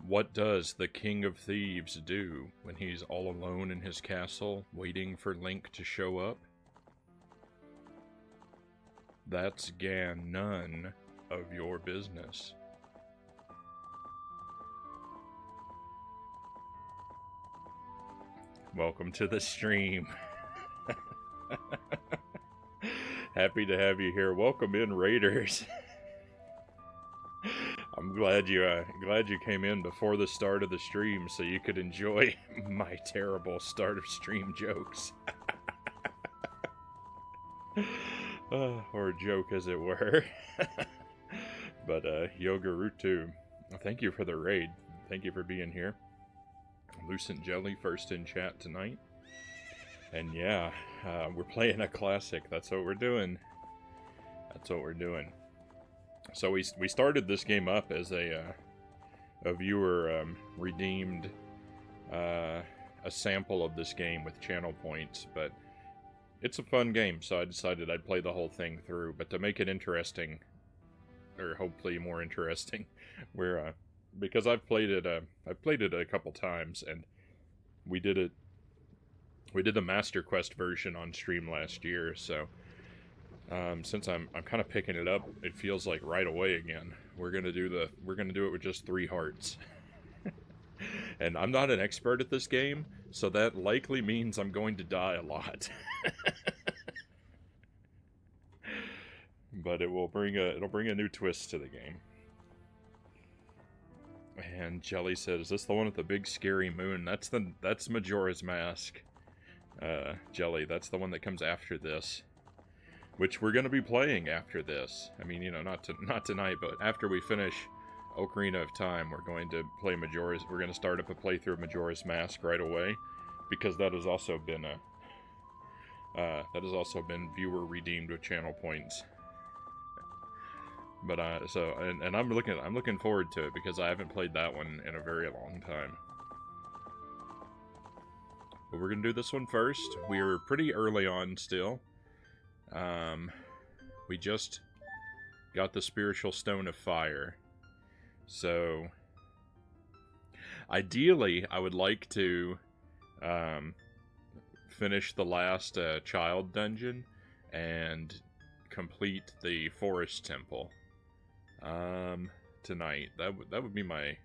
What does the King of Thieves do when he's all alone in his castle, waiting for Link to show up? That's none of your business. Welcome to the stream. Happy to have you here. Welcome in, Raiders. I'm glad you came in before the start of the stream so you could enjoy my terrible start of stream jokes. Or a joke, as it were. But Yogarutu, thank you for the raid. Thank you for being here. Lucent Jelly first in chat tonight. And yeah, we're playing a classic. That's what we're doing. That's what we're doing. So we started this game up as a viewer redeemed a sample of this game with channel points, but it's a fun game, so I decided I'd play the whole thing through. But to make it interesting, or hopefully more interesting, we're because I've played it a couple times, and we did the Master Quest version on stream last year, so since I'm kind of picking it up, it feels like right away again. We're gonna do it with just 3 hearts. And I'm not an expert at this game, so that likely means I'm going to die a lot. But it'll bring a new twist to the game. And Jelly said, "Is this the one with the big scary moon?" That's Majora's Mask. Jelly, that's the one that comes after this, which we're going to be playing after this. I mean, not tonight, but after we finish Ocarina of Time, we're going to play Majora's. We're going to start up a playthrough of Majora's Mask right away, because that has also been viewer redeemed with channel points. But I'm looking forward to it because I haven't played that one in a very long time. But we're gonna do this one first. We're pretty early on still. We just got the Spiritual Stone of Fire. So, ideally, I would like to finish the last child dungeon and complete the Forest Temple tonight. That would be my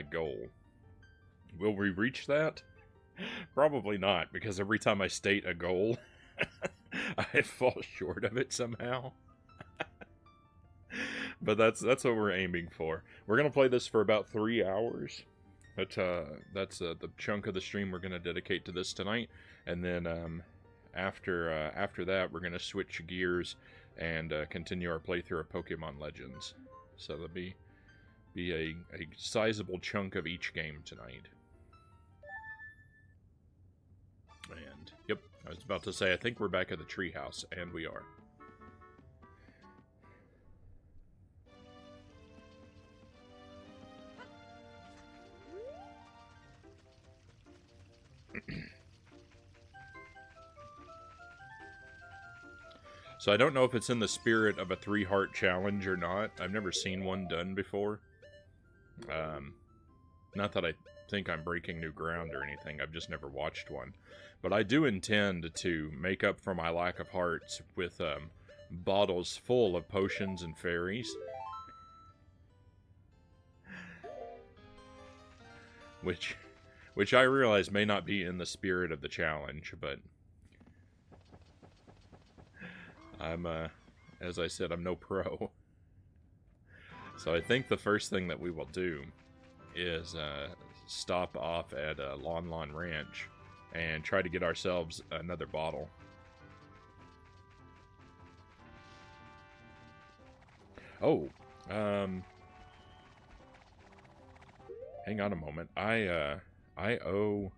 goal. Will we reach that? Probably not, because every time I state a goal, I fall short of it somehow. But that's what we're aiming for. We're gonna play this for about 3 hours. But that's the chunk of the stream we're gonna dedicate to this tonight, and then after that we're gonna switch gears and continue our playthrough of Pokemon Legends. So there'll be a sizable chunk of each game tonight. And, yep, I was about to say, I think we're back at the treehouse, and we are. So I don't know if it's in the spirit of a 3-heart challenge or not. I've never seen one done before. Not that I think I'm breaking new ground or anything. I've just never watched one. But I do intend to make up for my lack of hearts with bottles full of potions and fairies. Which I realize may not be in the spirit of the challenge, but I'm, as I said, I'm no pro. So I think the first thing that we will do is stop off at Lon Lon Ranch and try to get ourselves another bottle. Oh, hang on a moment. I owe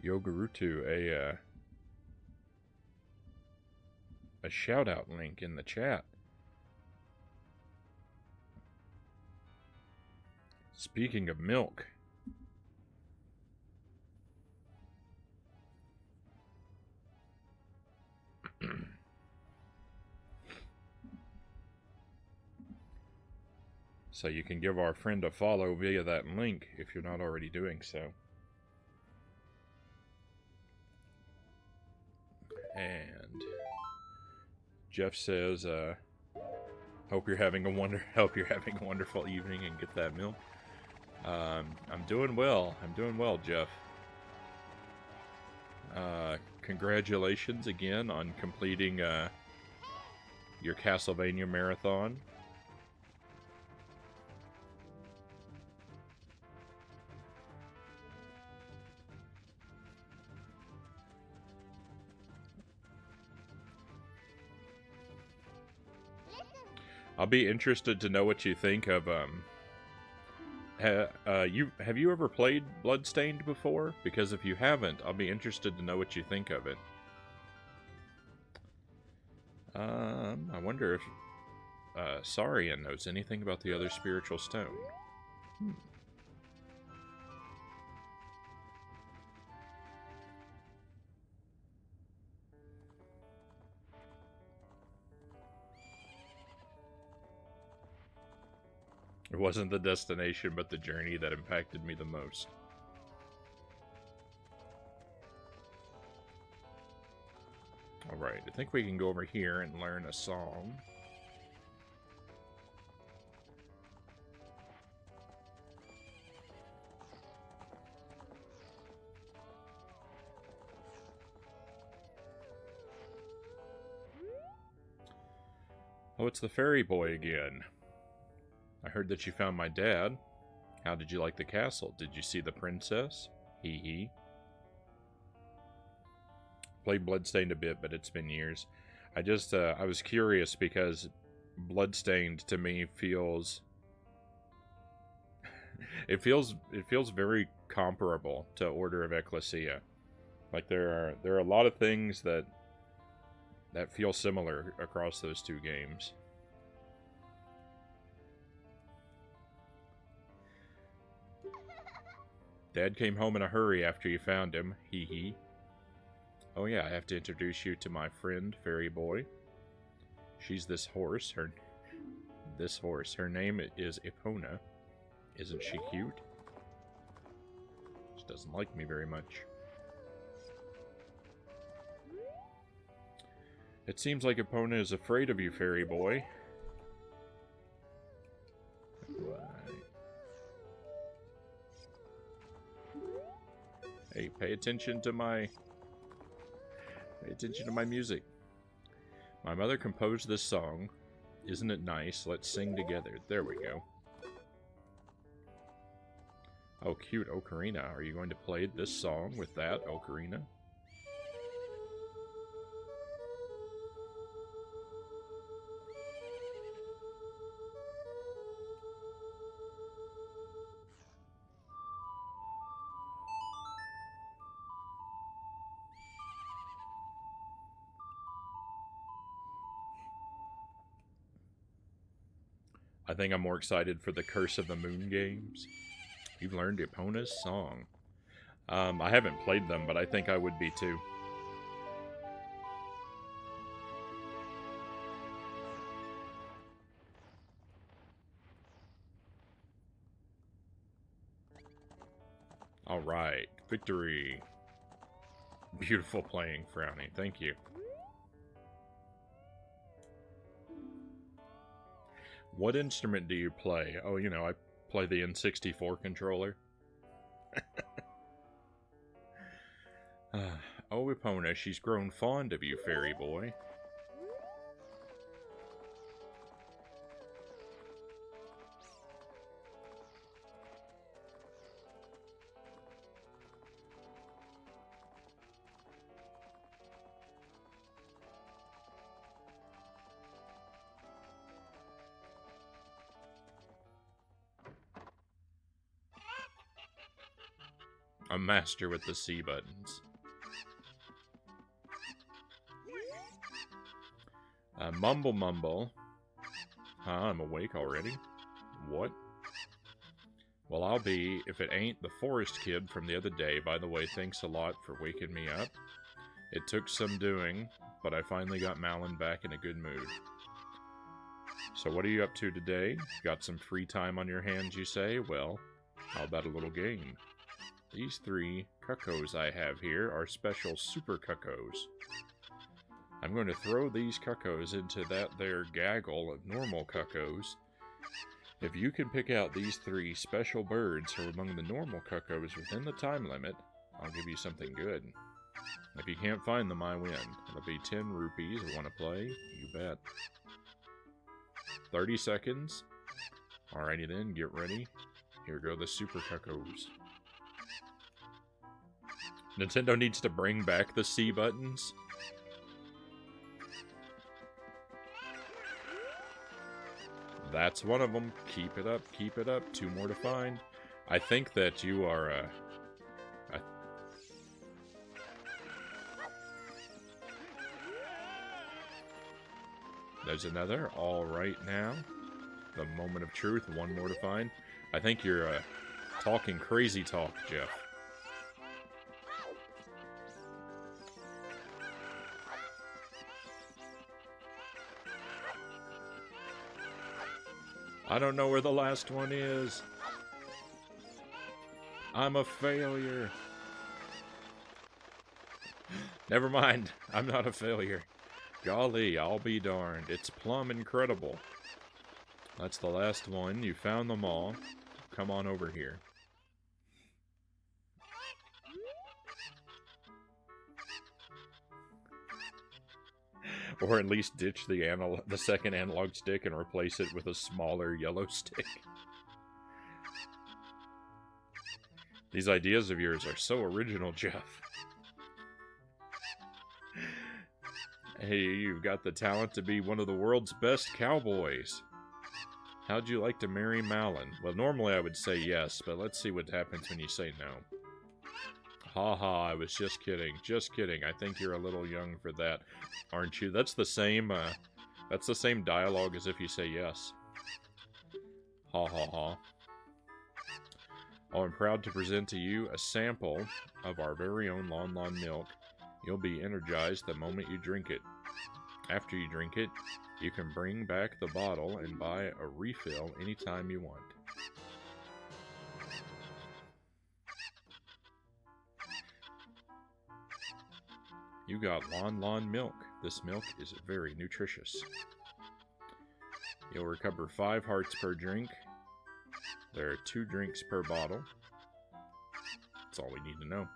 Yogarutu a shout-out link in the chat. Speaking of milk, So you can give our friend a follow via that link if you're not already doing so. And Jeff says, hope you're having a wonderful evening and get that milk. I'm doing well. I'm doing well, Jeff. Congratulations again on completing your Castlevania marathon. I'll be interested to know what you think of have you ever played Bloodstained before? Because if you haven't, I'll be interested to know what you think of it. I wonder if Sarian knows anything about the other spiritual stone. It wasn't the destination, but the journey that impacted me the most. Alright, I think we can go over here and learn a song. Oh, it's the fairy boy again. I heard that you found my dad. How did you like the castle? Did you see the princess? Hee hee. Played Bloodstained a bit, but it's been years. I was curious because Bloodstained to me feels... it feels very comparable to Order of Ecclesia. Like there are a lot of things that feel similar across those two games. Dad came home in a hurry after you found him. Hee hee. Oh yeah, I have to introduce you to my friend, Fairy Boy. She's this horse. Her name is Epona. Isn't she cute? She doesn't like me very much. It seems like Epona is afraid of you, Fairy Boy. Hey, pay attention to my music. My mother composed this song. Isn't it nice? Let's sing together. There we go. Oh, cute Ocarina. Are you going to play this song with that Ocarina? I think I'm more excited for the Curse of the Moon games. You've learned Epona's song. I haven't played them, but I think I would be too. Alright, victory. Beautiful playing, Frownie. Thank you. What instrument do you play? Oh, you know, I play the N64 controller. Oh, Epona, she's grown fond of you, Fairy Boy. A master with the C buttons. Mumble Mumble. Huh, I'm awake already? What? Well, I'll be, if it ain't the forest kid from the other day. By the way, thanks a lot for waking me up. It took some doing, but I finally got Malin back in a good mood. So what are you up to today? Got some free time on your hands, you say? Well, how about a little game? These 3 cuckoos I have here are special super cuckoos. I'm going to throw these cuckoos into that there gaggle of normal cuckoos. If you can pick out these 3 special birds who are among the normal cuckoos within the time limit, I'll give you something good. If you can't find them, I win. It'll be 10 rupees. Want to play? You bet. 30 seconds. Alrighty then, get ready. Here go the super cuckoos. Nintendo needs to bring back the C buttons. That's one of them. Keep it up, keep it up. 2 more to find. I think that you are, There's another. All right now. The moment of truth. 1 more to find. I think you're, talking crazy talk, Jeff. I don't know where the last one is. I'm a failure. Never mind. I'm not a failure. Golly, I'll be darned. It's plumb incredible. That's the last one. You found them all. Come on over here. Or at least ditch the second analog stick and replace it with a smaller yellow stick. These ideas of yours are so original, Jeff. Hey, you've got the talent to be one of the world's best cowboys. How'd you like to marry Malin? Well, normally I would say yes, but let's see what happens when you say no. Ha ha, I was just kidding. Just kidding. I think you're a little young for that, aren't you? That's the same dialogue as if you say yes. Ha ha ha. Oh, I'm proud to present to you a sample of our very own Lon Lon milk. You'll be energized the moment you drink it. After you drink it, you can bring back the bottle and buy a refill anytime you want. You got Lon Lon milk. This milk is very nutritious. You'll recover 5 hearts per drink. There are 2 drinks per bottle. That's all we need to know.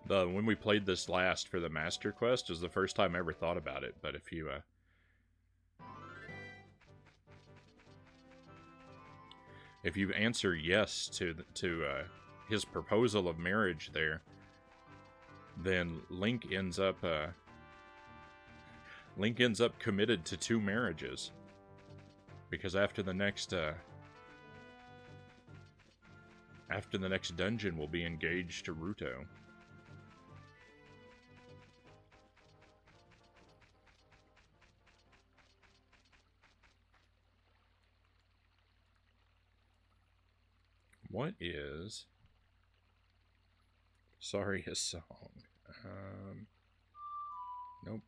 When we played this last for the Master Quest, was the first time I ever thought about it. But if you answer yes to his proposal of marriage there, then Link ends up committed to 2 marriages, because after the next dungeon, we'll be engaged to Ruto. What is Saria's song? Nope.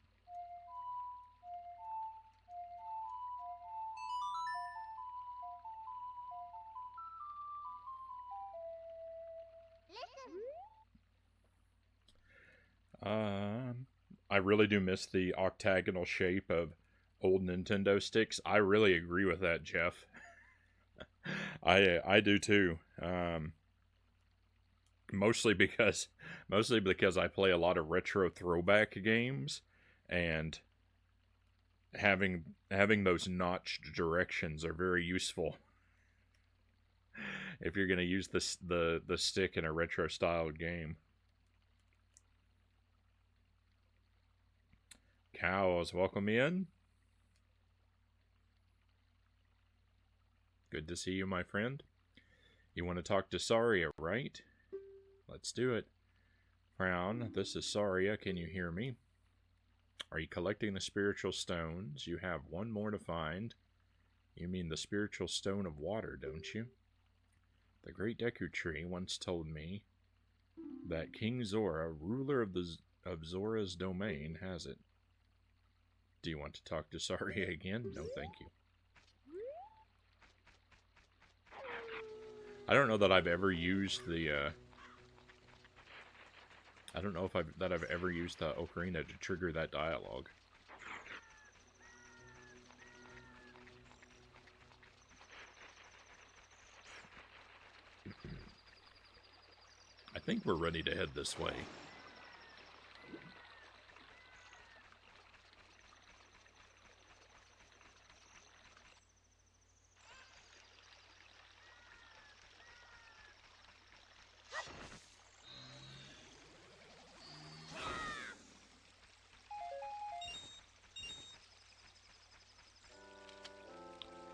I really do miss the octagonal shape of old Nintendo sticks. I really agree with that, Jeff. I do too. Mostly because I play a lot of retro throwback games, and having those notched directions are very useful if you're going to use the stick in a retro styled game. Cows, welcome in. Good to see you, my friend. You want to talk to Saria, right? Let's do it. Frown, this is Saria. Can you hear me? Are you collecting the spiritual stones? You have 1 more to find. You mean the spiritual stone of water, don't you? The great Deku Tree once told me that King Zora, ruler of Zora's domain, has it. Do you want to talk to Saria again? No, thank you. I don't know that I've ever used the, I don't know if I've ever used the Ocarina to trigger that dialogue. I think we're ready to head this way.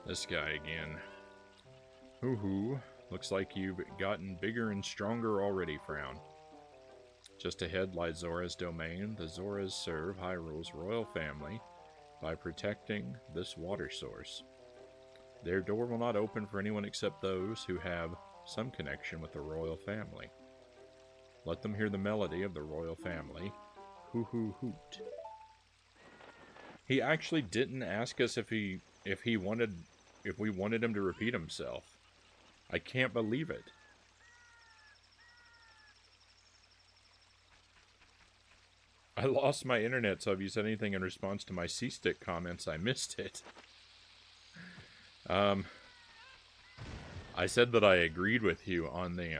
This guy again. Hoo-hoo. Looks like you've gotten bigger and stronger already, Frown. Just ahead lies Zora's domain. The Zoras serve Hyrule's royal family by protecting this water source. Their door will not open for anyone except those who have some connection with the royal family. Let them hear the melody of the royal family. Hoo-hoo-hoot. He actually didn't ask us if we wanted him to repeat himself. I can't believe it. I lost my internet, so if you said anything in response to my C-Stick comments, I missed it. I said that I agreed with you on the,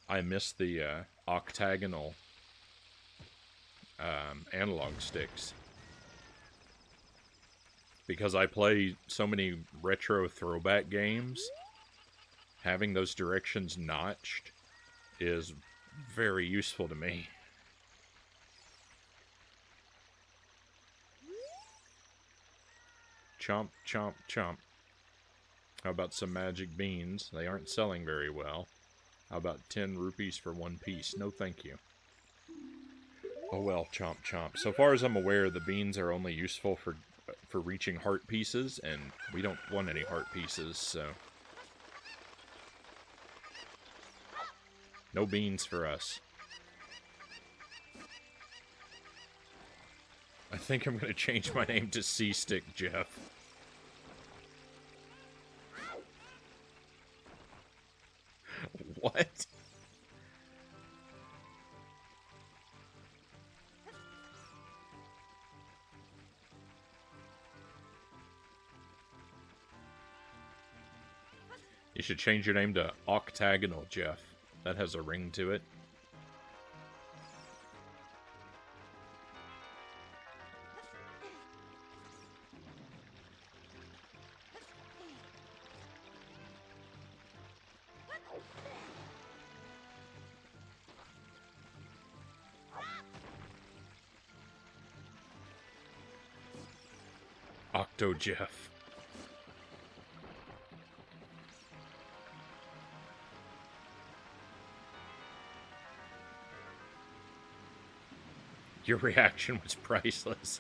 I missed the, octagonal, analog sticks. Because I play so many retro throwback games, having those directions notched is very useful to me. Chomp, chomp, chomp. How about some magic beans? They aren't selling very well. How about 10 rupees for 1 piece? No thank you. Oh well, chomp, chomp. So far as I'm aware, the beans are only useful for reaching heart pieces, and we don't want any heart pieces, so... No beans for us. I think I'm going to change my name to C-Stick Jeff. What? You should change your name to Octagonal Jeff. That has a ring to it. Octo Jeff. Your reaction was priceless.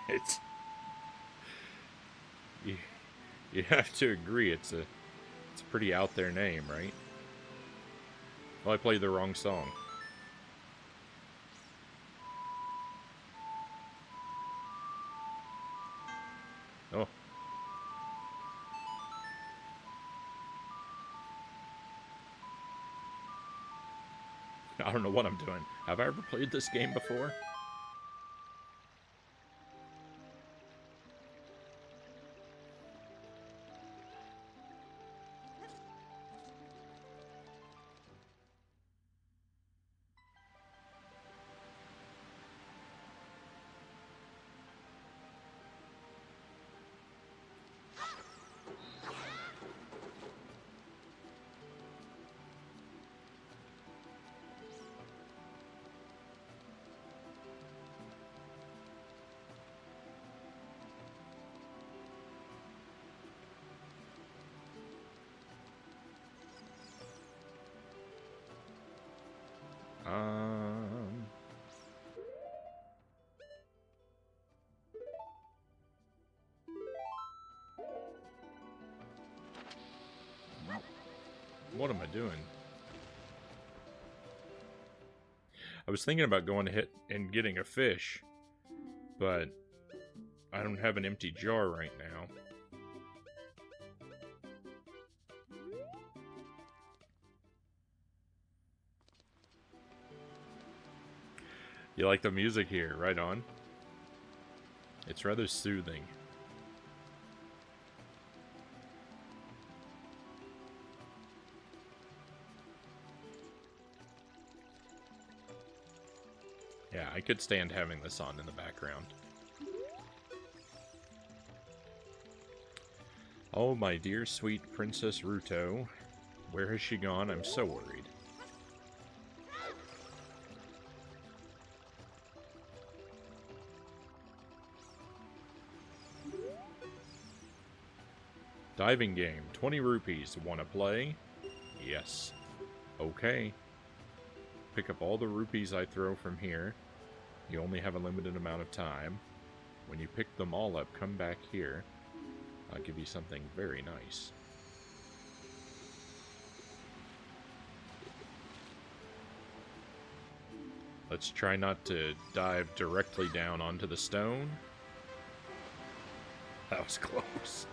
It's... You have to agree, it's a pretty out there name, right? Well, I played the wrong song. Oh. I don't know what I'm doing. Have I ever played this game before? What am I doing? I was thinking about going ahead and getting a fish, but I don't have an empty jar right now. You like the music here, right on? It's rather soothing. Yeah, I could stand having this on in the background. Oh, my dear sweet Princess Ruto. Where has she gone? I'm so worried. Diving game, 20 rupees. Wanna play? Yes. Okay. Pick up all the rupees I throw from here. You only have a limited amount of time. When you pick them all up, come back here. I'll give you something very nice. Let's try not to dive directly down onto the stone. That was close.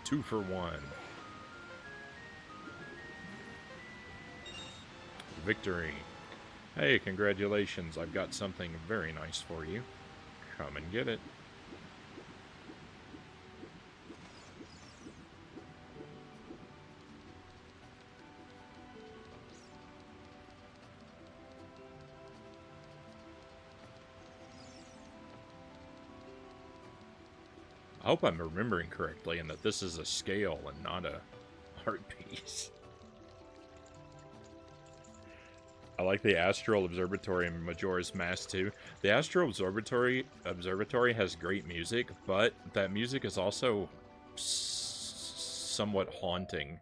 Two for one. Victory. Hey, congratulations. I've got something very nice for you. Come and get it. I hope I'm remembering correctly and that this is a scale and not a art piece. I like the Astral Observatory in Majora's Mask 2. The Astral Observatory has great music, but that music is also somewhat haunting.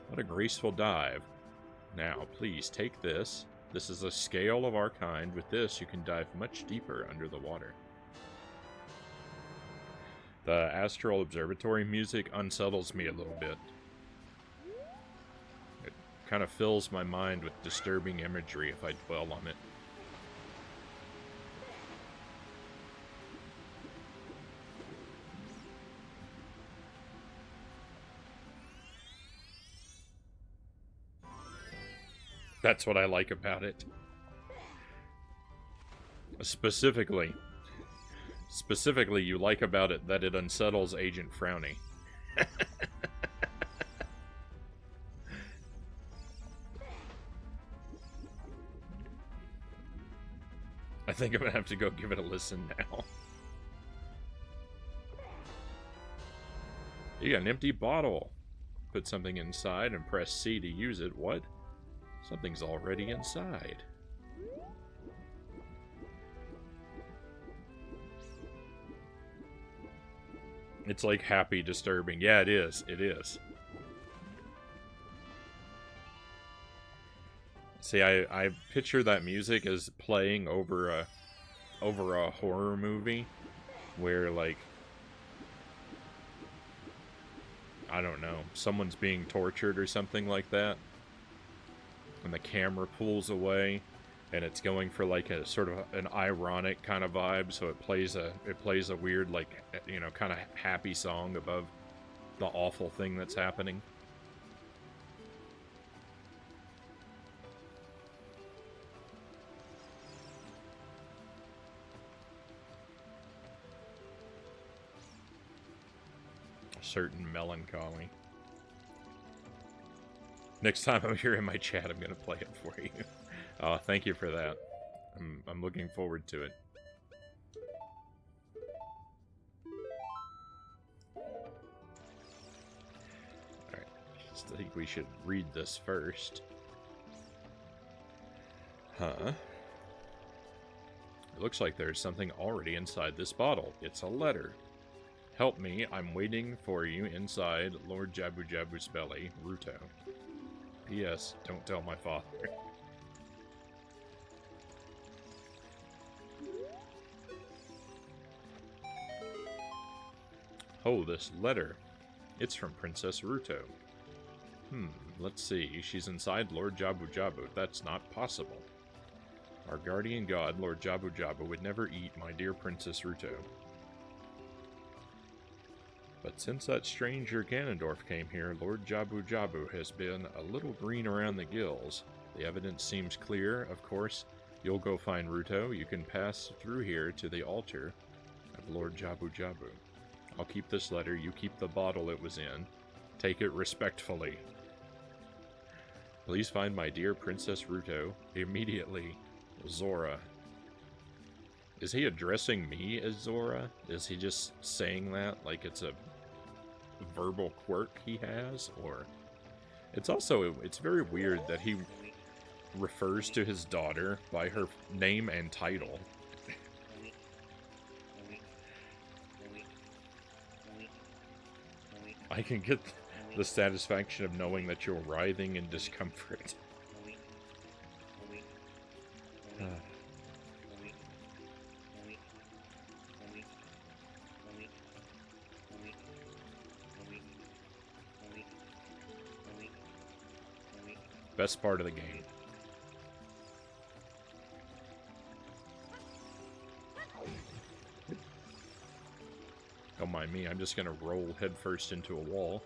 What a graceful dive. Now, please take this. This is a scale of our kind. With this, you can dive much deeper under the water. The Astral Observatory music unsettles me a little bit. It kind of fills my mind with disturbing imagery if I dwell on it. That's what I like about it. Specifically, you like about it that it unsettles Agent Frownie. I think I'm gonna have to go give it a listen now. You got an empty bottle. Put something inside and press C to use it. What? Something's already inside. It's like happy disturbing. Yeah, it is. It is. See, I picture that music as playing over a horror movie where, like, I don't know, someone's being tortured or something like that. And the camera pulls away, and it's going for like a sort of an ironic kind of vibe. So it plays a weird, like, you know, kind of happy song above the awful thing that's happening. A certain melancholy. Next time I'm here in my chat, I'm going to play it for you. Thank you for that. I'm looking forward to it. Alright, I think we should read this first. Huh? It looks like there's something already inside this bottle. It's a letter. Help me, I'm waiting for you inside Lord Jabu Jabu's belly, Ruto. P.S. Don't tell my father. Oh, this letter. It's from Princess Ruto. Let's see. She's inside Lord Jabu Jabu. That's not possible. Our guardian god, Lord Jabu Jabu, would never eat my dear Princess Ruto. But since that stranger Ganondorf came here, Lord Jabu Jabu has been a little green around the gills. The evidence seems clear, of course. You'll go find Ruto. You can pass through here to the altar of Lord Jabu Jabu. I'll keep this letter. You keep the bottle it was in. Take it respectfully. Please find my dear Princess Ruto immediately. Zora. Is he addressing me as Zora? Is he just saying that like it's a verbal quirk he has? Or it's very weird that he refers to his daughter by her name and title. I can get the satisfaction of knowing that you're writhing in discomfort. Best part of the game. Don't mind me, I'm just gonna roll headfirst into a wall.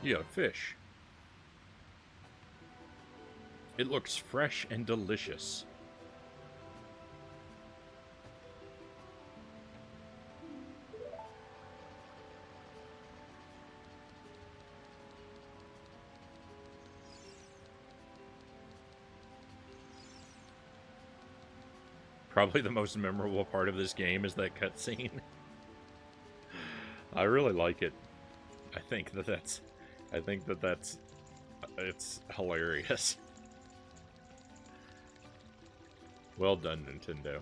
Yeah, fish. It looks fresh and delicious. Probably the most memorable part of this game is that cutscene. I really like it. I think that's it's hilarious. Well done, Nintendo.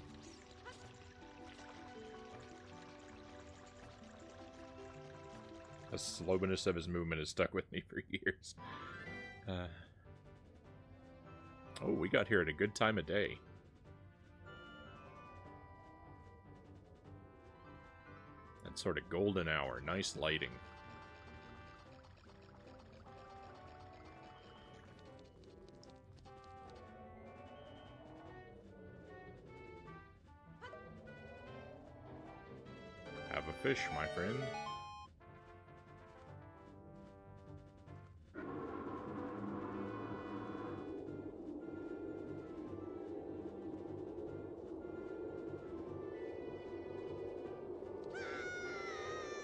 The slowness of his movement has stuck with me for years. Oh, we got here at a good time of day. That sort of golden hour. Nice lighting. Have a fish, my friend.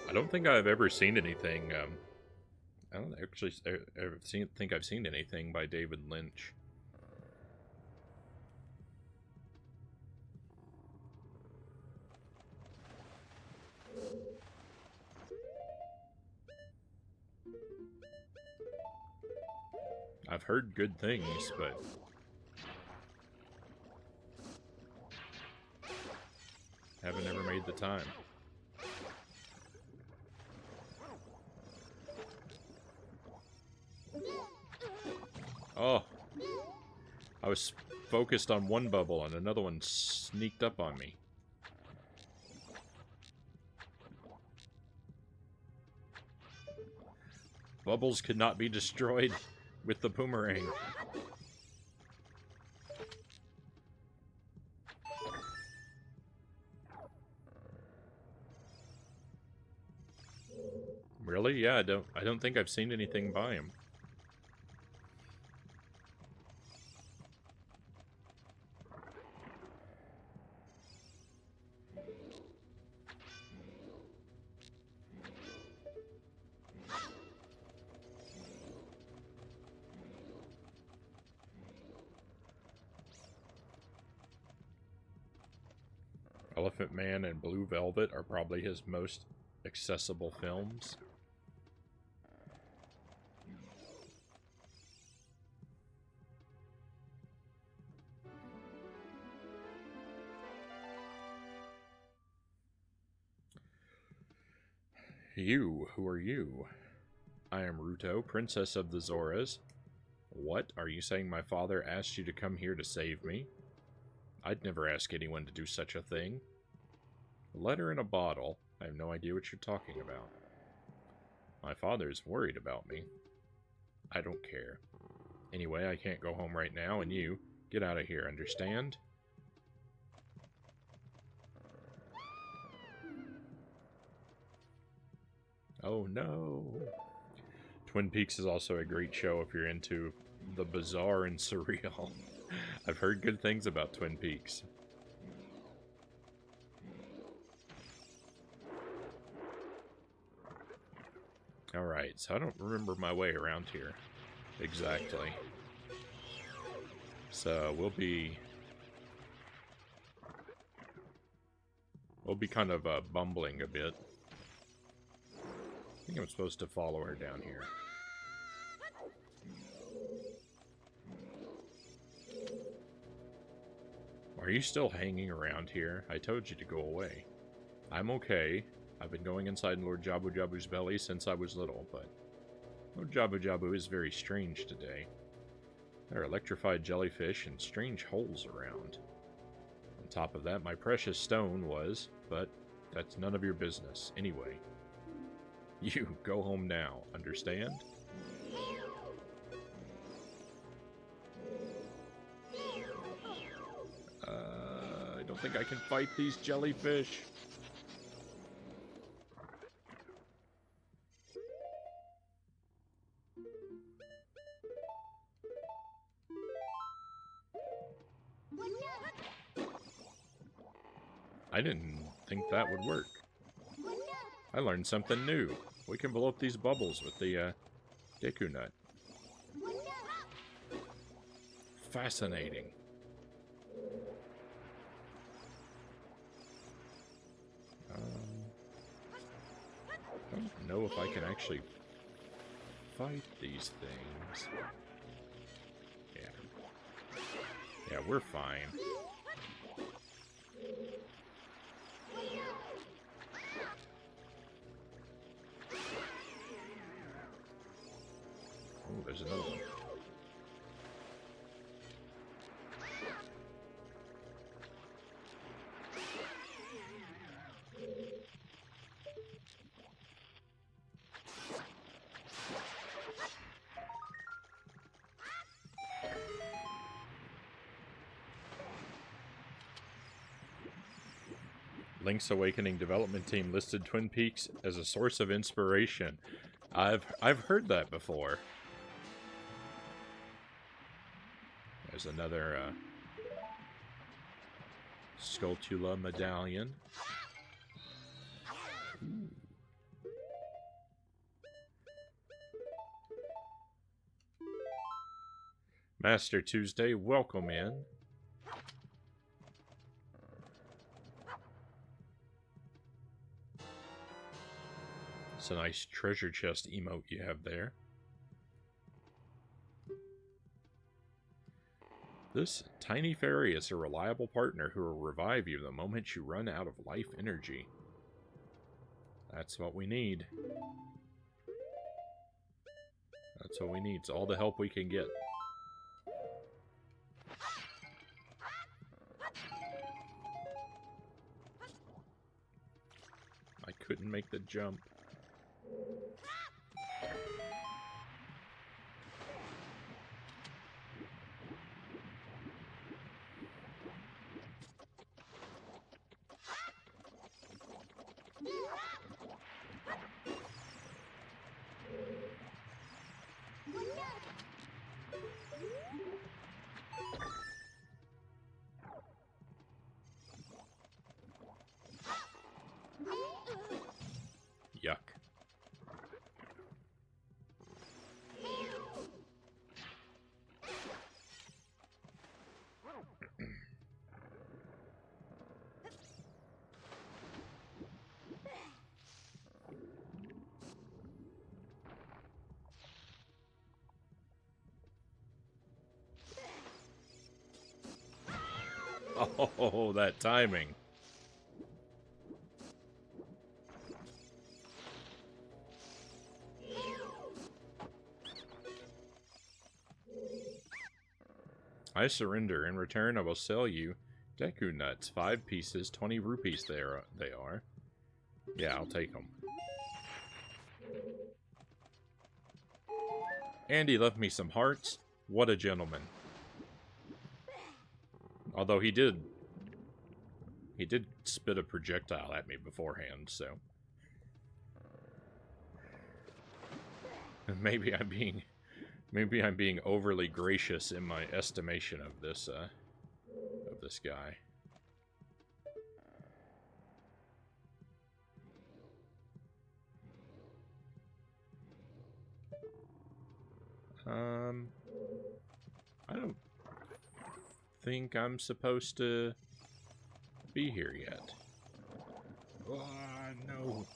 I don't think I've ever seen anything. I don't actually think I've seen anything by David Lynch. I've heard good things, but haven't ever made the time. Oh, I was focused on one bubble and another one sneaked up on me. Bubbles could not be destroyed with the boomerang. Really? Yeah, I don't think I've seen anything by him. Elephant Man and Blue Velvet are probably his most accessible films. You, who are you? I am Ruto, Princess of the Zoras. What? Are you saying my father asked you to come here to save me? I'd never ask anyone to do such a thing. A letter in a bottle? I have no idea what you're talking about. My father's worried about me. I don't care. Anyway, I can't go home right now, and you, get out of here, understand? Oh no. Twin Peaks is also a great show if you're into the bizarre and surreal. I've heard good things about Twin Peaks. Alright, so I don't remember my way around here exactly. So we'll be kind of bumbling a bit. I think I'm supposed to follow her down here. Are you still hanging around here? I told you to go away. I'm okay. I've been going inside Lord Jabu Jabu's belly since I was little, but Lord Jabu Jabu is very strange today. There are electrified jellyfish and strange holes around. On top of that, my precious stone was, but that's none of your business. Anyway, you go home now, understand? I don't think I can fight these jellyfish. I didn't think that would work. I learned something new. We can blow up these bubbles with the Deku Nut. Fascinating. I don't know if I can actually fight these things. Yeah, we're fine. Oh, there's another one. Link's Awakening development team listed Twin Peaks as a source of inspiration. I've heard that before. There's another Skulltula medallion. Ooh. Master Tuesday, welcome in. It's a nice treasure chest emote you have there. This tiny fairy is a reliable partner who will revive you the moment you run out of life energy. That's what we need. That's what we need. It's all the help we can get. I couldn't make the jump. Yeah. Oh, that timing. I surrender. In return, I will sell you Deku nuts. 5 pieces, 20 rupees they are. Yeah, I'll take them. And he left me some hearts. What a gentleman. Although he did spit a projectile at me beforehand, so maybe I'm being overly gracious in my estimation of this guy. I don't think I'm supposed to be here yet. Oh, no.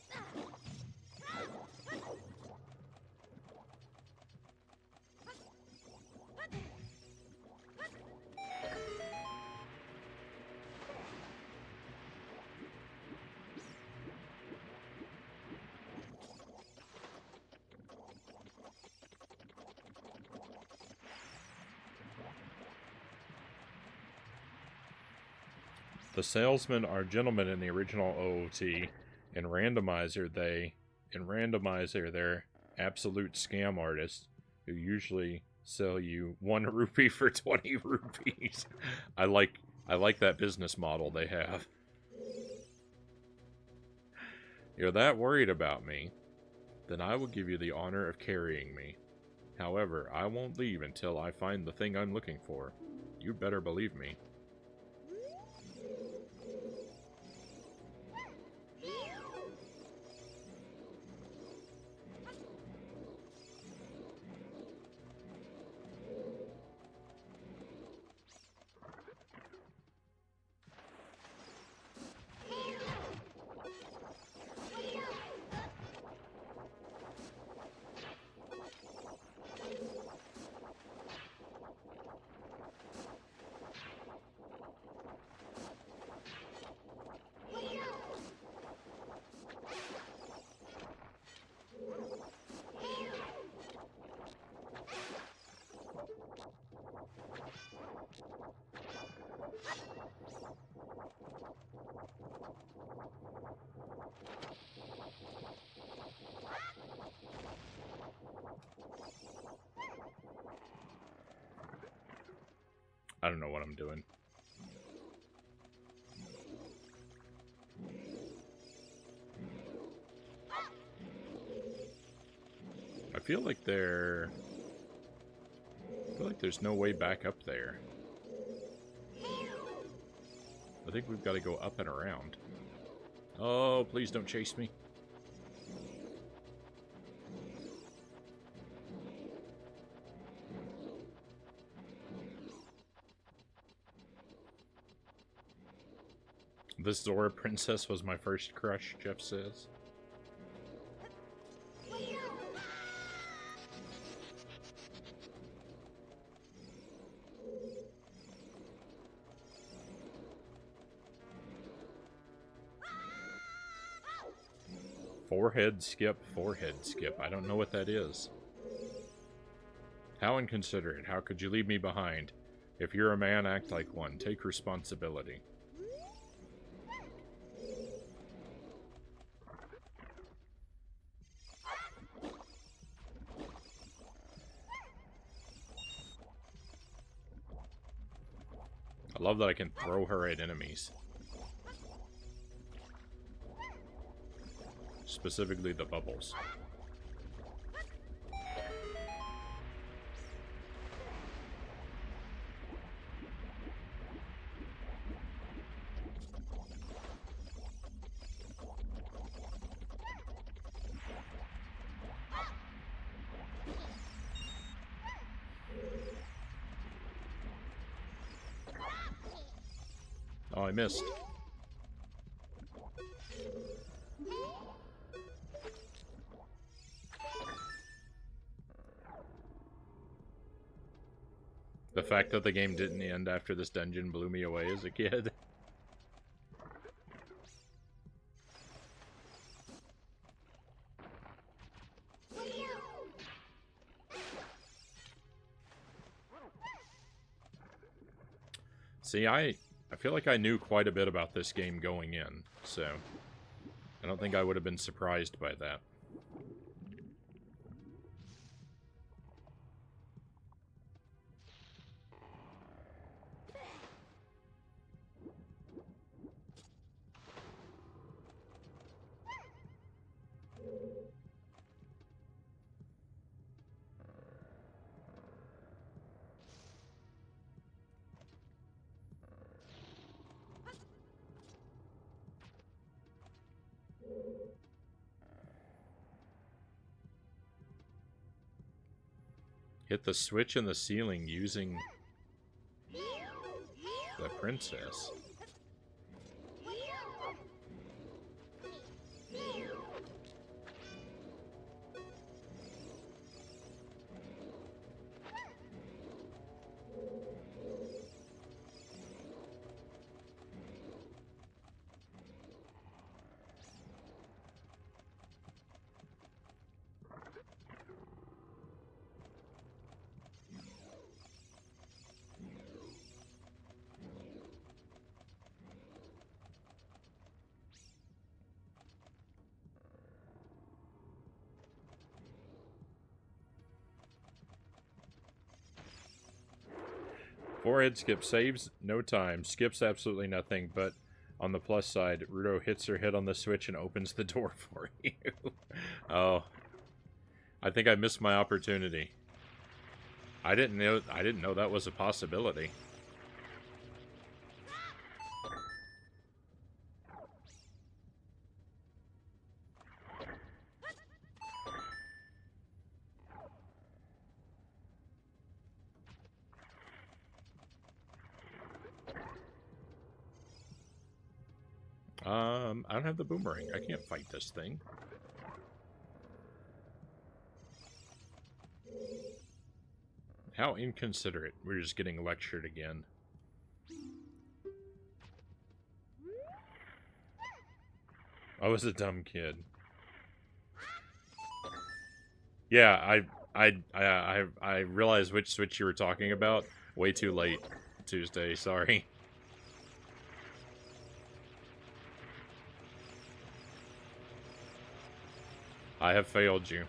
The salesmen are gentlemen in the original OOT. In randomizer, they're absolute scam artists who usually sell you 1 rupee for 20 rupees. I like that business model they have. You're that worried about me, then I will give you the honor of carrying me. However, I won't leave until I find the thing I'm looking for. You better believe me. I don't know what I'm doing. I feel like there's no way back up there. I think we've got to go up and around. Oh, please don't chase me. This Zora princess was my first crush, Jeff says. Forehead skip, forehead skip. I don't know what that is. How inconsiderate. How could you leave me behind? If you're a man, act like one. Take responsibility. I love that I can throw her at enemies. Specifically the bubbles. Oh, I missed. The fact that the game didn't end after this dungeon blew me away as a kid. See, I feel like I knew quite a bit about this game going in, so I don't think I would have been surprised by that. Hit the switch in the ceiling using the princess. Forehead skip saves no time, skips absolutely nothing, but on the plus side, Ruto hits her head on the switch and opens the door for you. Oh, I think I missed my opportunity. I didn't know that was a possibility. I don't have the boomerang. I can't fight this thing. How inconsiderate. We're just getting lectured again. I was a dumb kid. Yeah, I realized which switch you were talking about. Way too late. Tuesday, sorry. I have failed you.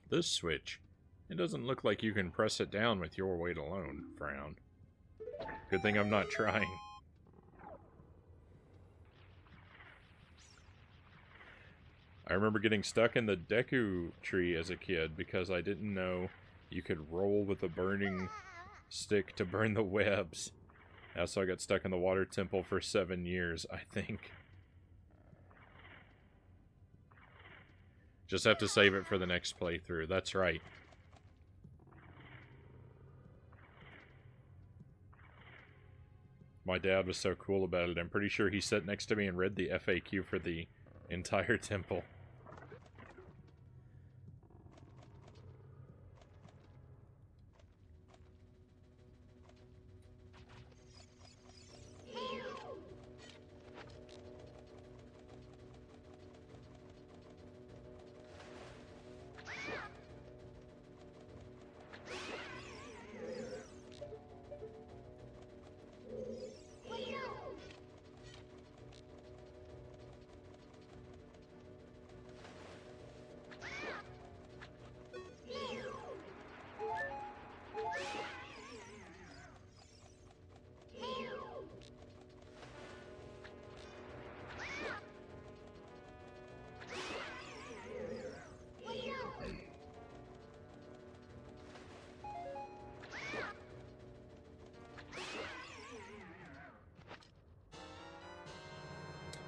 This switch. It doesn't look like you can press it down with your weight alone, Frown. Good thing I'm not trying. I remember getting stuck in the Deku tree as a kid because I didn't know you could roll with a burning stick to burn the webs. So I got stuck in the water temple for 7 years, I think. Just have to save it for the next playthrough. That's right. My dad was so cool about it. I'm pretty sure he sat next to me and read the FAQ for the entire temple.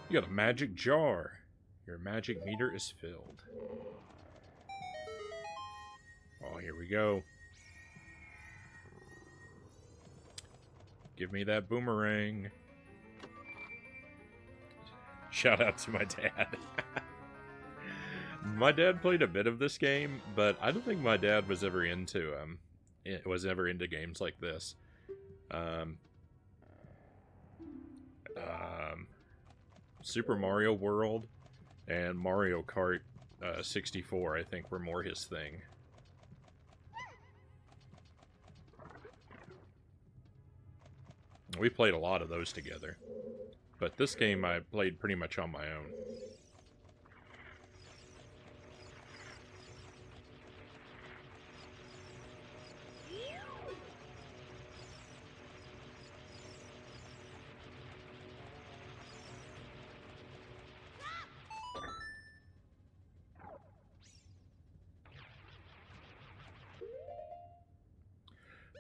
You got a magic jar. Your magic meter is filled. Oh, here we go. Give me that boomerang. Shout out to my dad. My dad played a bit of this game, but I don't think my dad was ever into games like this. Um, Super Mario World and Mario Kart 64, I think, were more his thing. We played a lot of those together. But this game I played pretty much on my own.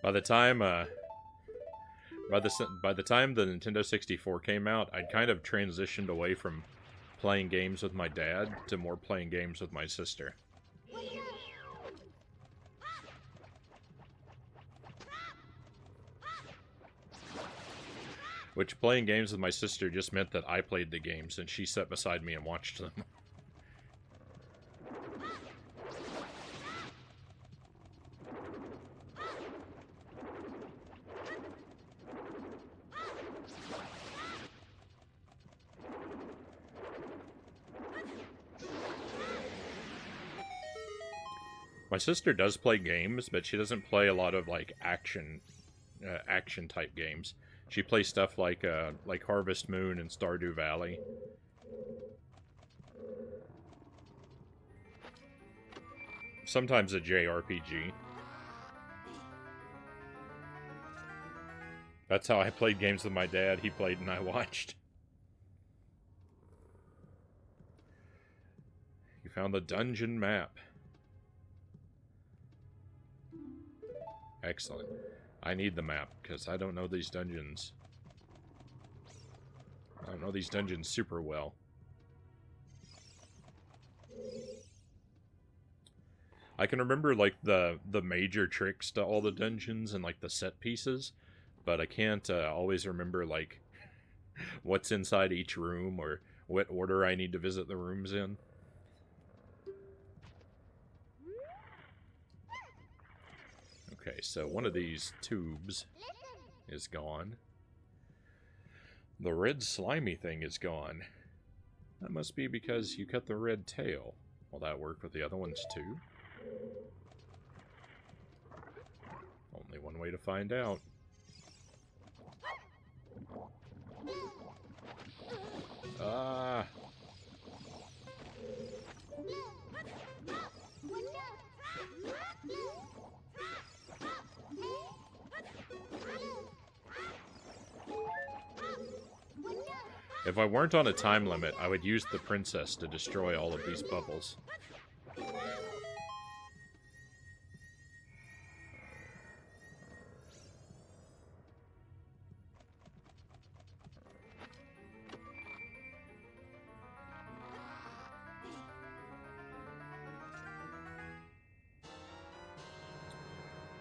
By the time by the time the Nintendo 64 came out, I'd kind of transitioned away from playing games with my dad to more playing games with my sister. Which, playing games with my sister just meant that I played the games and she sat beside me and watched them. My sister does play games, but she doesn't play a lot of like action type games. She plays stuff like Harvest Moon and Stardew Valley. Sometimes a JRPG. That's how I played games with my dad. He played and I watched. You found the dungeon map. Excellent. I need the map, because I don't know these dungeons. I don't know these dungeons super well. I can remember, like, the major tricks to all the dungeons and, like, the set pieces, but I can't always remember, like, what's inside each room or what order I need to visit the rooms in. Okay, so one of these tubes is gone. The red slimy thing is gone. That must be because you cut the red tail. Will that work with the other ones too? Only one way to find out. Ah! If I weren't on a time limit, I would use the princess to destroy all of these bubbles.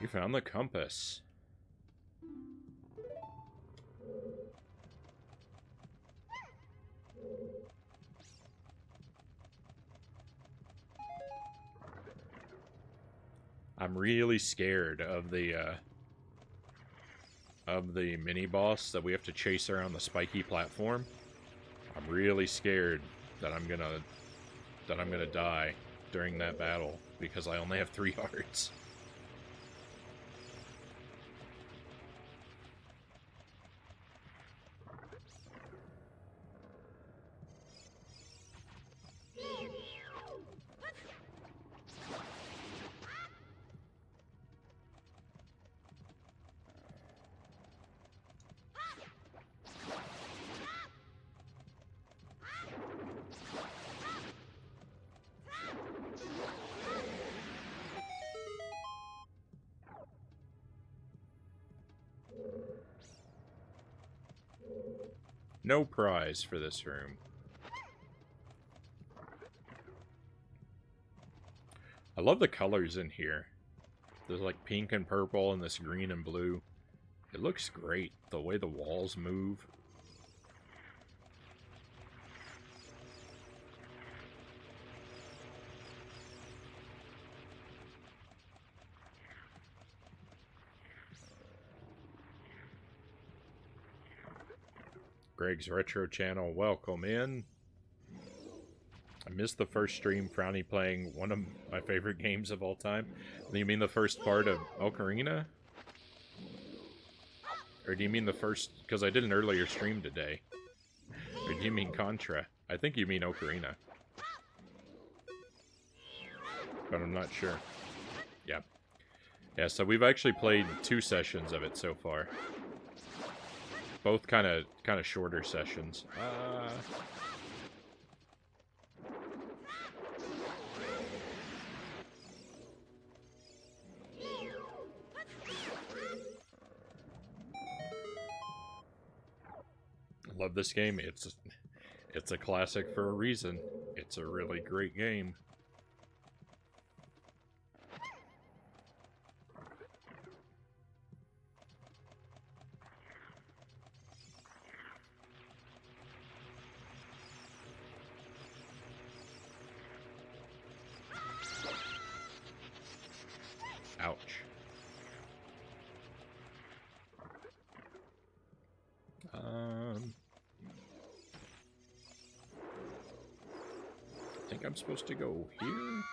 You found the compass. I'm really scared of the mini boss that we have to chase around the spiky platform. I'm really scared that I'm gonna die during that battle because I only have 3 hearts. No prize for this room. I love the colors in here. There's like pink and purple and this green and blue. It looks great, the way the walls move. Greg's Retro Channel, welcome in. I missed the first stream, Frownie playing one of my favorite games of all time. Do you mean the first part of Ocarina? Or do you mean the first... Because I did an earlier stream today. Or do you mean Contra? I think you mean Ocarina. But I'm not sure. Yeah. Yeah, so we've actually played 2 sessions of it so far. Both kind of shorter sessions. Love this game. It's a classic for a reason. It's a really great game. Ouch. I think I'm supposed to go here?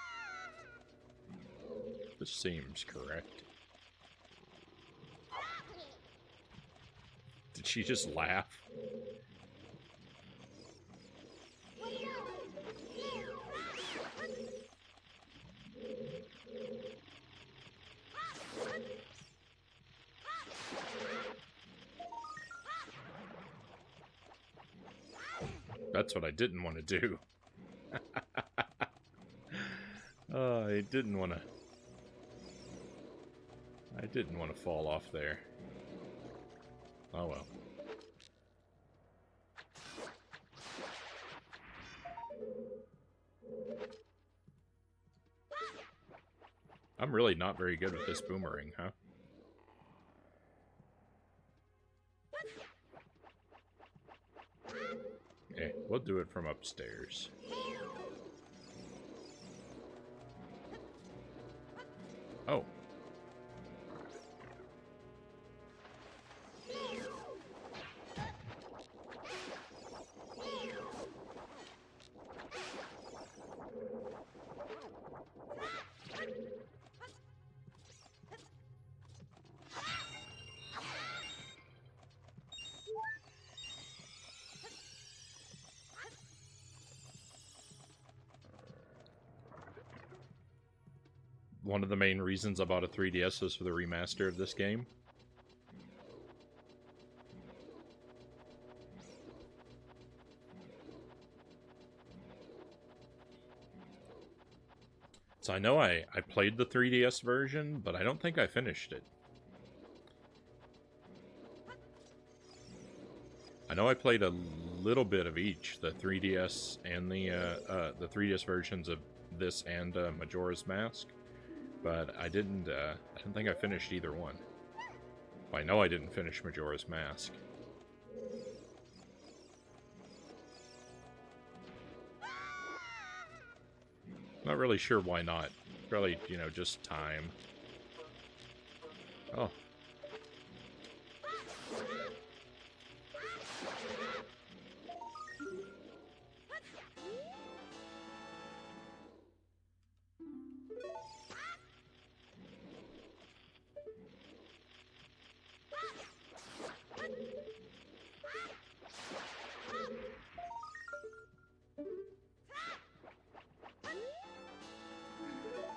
This seems correct. Did she just laugh? That's what I didn't want to do. I didn't want to fall off there. Oh well. I'm really not very good with this boomerang, huh? Okay, we'll do it from upstairs. Oh. One of the main reasons I bought a 3DS was for the remaster of this game. So I know I played the 3DS version, but I don't think I finished it. I know I played a little bit of each, the 3DS and the 3DS versions of this and Majora's Mask. But I don't think I finished either one. Well, I know I didn't finish Majora's Mask. Not really sure why not. Probably, you know, just time. Oh.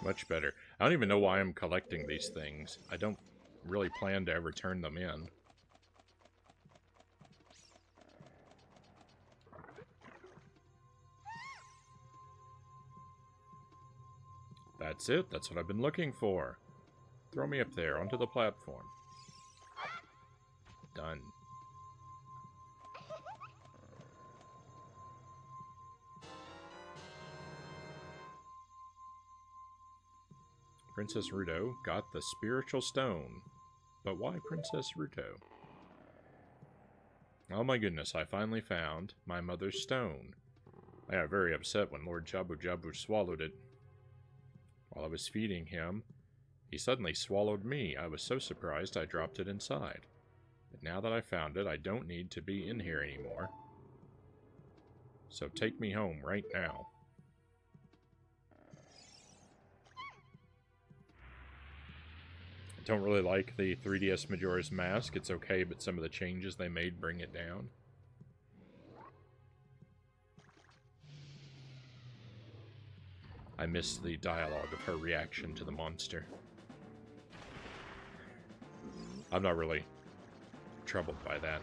Much better. I don't even know why I'm collecting these things. I don't really plan to ever turn them in. That's it. That's what I've been looking for. Throw me up there, onto the platform. Done. Princess Ruto got the spiritual stone. But why Princess Ruto? Oh my goodness, I finally found my mother's stone. I got very upset when Lord Jabu Jabu swallowed it. While I was feeding him, he suddenly swallowed me. I was so surprised I dropped it inside. But now that I found it, I don't need to be in here anymore. So take me home right now. I don't really like the 3DS Majora's Mask. It's okay, but some of the changes they made bring it down. I missed the dialogue of her reaction to the monster. I'm not really troubled by that.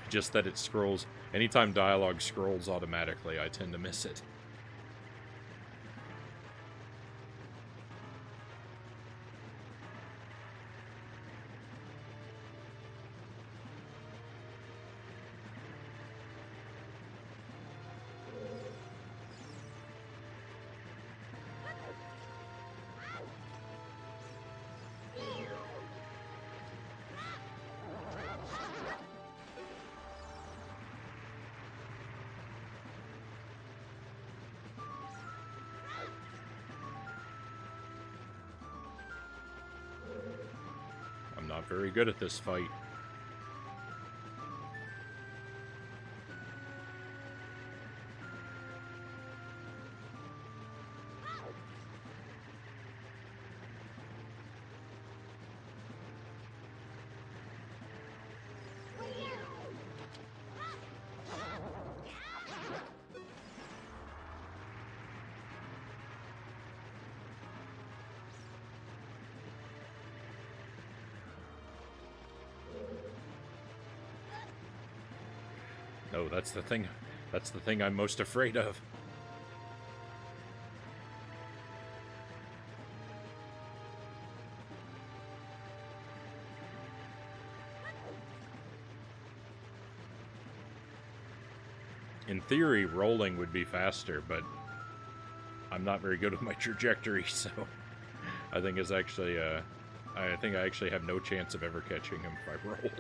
Just that it scrolls. Anytime dialogue scrolls automatically, I tend to miss it. Not very good at this fight. No, that's the thing. That's the thing I'm most afraid of. In theory, rolling would be faster, but I'm not very good with my trajectory, so I think it's actually, I think I actually have no chance of ever catching him if I roll.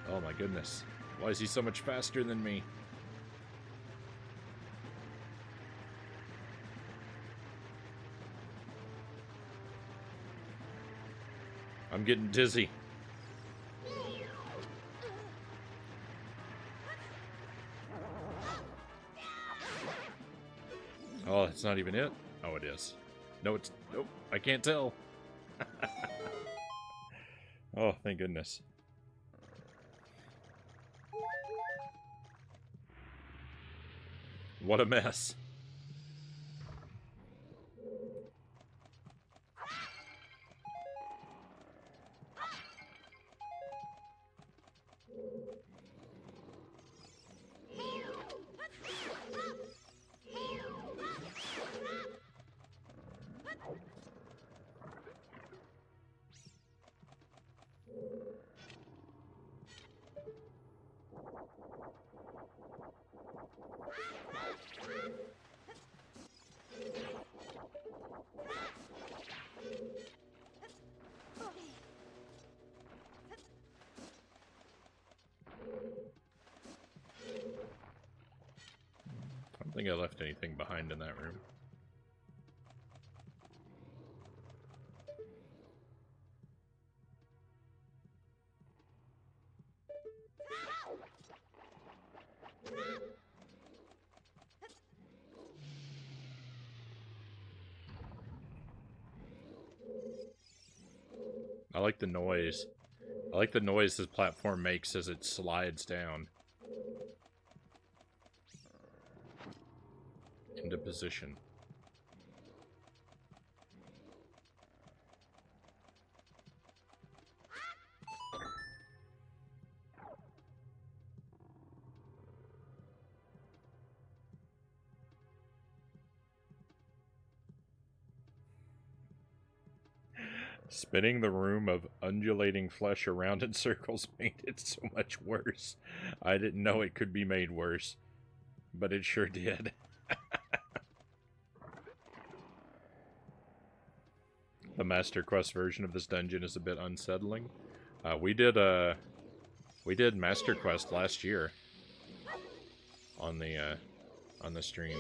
Oh my goodness. Why is he so much faster than me? I'm getting dizzy. Oh, that's not even it? Oh, it is. No, it's... Nope, I can't tell. Oh, thank goodness. What a mess. I don't think I left anything behind in that room. I like the noise. I like the noise this platform makes as it slides down into position. Spinning the room of undulating flesh around in circles made it so much worse. I didn't know it could be made worse, but it sure did. The Master Quest version of this dungeon is a bit unsettling. We did Master Quest last year on the stream.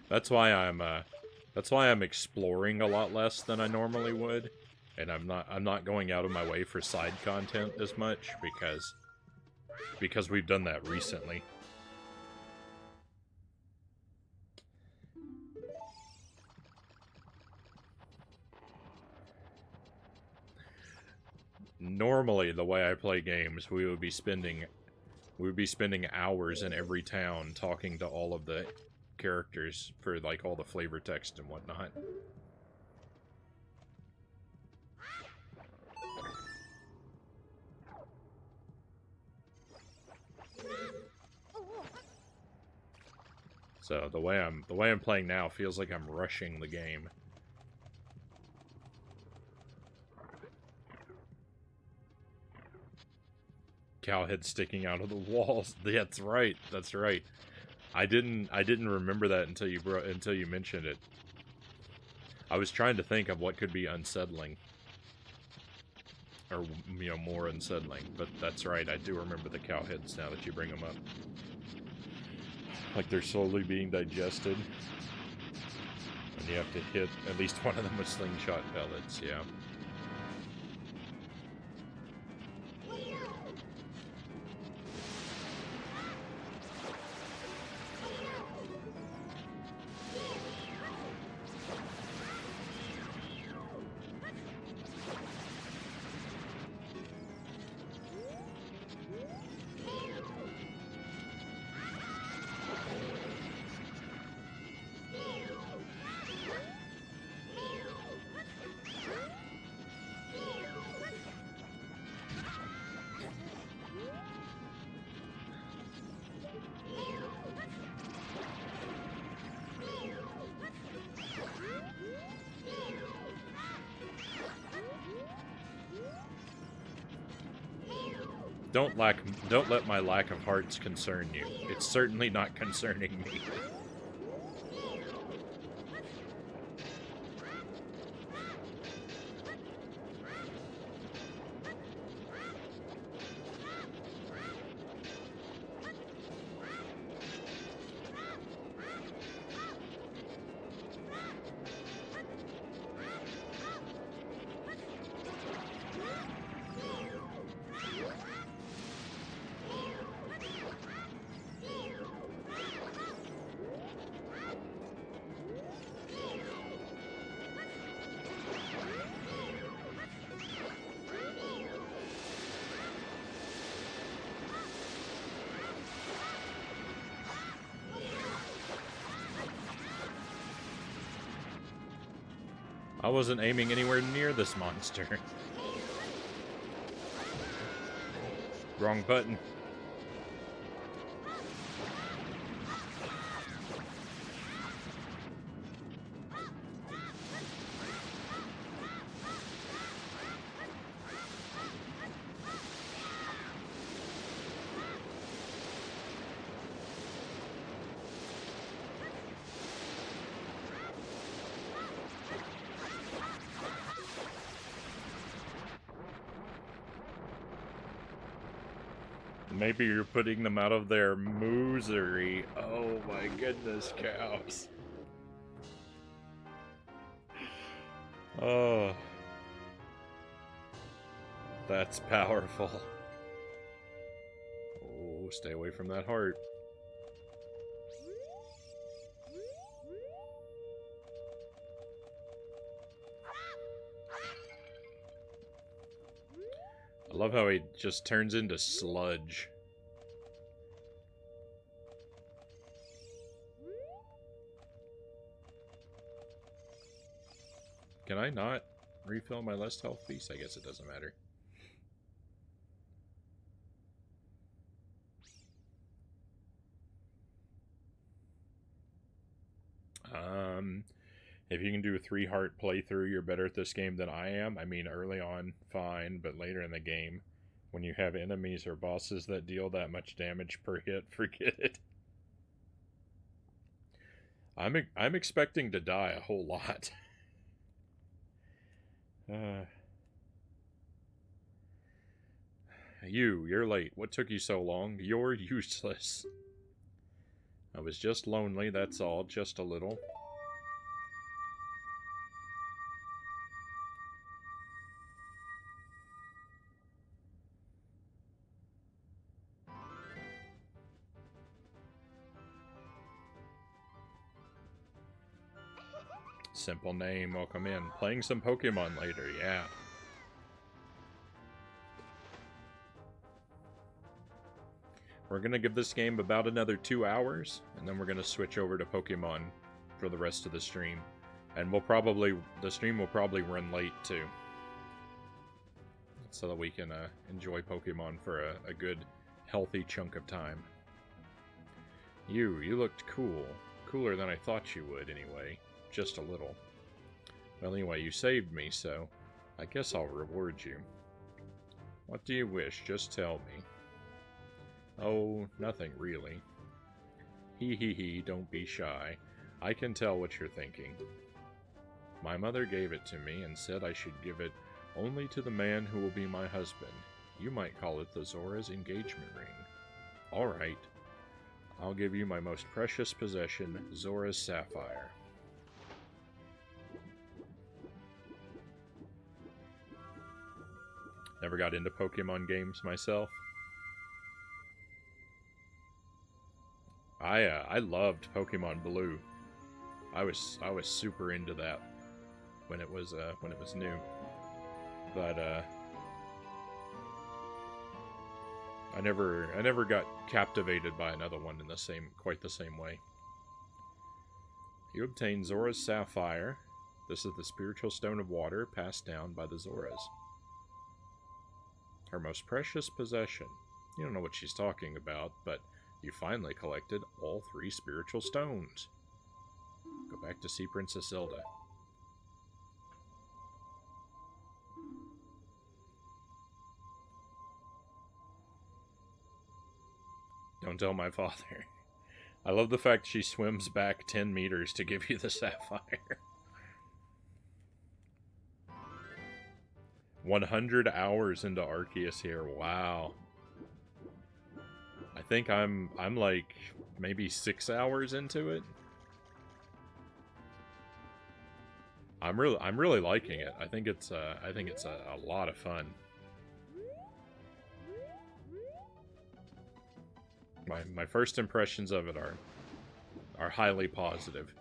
That's why I'm exploring a lot less than I normally would, and I'm not going out of my way for side content as much because we've done that recently. Normally, the way I play games, we would be spending hours in every town talking to all of the characters for like all the flavor text and whatnot. So the way I'm playing now feels like I'm rushing the game. Cowhead sticking out of the walls. That's right. That's right. I didn't remember that until you mentioned it. I was trying to think of what could be unsettling. Or, you know, more unsettling. But that's right, I do remember the cowheads now that you bring them up. Like they're slowly being digested. And you have to hit at least one of them with slingshot pellets, yeah. Don't let my lack of hearts concern you. It's certainly not concerning me. I wasn't aiming anywhere near this monster. Wrong button. Maybe you're putting them out of their misery. Oh my goodness, cows. Oh. That's powerful. Oh, stay away from that heart. I love how he just turns into sludge. Can I not refill my less health piece? I guess it doesn't matter. If you can do a 3-heart playthrough, you're better at this game than I am. I mean, early on, fine, but later in the game, when you have enemies or bosses that deal that much damage per hit, forget it. I'm expecting to die a whole lot. You're late. What took you so long? You're useless. I was just lonely, that's all, just a little. Simple name, welcome in. Playing some Pokemon later, yeah. We're going to give this game about another 2 hours, and then we're going to switch over to Pokemon for the rest of the stream. And the stream will probably run late, too. So that we can enjoy Pokemon for a good, healthy chunk of time. You looked cool. Cooler than I thought you would, anyway. Just a little. Well, anyway, you saved me, so I guess I'll reward you. What do you wish? Just tell me. Oh, nothing really. Hee, don't be shy. I can tell what you're thinking. My mother gave it to me and said I should give it only to the man who will be my husband. You might call it the Zora's engagement ring. All right. I'll give you my most precious possession, Zora's sapphire. Never got into Pokemon games myself. I loved Pokemon Blue. I was super into that when it was new. But I never got captivated by another one in quite the same way. You obtain Zora's sapphire. This is the spiritual stone of water passed down by the Zoras. Her most precious possession. You don't know what she's talking about, but you finally collected all 3 spiritual stones. Go back to see Princess Zelda. Don't tell my father. I love the fact she swims back 10 meters to give you the sapphire. 100 hours into Arceus here. Wow. I think I'm like maybe 6 hours into it. I'm really liking it. I think it's a lot of fun. My first impressions of it are highly positive.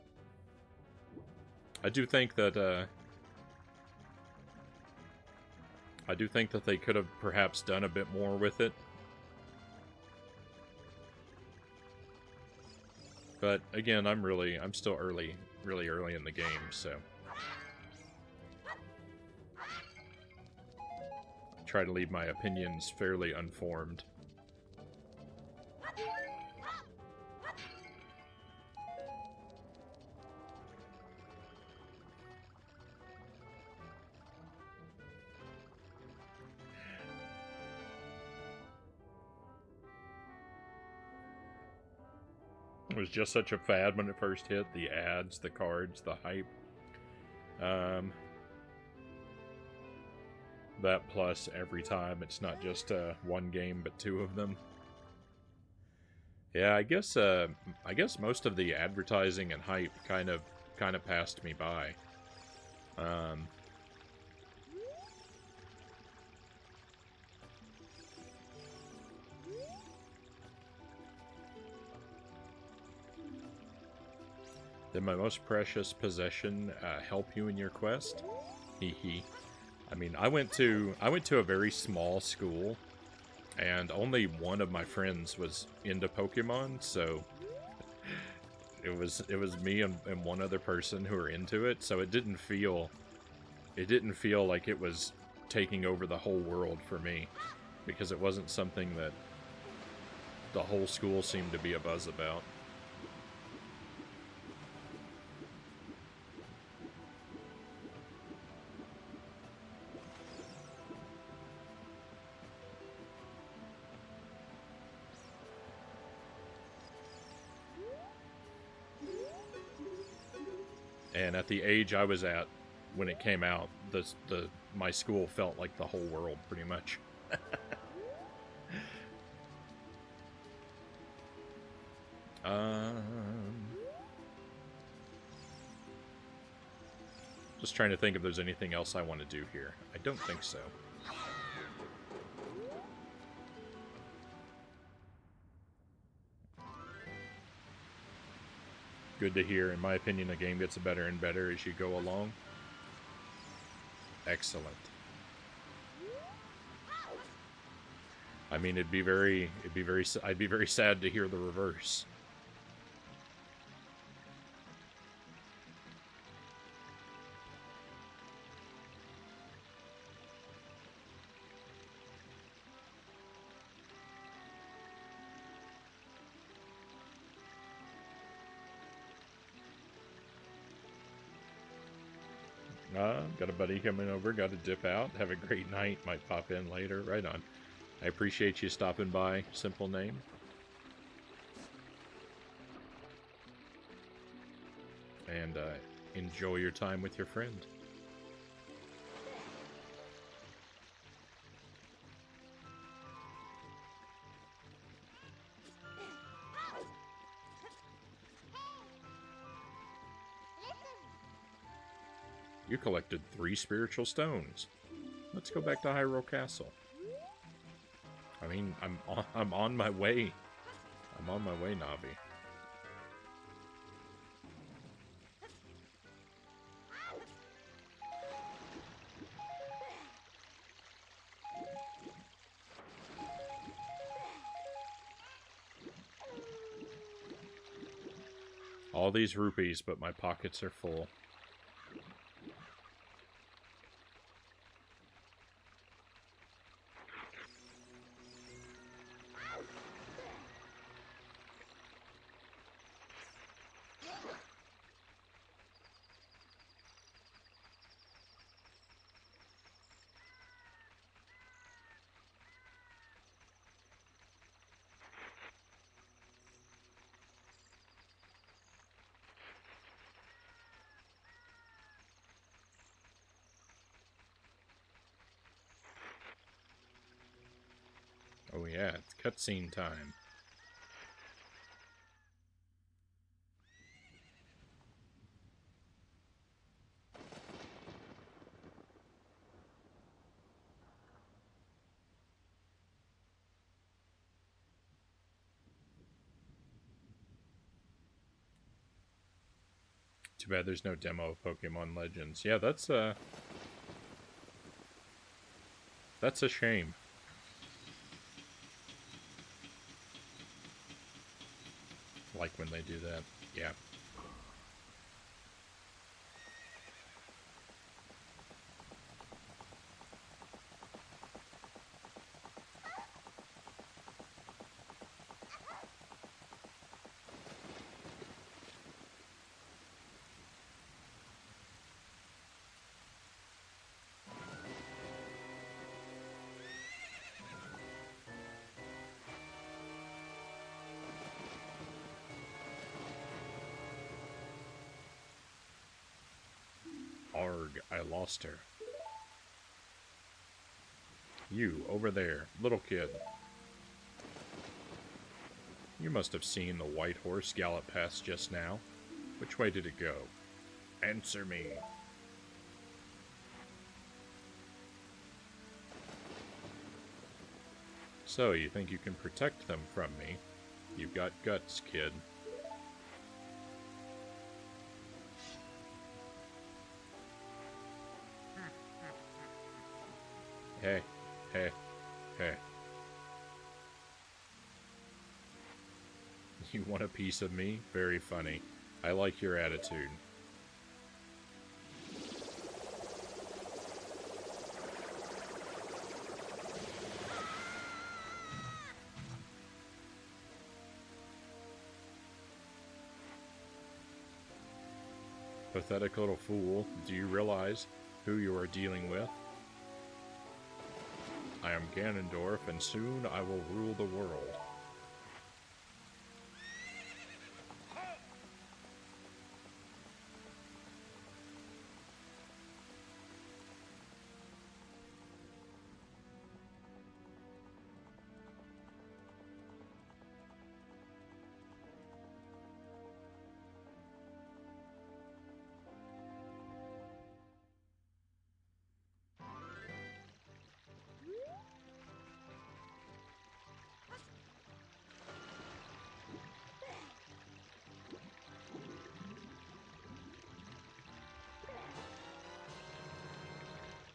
I do think that they could have perhaps done a bit more with it. But again, I'm still really early in the game, so I try to leave my opinions fairly unformed. It was just such a fad when it first hit. The ads, the cards, the hype. That plus every time it's not just one game but 2 of them. Yeah, I guess most of the advertising and hype kind of passed me by. Did my most precious possession help you in your quest? Hee. I mean, I went to a very small school, and only one of my friends was into Pokemon, so it was me and one other person who were into it. So it didn't feel like it was taking over the whole world for me, because it wasn't something that the whole school seemed to be abuzz about. And at the age I was at when it came out, my school felt like the whole world, pretty much. Just trying to think if there's anything else I want to do here. I don't think so. Good to hear. In my opinion, the game gets better and better as you go along. Excellent. I mean, I'd be very sad to hear the reverse. Got a buddy coming over, got to dip out. Have a great night, might pop in later. Right on. I appreciate you stopping by, Simple Name. And enjoy your time with your friend. You collected 3 spiritual stones. Let's go back to Hyrule Castle. I mean, I'm on my way. I'm on my way, Navi. All these rupees, but my pockets are full. Oh yeah, it's cutscene time. Too bad there's no demo of Pokemon Legends. Yeah, that's a shame. Like when they do that. Yeah. Arg, I lost her. You, over there, little kid. You must have seen the white horse gallop past just now. Which way did it go? Answer me. So, you think you can protect them from me? You've got guts, kid. Hey, hey, hey. You want a piece of me? Very funny. I like your attitude. Pathetic little fool. Do you realize who you are dealing with? I am Ganondorf, and soon I will rule the world.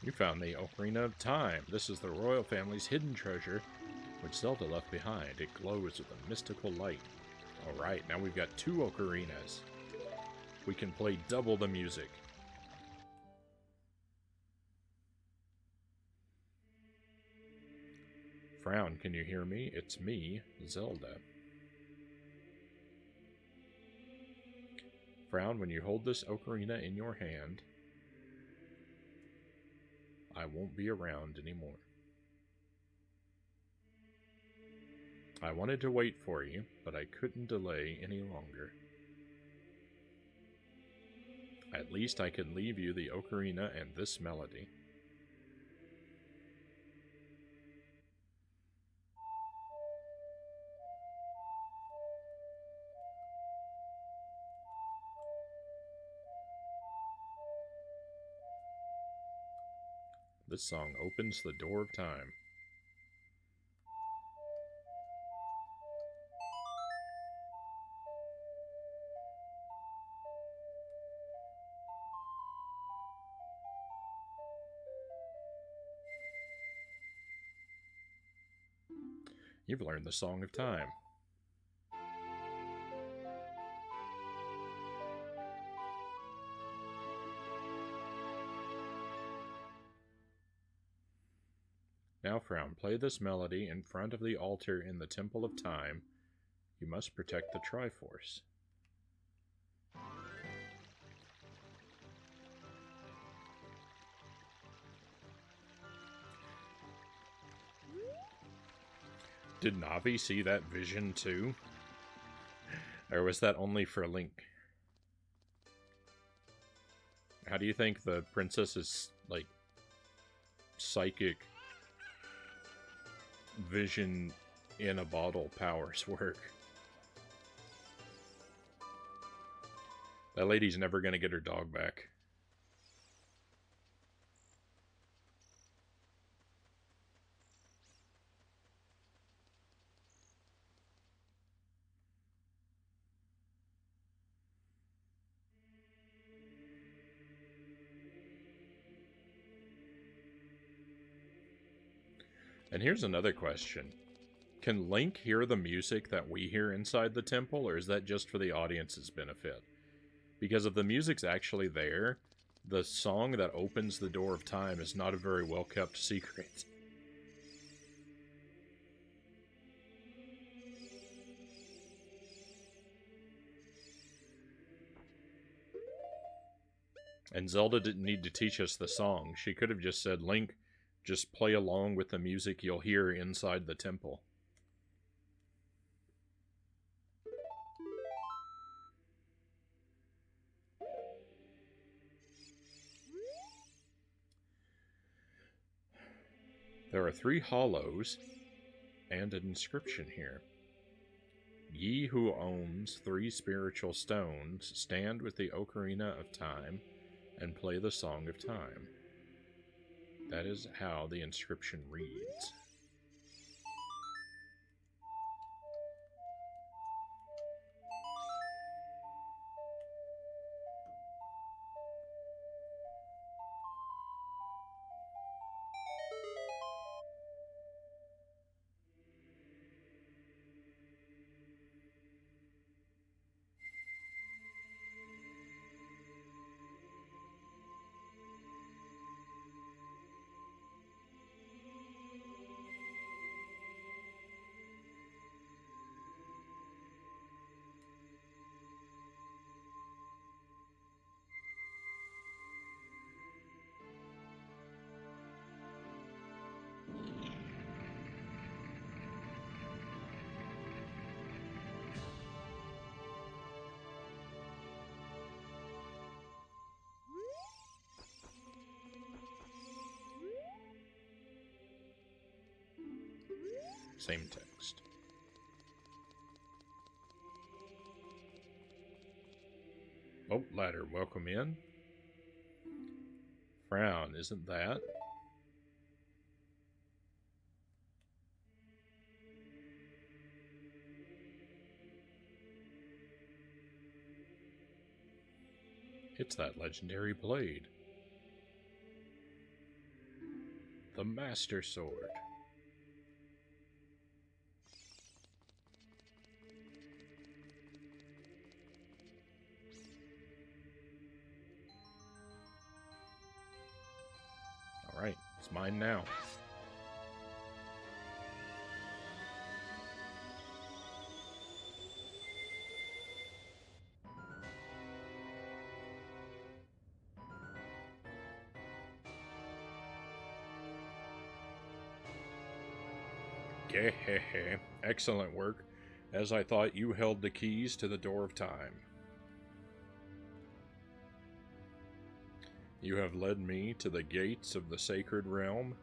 You found the Ocarina of Time. This is the royal family's hidden treasure, which Zelda left behind. It glows with a mystical light. Alright, now we've got 2 ocarinas. We can play double the music. Frown, can you hear me? It's me, Zelda. Frown, when you hold this ocarina in your hand, I won't be around anymore. I wanted to wait for you, but I couldn't delay any longer. At least I could leave you the ocarina and this melody. This song opens the door of time. You've learned the Song of Time. Now, Frown, play this melody in front of the altar in the Temple of Time. You must protect the Triforce. Did Navi see that vision too? Or was that only for Link? How do you think the princess's, like, psychic vision in a bottle powers work? That lady's never gonna get her dog back. And here's another question. Can Link hear the music that we hear inside the temple, or is that just for the audience's benefit? Because if the music's actually there, the song that opens the door of time is not a very well-kept secret. And Zelda didn't need to teach us the song. She could have just said, Link, just play along with the music you'll hear inside the temple. There are 3 hollows and an inscription here. Ye who owns 3 spiritual stones, stand with the Ocarina of Time and play the Song of Time. That is how the inscription reads. Same text. Oh, ladder, welcome in. Frown, isn't that? It's that legendary blade. the Master Sword. Alright, it's mine now. Gehehe. Excellent work, as I thought you held the keys to the door of time. You have led me to the gates of the sacred realm.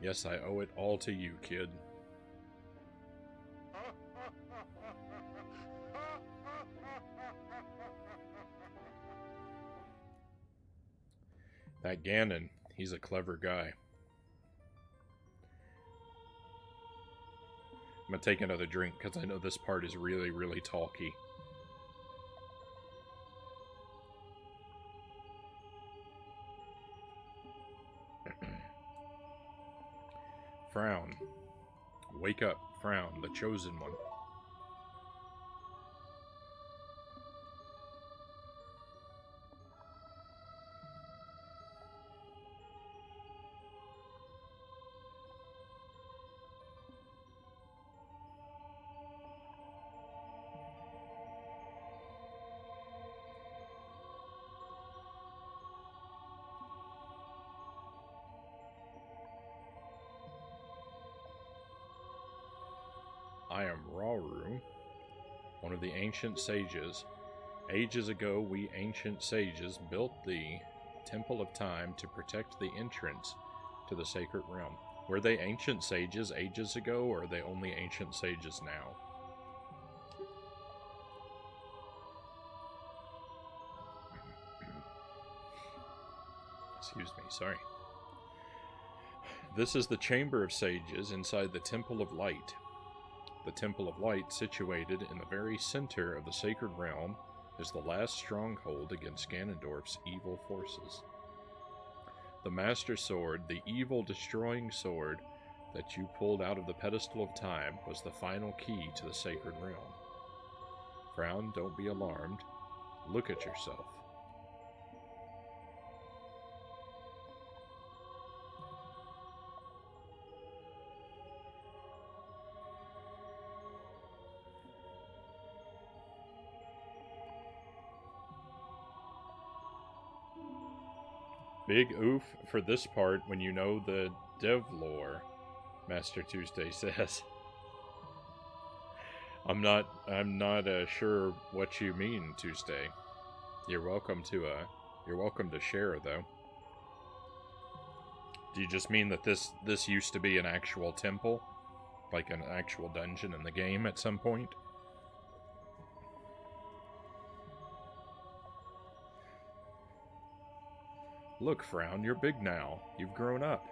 Yes, I owe it all to you, kid. That Ganon, he's a clever guy. I'm gonna take another drink because I know this part is really, really talky. Frown. Wake up, Frown, the chosen one. I am Rauru, one of the ancient sages. Ages ago, we ancient sages built the Temple of Time to protect the entrance to the sacred realm. Were they ancient sages ages ago, or are they only ancient sages now? Excuse me, sorry. This is the Chamber of Sages inside the Temple of Light. The Temple of Light, situated in the very center of the sacred realm, is the last stronghold against Ganondorf's evil forces. The Master Sword, the evil destroying sword that you pulled out of the pedestal of time, was the final key to the sacred realm. Frown, don't be alarmed. Look at yourself. Big oof for this part when you know the dev lore, Master Tuesday says. I'm not sure what you mean, Tuesday. You're welcome to share though. Do you just mean that this used to be an actual temple? Like an actual dungeon in the game at some point? Look, Frown, you're big now. You've grown up.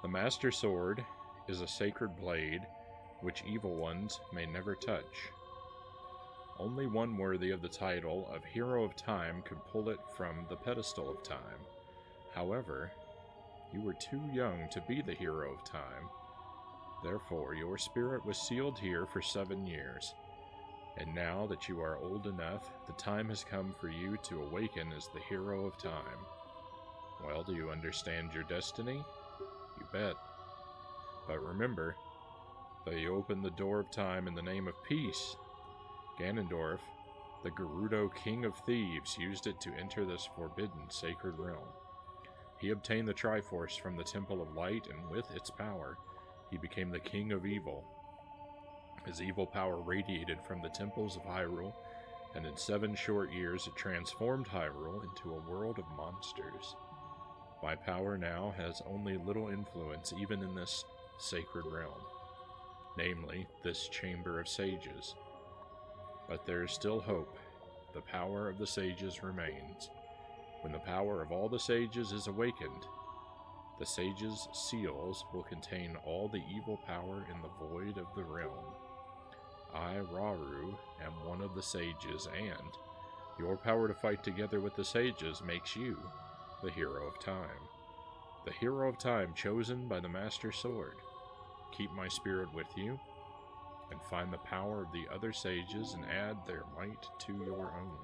The Master Sword is a sacred blade which evil ones may never touch. Only one worthy of the title of Hero of Time could pull it from the pedestal of time. However, you were too young to be the Hero of Time. Therefore, your spirit was sealed here for 7 years. And now that you are old enough, the time has come for you to awaken as the Hero of Time. Well, do you understand your destiny? You bet. But remember, though you opened the door of time in the name of peace, Ganondorf, the Gerudo King of Thieves, used it to enter this forbidden sacred realm. He obtained the Triforce from the Temple of Light, and with its power, he became the King of Evil. His evil power radiated from the temples of Hyrule, and in 7 short years it transformed Hyrule into a world of monsters. My power now has only little influence even in this sacred realm, namely, this Chamber of Sages. But there is still hope. The power of the sages remains. When the power of all the sages is awakened, the sages' seals will contain all the evil power in the void of the realm. I, Rauru, am one of the sages, and your power to fight together with the sages makes you the hero of time. The hero of time chosen by the Master Sword. Keep my spirit with you, and find the power of the other sages and add their might to your own.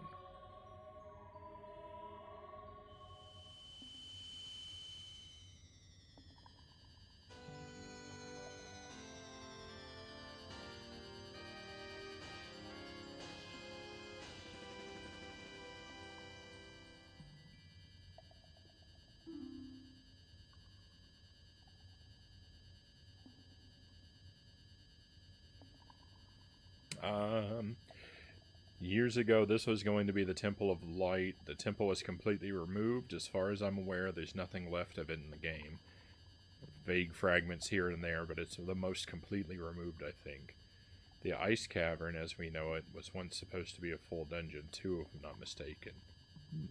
Years ago, this was going to be the Temple of Light. The temple was completely removed. As far as I'm aware, there's nothing left of it in the game. Vague fragments here and there, but it's the most completely removed, I think. The Ice Cavern, as we know it, was once supposed to be a full dungeon, too, if I'm not mistaken. In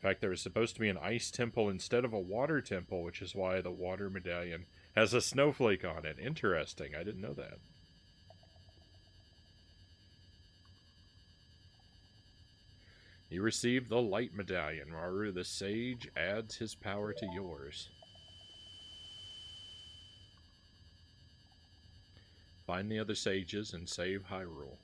fact, there was supposed to be an ice temple instead of a water temple, which is why the water medallion has a snowflake on it. Interesting. I didn't know that. You receive the Light Medallion. Rauru the Sage adds his power to yours. Find the other sages and save Hyrule.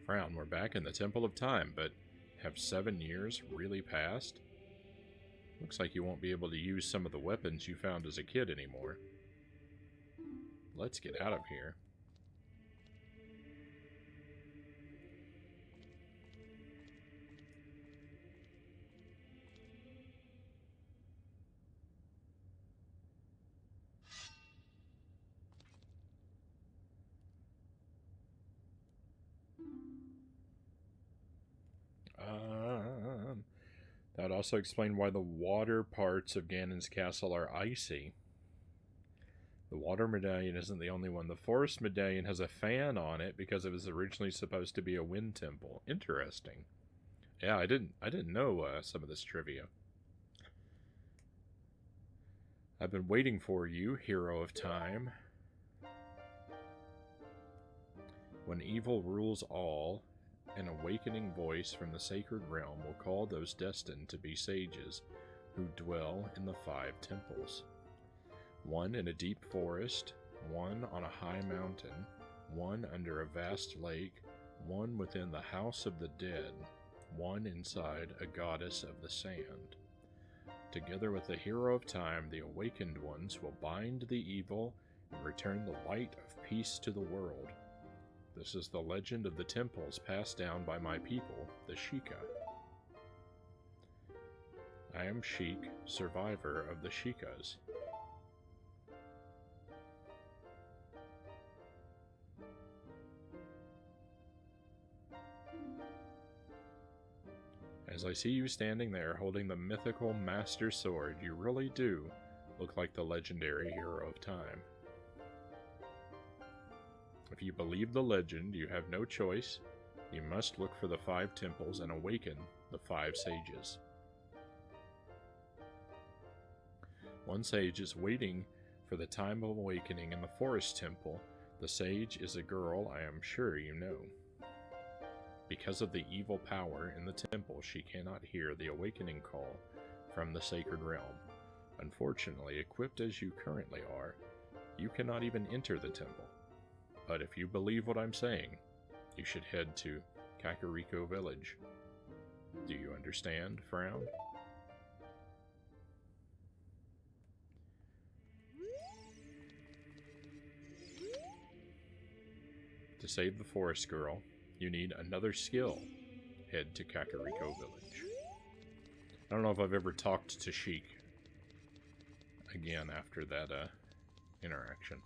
Frown, we're back in the Temple of Time, but have 7 years really passed? Looks like you won't be able to use some of the weapons you found as a kid anymore. Let's get out of here. That would also explain why the water parts of Ganon's castle are icy. The water medallion isn't the only one. The forest medallion has a fan on it because it was originally supposed to be a wind temple. Interesting. Yeah, I didn't know some of this trivia. I've been waiting for you, hero of time. When evil rules all, an awakening voice from the sacred realm will call those destined to be sages who dwell in the 5 temples. One in a deep forest, one on a high mountain, one under a vast lake, one within the house of the dead, one inside a goddess of the sand. Together with the hero of time, the awakened ones will bind the evil and return the light of peace to the world. This is the legend of the temples passed down by my people, the Sheikah. I am Sheik, survivor of the Sheikahs. As I see you standing there holding the mythical Master Sword, you really do look like the legendary hero of time. If you believe the legend, you have no choice. You must look for the 5 temples and awaken the 5 sages. One sage is waiting for the time of awakening in the forest temple. The sage is a girl I am sure you know. Because of the evil power in the temple, she cannot hear the awakening call from the sacred realm. Unfortunately, equipped as you currently are, you cannot even enter the temple. But if you believe what I'm saying, you should head to Kakariko Village. Do you understand, Frown? To save the forest girl, you need another skill. Head to Kakariko Village. I don't know if I've ever talked to Sheik again after that interaction.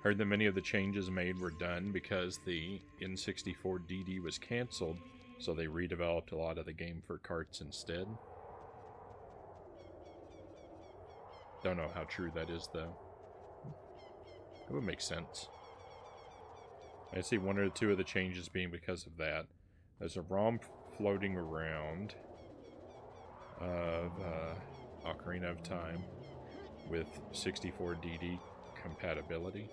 Heard that many of the changes made were done because the N64 DD was cancelled, so they redeveloped a lot of the game for carts instead. Don't know how true that is, though. It would make sense. I see one or two of the changes being because of that. There's a ROM floating around of Ocarina of Time with 64 DD compatibility.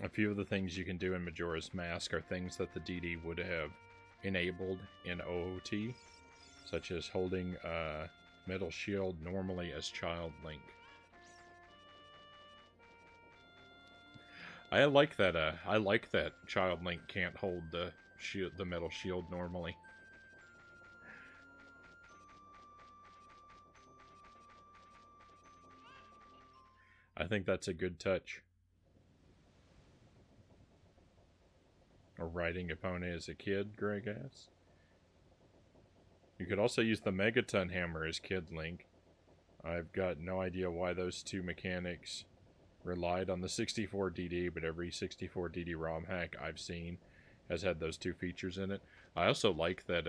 A few of the things you can do in Majora's Mask are things that the DD would have enabled in OOT, such as holding a metal shield normally as Child Link. I like that. I like that Child Link can't hold the metal shield normally. I think that's a good touch. Or riding Epona as a kid, Greg asks. You could also use the Megaton Hammer as Kid Link. I've got no idea why those two mechanics relied on the 64 DD, but every 64 DD ROM hack I've seen has had those two features in it. I also like that,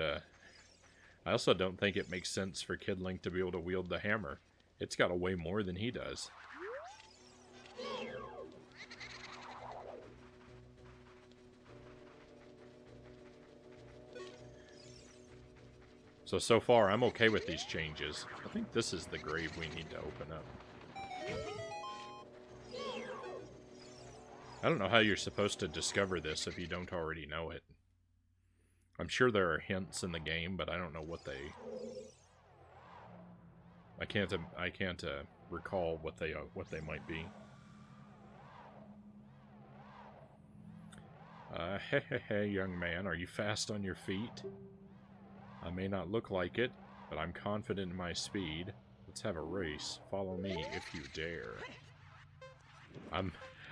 I also don't think it makes sense for Kid Link to be able to wield the hammer. It's got a way more than he does. So far, I'm okay with these changes. I think this is the grave we need to open up. I don't know how you're supposed to discover this if you don't already know it. I'm sure there are hints in the game, but I don't know what they... I can't recall what they might be. Hey, young man, are you fast on your feet? I may not look like it, but I'm confident in my speed. Let's have a race. Follow me if you dare.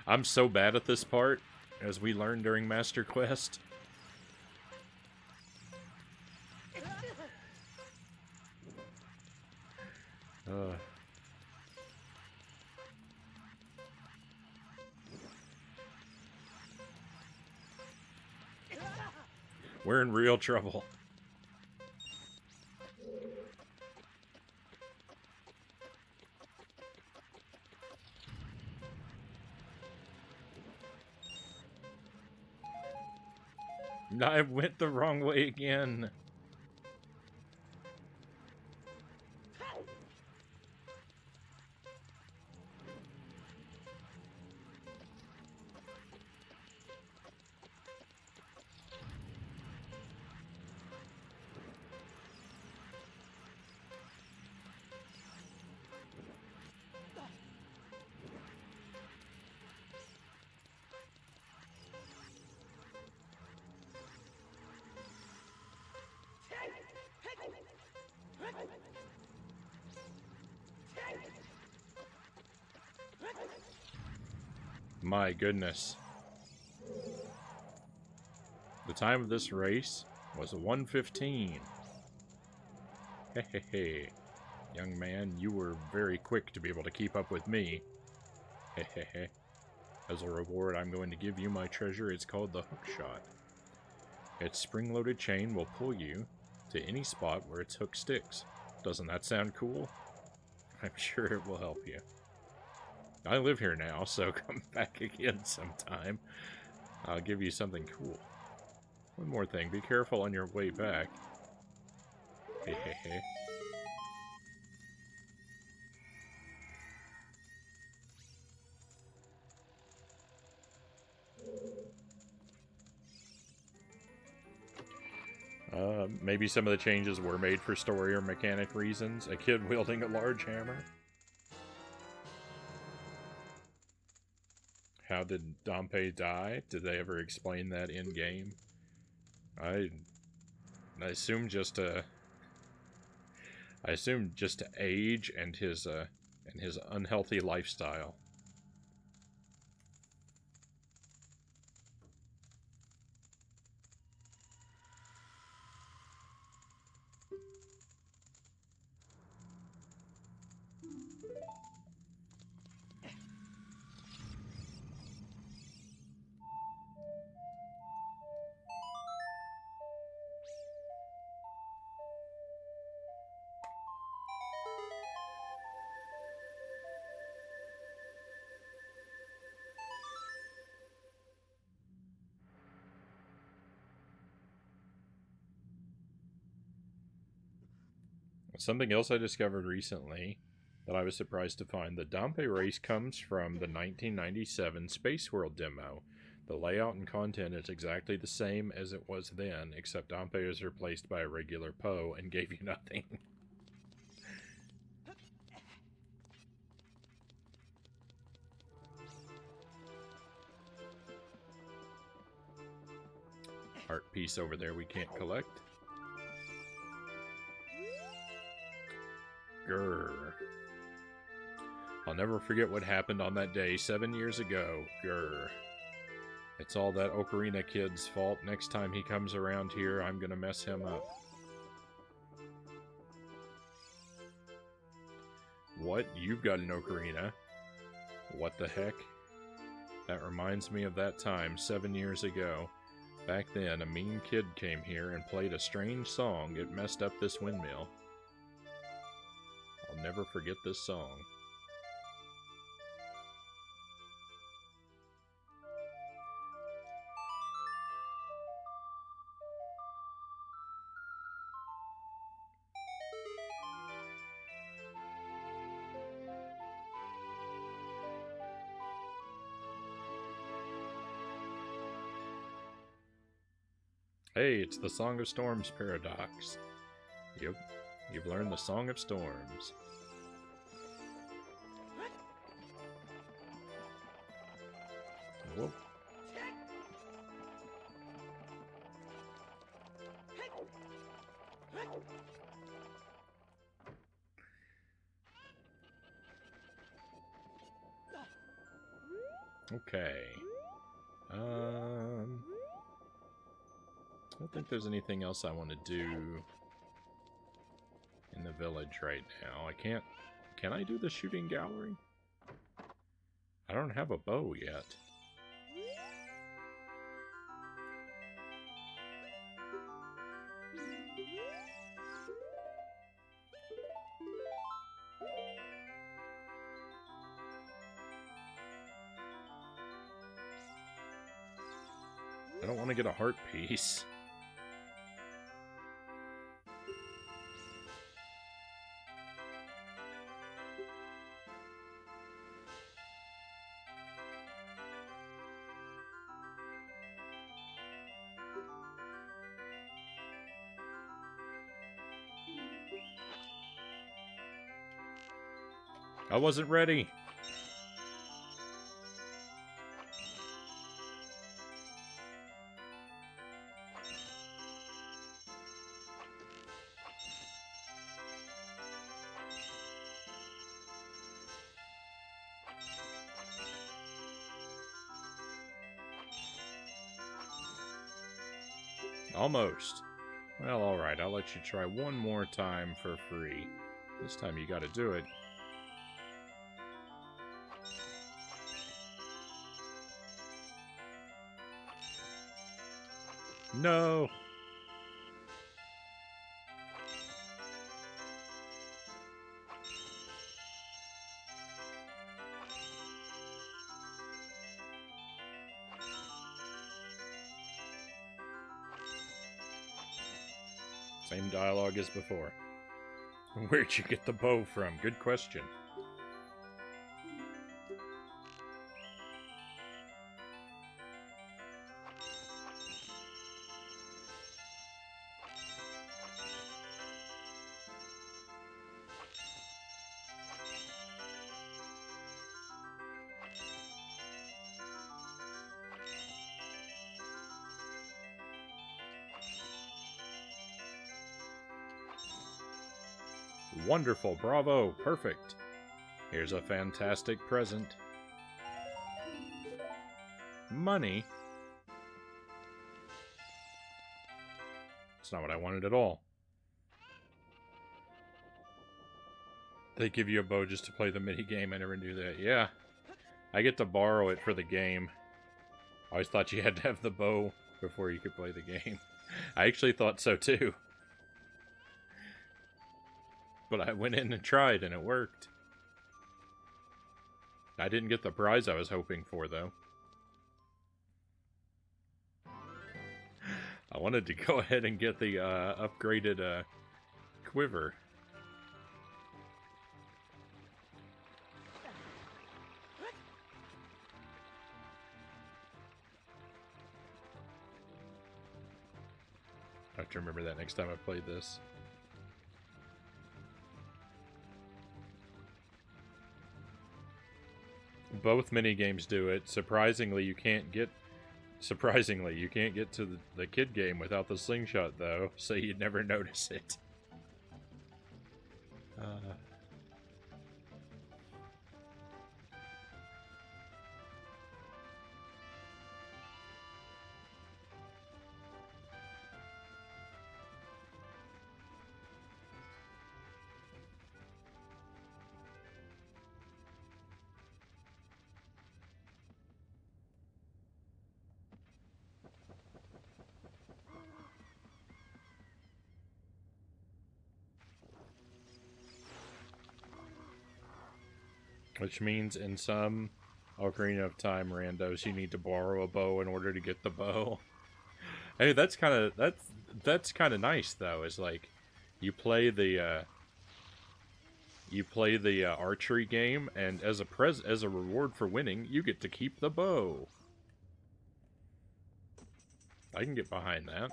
I'm so bad at this part, as we learned during Master Quest. We're in real trouble. I went the wrong way again. My goodness. The time of this race was 1:15. Hey. Young man, you were very quick to be able to keep up with me. Hey. As a reward, I'm going to give you my treasure. It's called the hook shot. Its spring-loaded chain will pull you to any spot where its hook sticks. Doesn't that sound cool? I'm sure it will help you. I live here now, so come back again sometime. I'll give you something cool. One more thing, be careful on your way back. Hey. Maybe some of the changes were made for story or mechanic reasons. A kid wielding a large hammer. How did Dompe die? Did they ever explain that in game? I assume just to age and his unhealthy lifestyle. Something else I discovered recently that I was surprised to find, the Dompe race comes from the 1997 Space World demo. The layout and content is exactly the same as it was then, except Dompe is replaced by a regular Poe and gave you nothing. Art piece over there we can't collect. Grr. I'll never forget what happened on that day 7 years ago. Grr. It's all that Ocarina kid's fault. Next time he comes around here, I'm gonna mess him up. What? You've got an Ocarina? What the heck? That reminds me of that time 7 years ago. Back then, a mean kid came here and played a strange song. It messed up this windmill. I'll never forget this song. Hey, it's the Song of Storms paradox. Yep, you've learned the Song of Storms. Whoop. Okay. I don't think there's anything else I want to do in the village right now. I can't... Can I do the shooting gallery? I don't have a bow yet. I don't want to get a heart piece. I wasn't ready. Almost. Well, alright, I'll let you try one more time for free. This time you gotta do it. No! Same dialogue as before. Where'd you get the bow from? Good question. Wonderful, bravo, perfect. Here's a fantastic present. Money? That's not what I wanted at all. They give you a bow just to play the mini game. I never knew that. Yeah. I get to borrow it for the game. I always thought you had to have the bow before you could play the game. I actually thought so too. But I went in and tried and it worked. I didn't get the prize I was hoping for though. I wanted to go ahead and get the upgraded quiver. I have to remember that next time I played this. Both minigames do it. Surprisingly, you can't get to the kid game without the slingshot, though, so you'd never notice it. Which means in some Ocarina of Time randos, you need to borrow a bow in order to get the bow. Hey, that's kind of nice though. Is like you play the archery game, and as a reward for winning, you get to keep the bow. I can get behind that.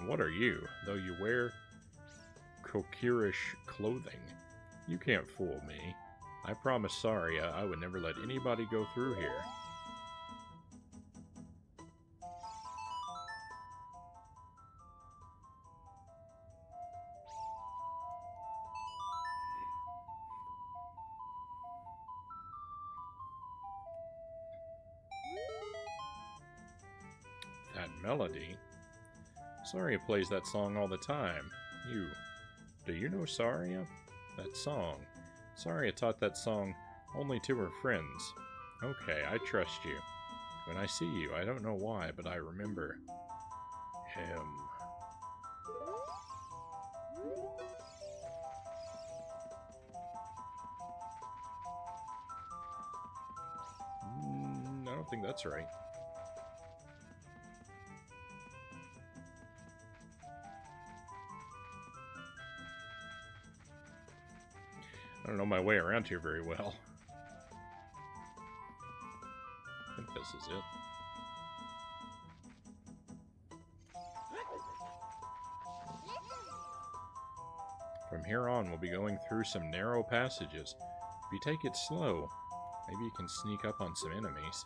What are you? Though you wear Kokirish clothing, you can't fool me. I promise Saria I would never let anybody go through here. That melody? Saria plays that song all the time. Do you know Saria? That song. Saria taught that song only to her friends. Okay, I trust you. When I see you, I don't know why, but I remember him. I don't think that's right. I don't know my way around here very well. I think this is it. From here on, we'll be going through some narrow passages. If you take it slow, maybe you can sneak up on some enemies.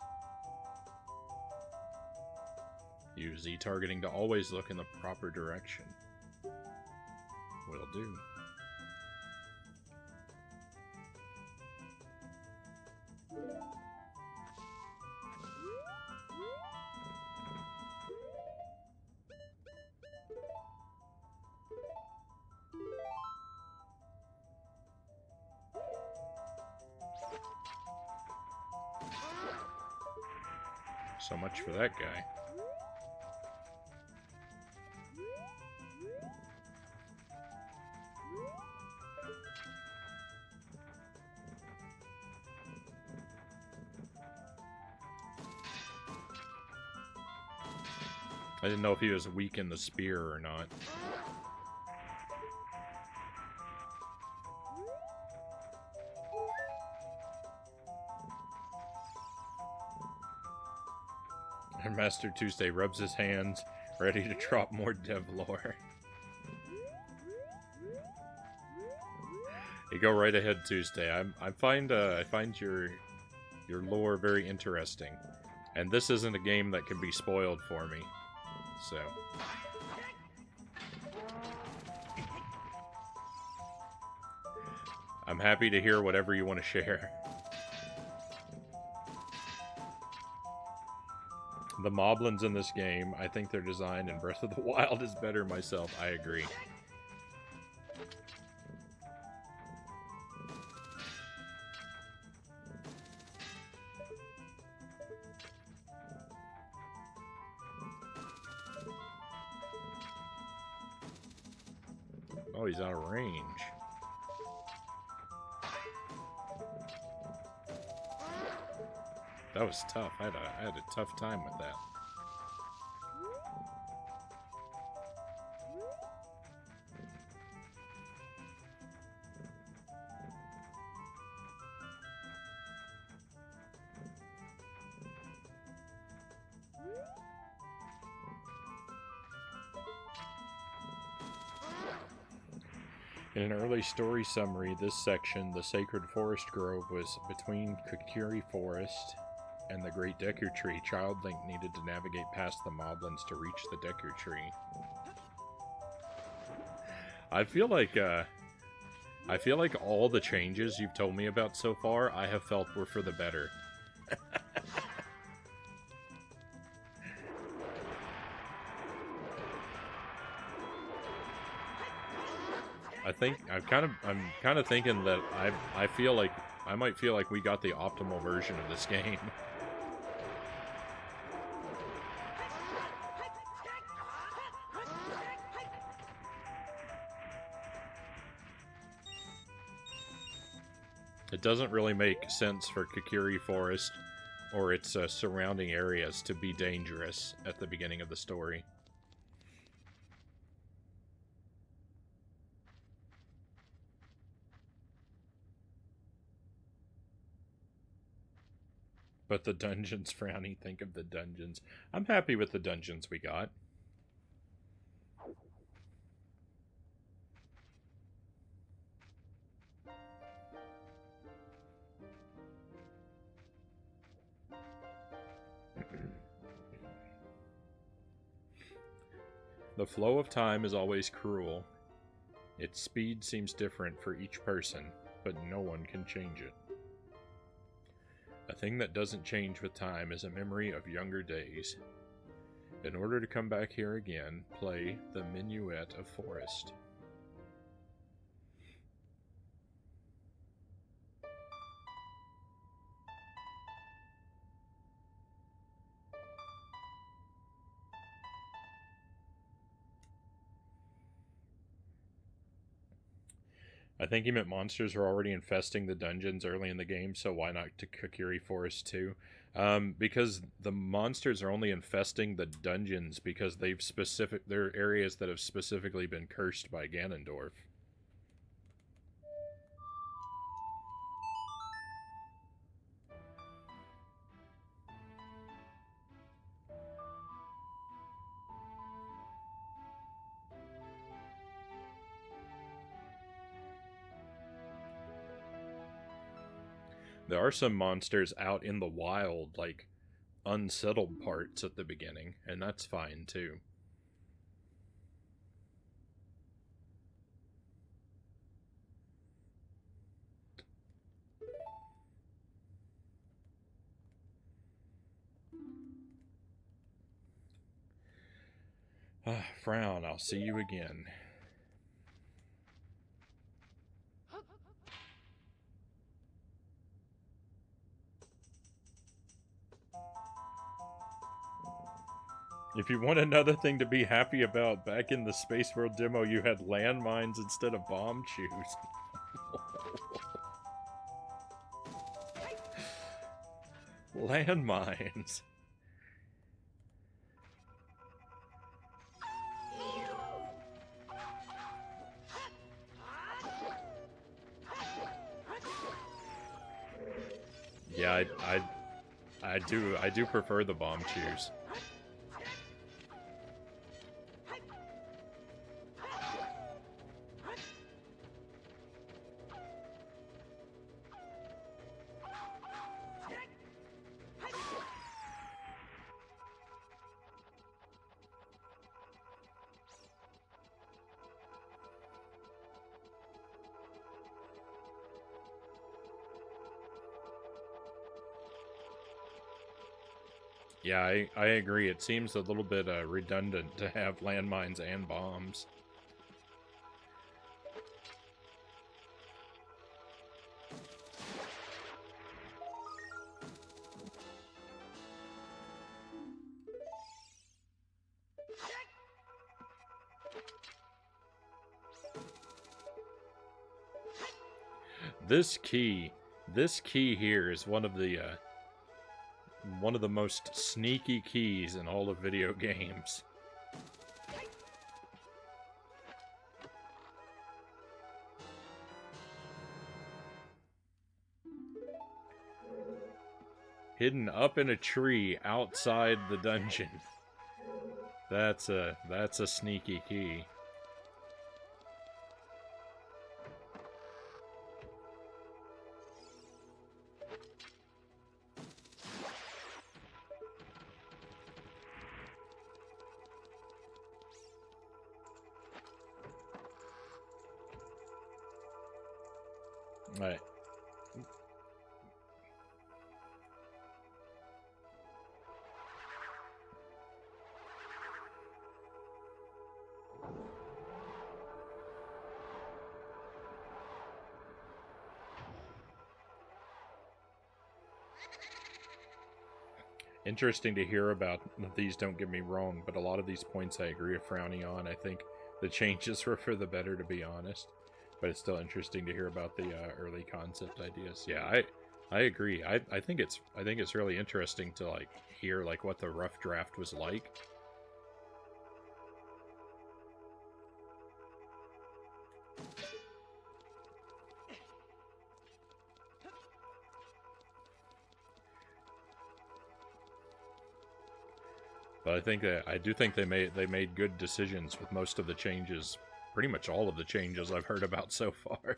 Use Z targeting to always look in the proper direction. Will do. So much for that guy. I didn't know if he was weak in the spear or not. And Master Tuesday rubs his hands, ready to drop more devlore. go right ahead, Tuesday. I find your lore very interesting, and this isn't a game that can be spoiled for me. So. I'm happy to hear whatever you want to share. The moblins in this game, I think their design in Breath of the Wild is better myself. I agree. Oh, he's out of range. That was tough. I had a tough time with that. In an early story summary, this section, the Sacred Forest Grove, was between Kokiri Forest and the Great Deku Tree. Child Link needed to navigate past the moblins to reach the Deku Tree. I feel like all the changes you've told me about so far, I have felt were for the better. I'm kind of thinking that I feel like I might feel like we got the optimal version of this game. It doesn't really make sense for Kokiri Forest or its surrounding areas to be dangerous at the beginning of the story. But the dungeons, Frownie, think of the dungeons. I'm happy with the dungeons we got. The flow of time is always cruel. Its speed seems different for each person, but no one can change it. A thing that doesn't change with time is a memory of younger days. In order to come back here again, play the Minuet of Forest. I think he meant monsters are already infesting the dungeons early in the game, so why not to Kokiri Forest too? Because the monsters are only infesting the dungeons because they're areas that have specifically been cursed by Ganondorf. There are some monsters out in the wild, like unsettled parts at the beginning, and that's fine too. Frown, I'll see you again. If you want another thing to be happy about, back in the Space World demo, you had landmines instead of bomb chews. Landmines. Yeah, I do prefer the bomb chews. Yeah, I agree. It seems a little bit redundant to have landmines and bombs. This key, this key here is one of the most sneaky keys in all of video games. Hidden up in a tree outside the dungeon. That's a sneaky key. Right. Interesting to hear about these, don't get me wrong, but a lot of these points I agree with Frownie on. I think the changes were for the better, to be honest. But it's still interesting to hear about the early concept ideas. Yeah, I agree. I think it's really interesting to like hear like what the rough draft was like. But I do think they made good decisions with most of the changes, pretty much all of the changes I've heard about so far.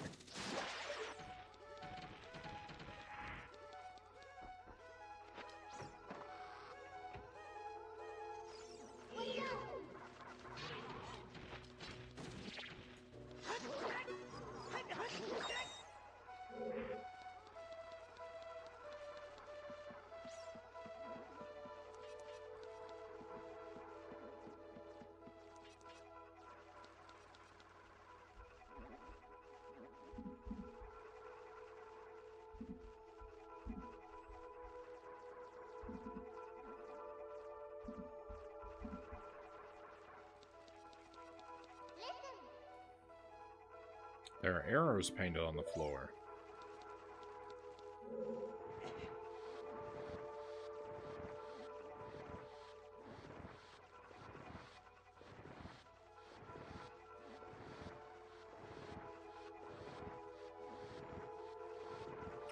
There are arrows painted on the floor.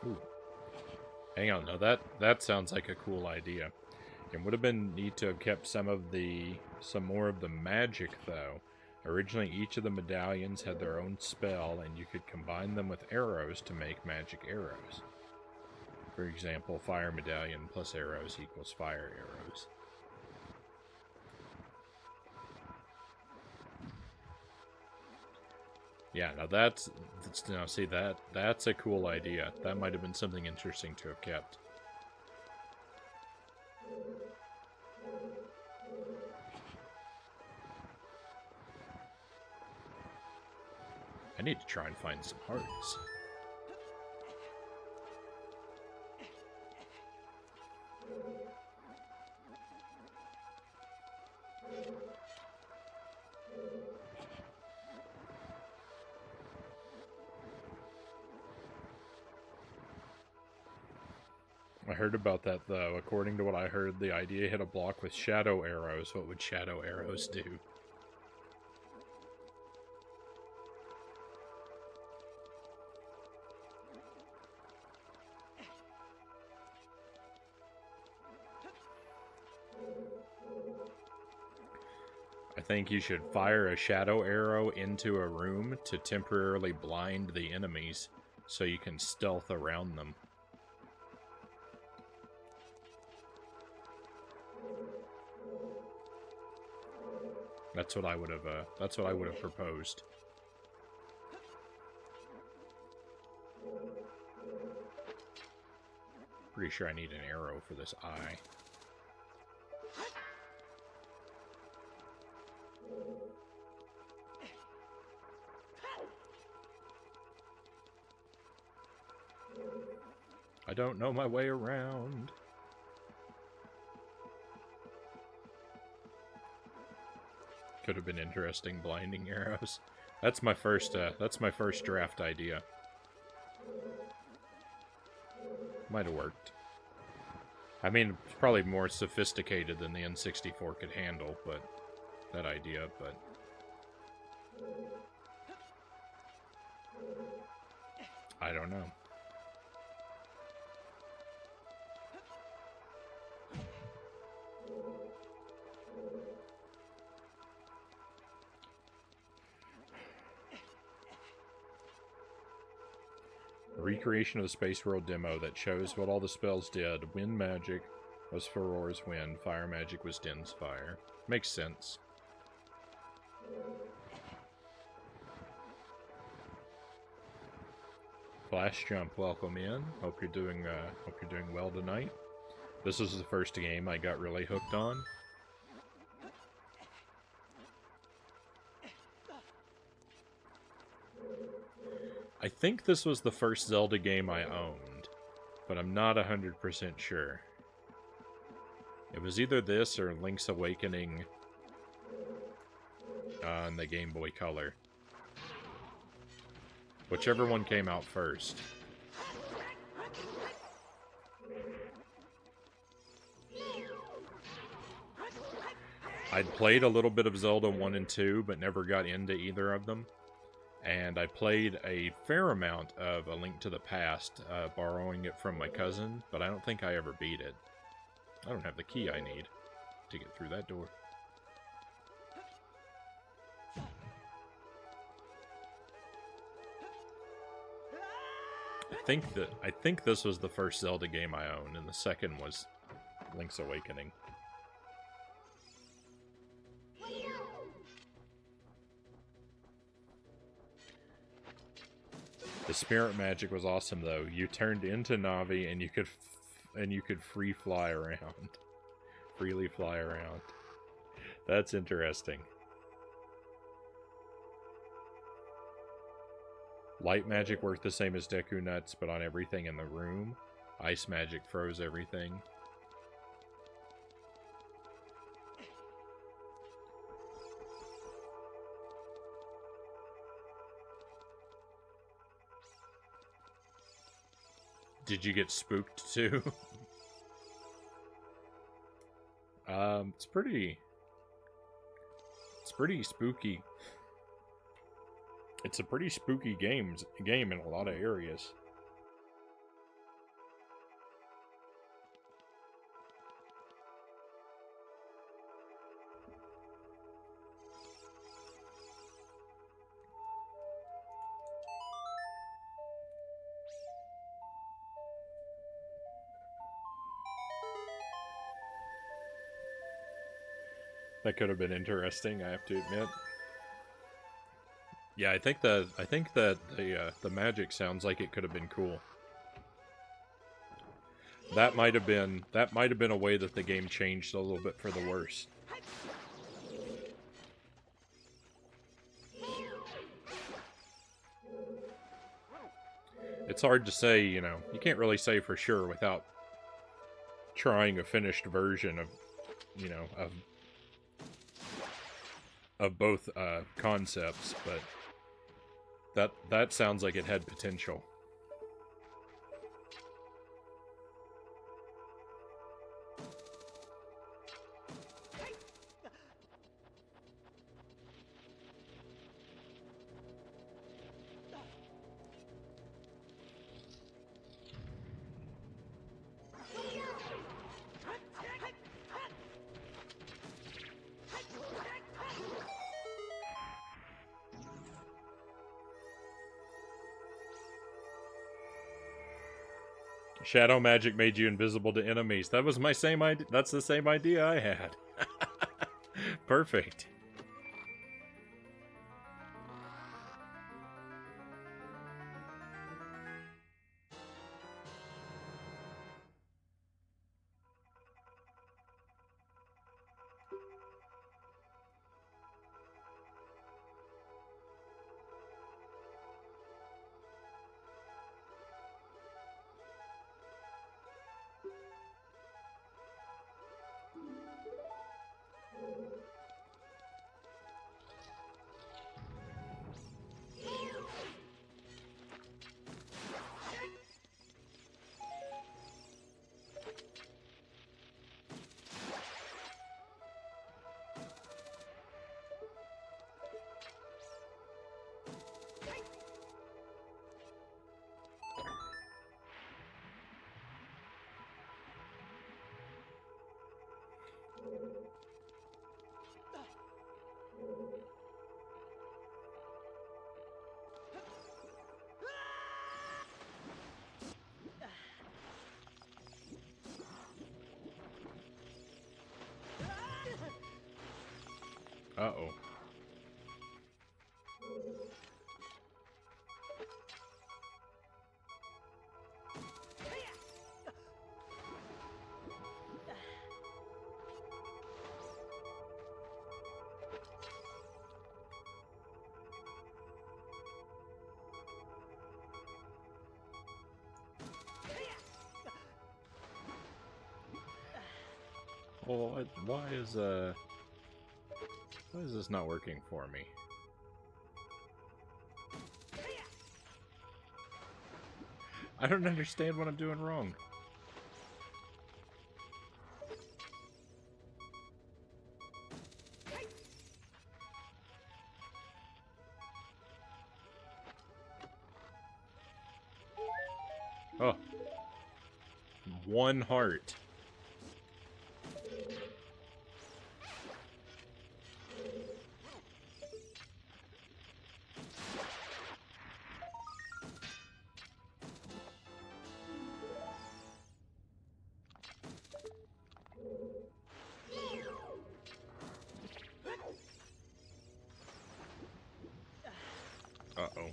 Ooh. Hang on, now that sounds like a cool idea. It would have been neat to have kept some more of the magic though. Originally, each of the medallions had their own spell, and you could combine them with arrows to make magic arrows. For example, fire medallion plus arrows equals fire arrows. Yeah, now that's a cool idea. That might have been something interesting to have kept. I need to try and find some hearts. I heard about that, though. According to what I heard, the idea hit a block with shadow arrows. What would shadow arrows do? I think you should fire a shadow arrow into a room to temporarily blind the enemies so you can stealth around them. That's what I would have proposed. Pretty sure I need an arrow for this eye. I don't know my way around. Could have been interesting, blinding arrows. That's my first draft idea. Might have worked. I mean, it's probably more sophisticated than the N64 could handle, but that idea, but I don't know. A recreation of the Space World demo that shows what all the spells did. Wind magic was Furor's wind, fire magic was Din's fire. Makes sense. Flash Jump, welcome in. Hope you're doing well tonight. This was the first game I got really hooked on. I think this was the first Zelda game I owned, but I'm not 100% sure. It was either this or Link's Awakening on the Game Boy Color. Whichever one came out first. I'd played a little bit of Zelda 1 and 2, but never got into either of them. And I played a fair amount of A Link to the Past, borrowing it from my cousin, but I don't think I ever beat it. I don't have the key I need to get through that door. I think this was the first Zelda game I owned, and the second was Link's Awakening. The spirit magic was awesome, though. You turned into Navi, and you could freely fly around. That's interesting. Light magic worked the same as Deku Nuts, but on everything in the room. Ice magic froze everything. Did you get spooked too? It's pretty spooky. It's a pretty spooky game in a lot of areas. That could have been interesting, I have to admit. Yeah, I think that the magic sounds like it could have been cool. That might have been a way that the game changed a little bit for the worse. It's hard to say, you know. You can't really say for sure without trying a finished version of, you know, of both concepts, but that sounds like it had potential. Shadow magic made you invisible to enemies. That was my same idea. That's the same idea I had. Perfect. Uh-oh. Well, why is this not working for me? I don't understand what I'm doing wrong. Oh. 1 heart. Uh-oh.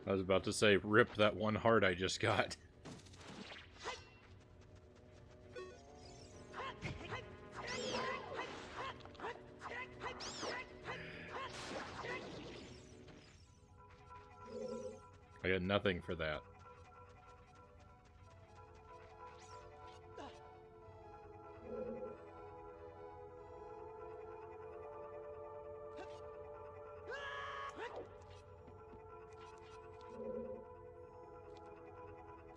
I was about to say, rip that 1 heart I just got. I got nothing for that.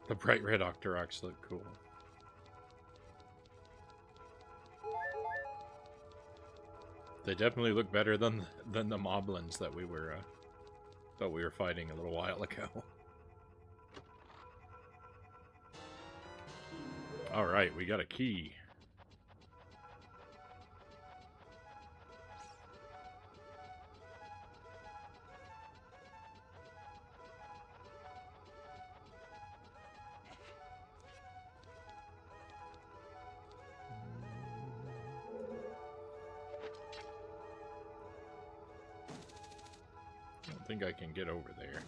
The bright red Octoroks look cool. They definitely look better than the moblins that we were fighting a little while ago. All right, we got a key. I don't think I can get over there.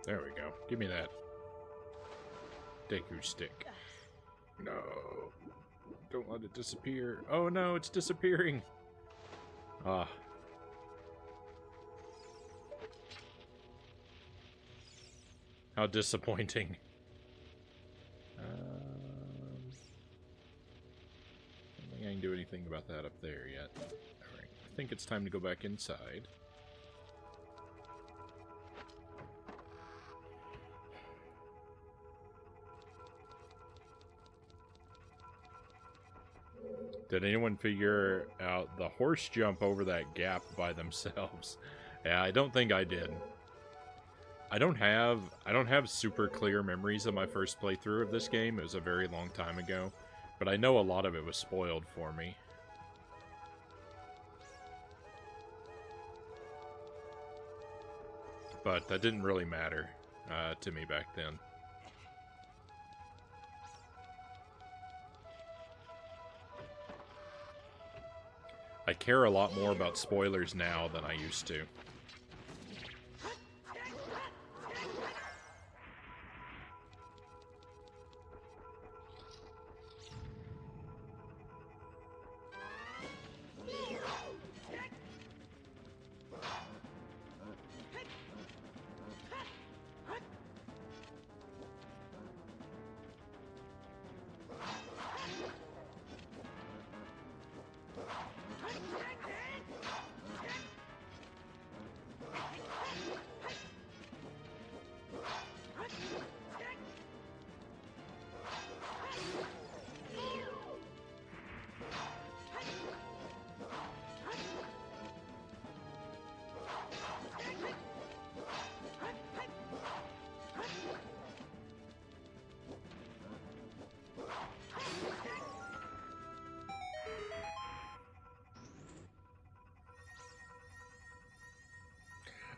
There we go. Give me that Deku stick. No. Don't let it disappear. Oh no, it's disappearing. Ah. How disappointing. I don't think I can do anything about that up there yet. Alright, I think it's time to go back inside. Did anyone figure out the horse jump over that gap by themselves? Yeah, I don't think I did. I don't have super clear memories of my first playthrough of this game. It was a very long time ago, but I know a lot of it was spoiled for me. But that didn't really matter to me back then. I care a lot more about spoilers now than I used to.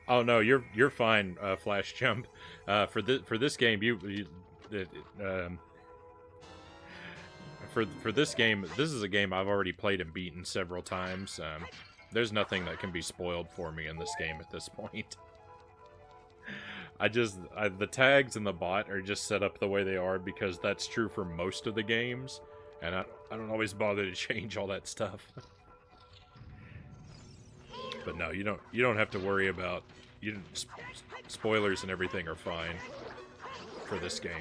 Oh no, you're fine, Flash Jump. For this game, um, for this game, this is a game I've already played and beaten several times. There's nothing that can be spoiled for me in this game at this point. The tags and the bot are just set up the way they are because that's true for most of the games, and I don't always bother to change all that stuff. But no, you don't have to worry about spoilers and everything are fine for this game.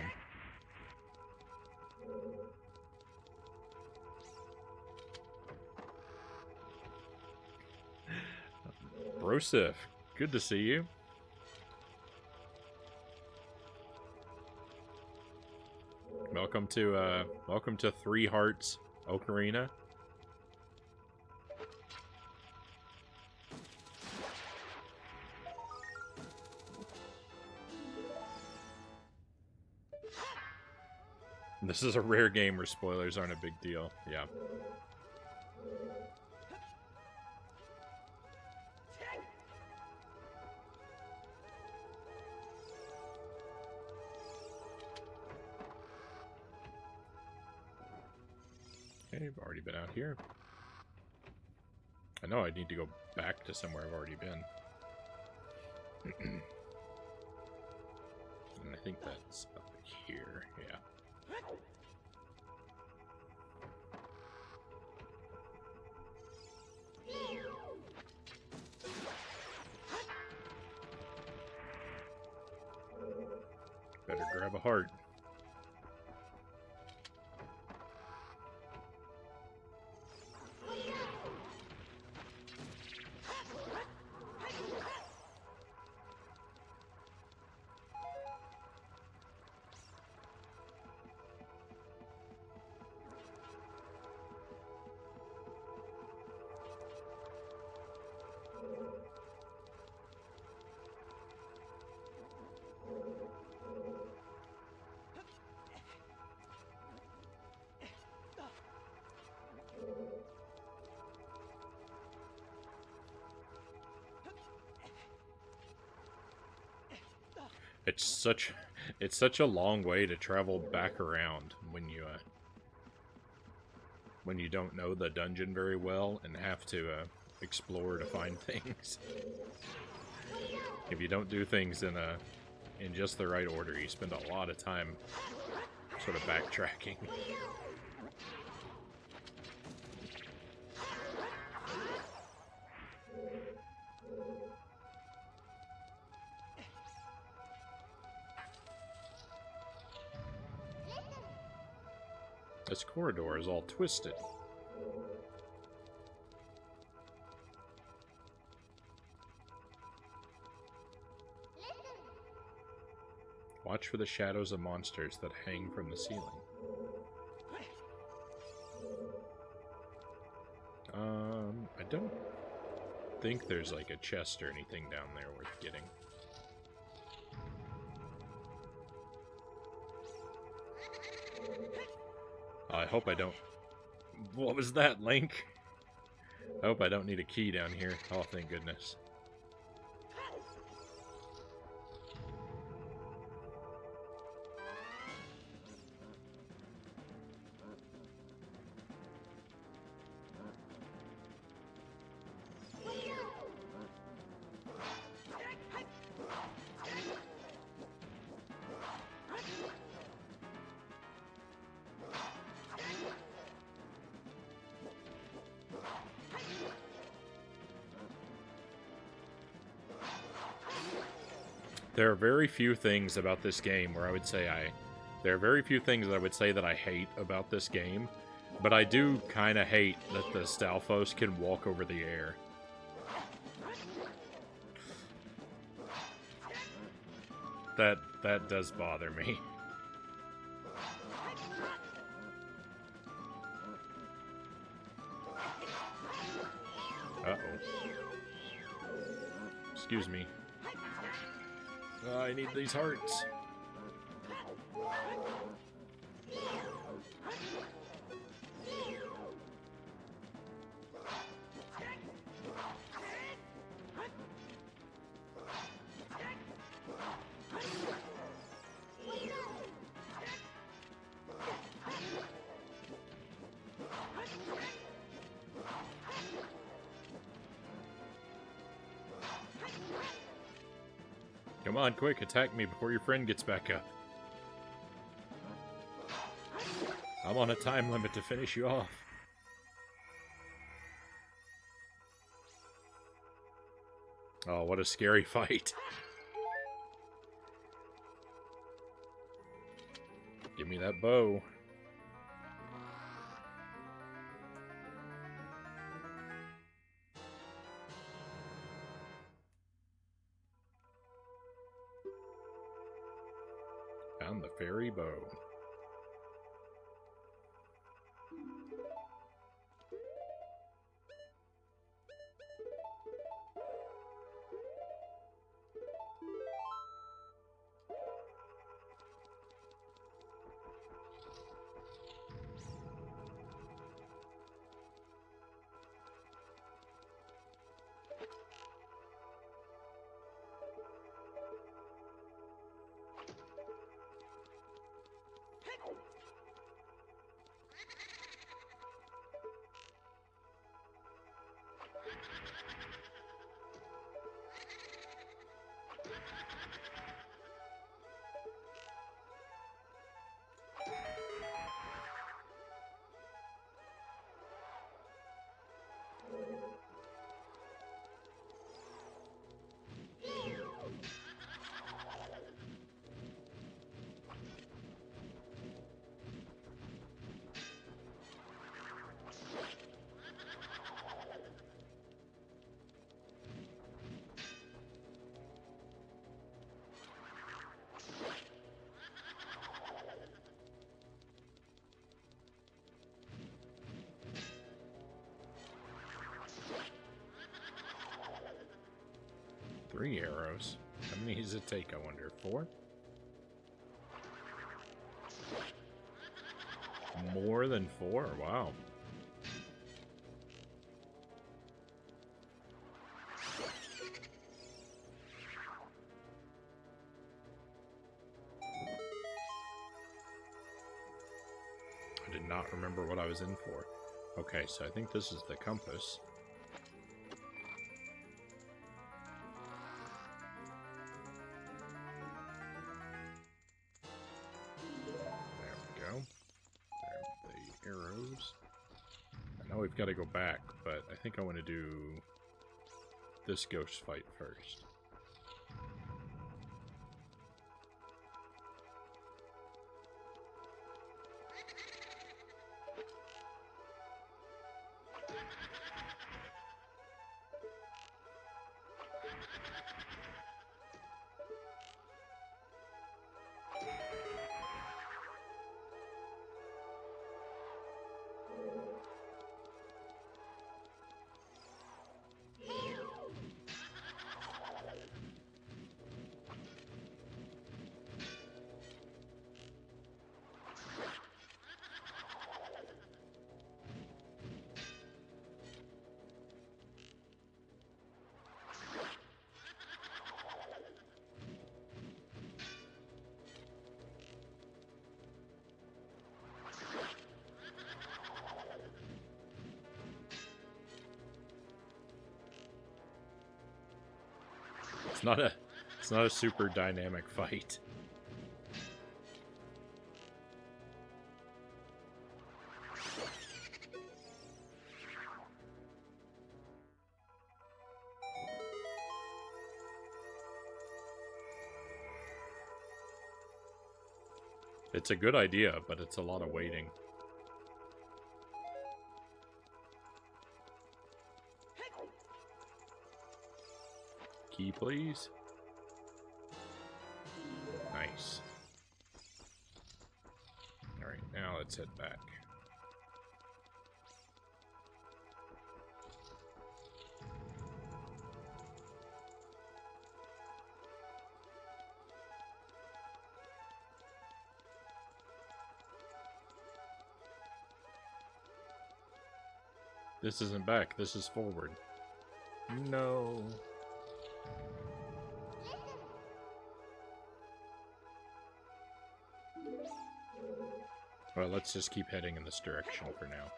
Brosif, good to see you. Welcome to Three Hearts Ocarina. This is a rare game where spoilers aren't a big deal. Yeah. Okay, I've already been out here. I know I need to go back to somewhere I've already been. And I think that's up here, yeah. Better grab a heart. It's such a long way to travel back around when you don't know the dungeon very well and have to explore to find things. If you don't do things in just the right order, you spend a lot of time sort of backtracking. This corridor is all twisted. Watch for the shadows of monsters that hang from the ceiling. I don't think there's like a chest or anything down there worth getting. I hope I don't... What was that, Link? I hope I don't need a key down here. Oh, thank goodness. There are very few things about this game where I would say there are very few things that I would say that I hate about this game, but I do kind of hate that the Stalfos can walk over the air. That does bother me. Uh-oh. Excuse me. I need these hearts. Come on, quick, attack me before your friend gets back up. I'm on a time limit to finish you off. Oh, what a scary fight. Give me that bow. Found the fairy bow. Three arrows. How many does it take, I wonder? 4? More than 4? Wow. I did not remember what I was in for. Okay, so I think this is the compass. We've got to go back, but I think I want to do this ghost fight first. It's not a super dynamic fight. It's a good idea, but it's a lot of waiting. Key, please. Nice. Alright, now let's head back. This isn't back, this is forward. No. Well, let's just keep heading in this direction for now.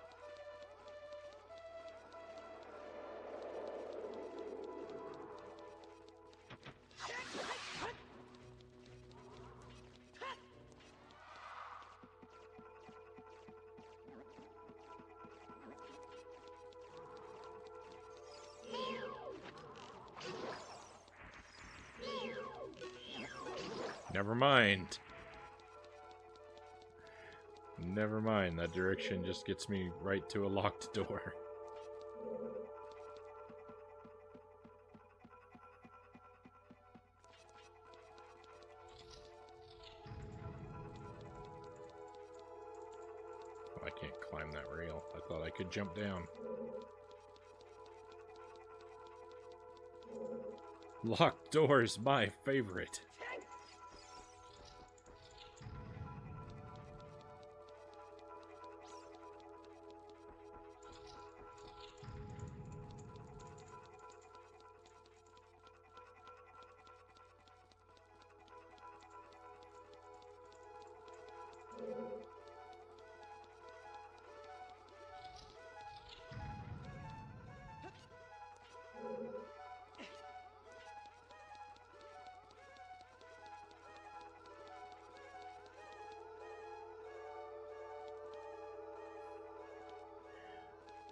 never mind. Never mind, that direction just gets me right to a locked door. Oh, I can't climb that rail. I thought I could jump down. Locked doors, my favorite.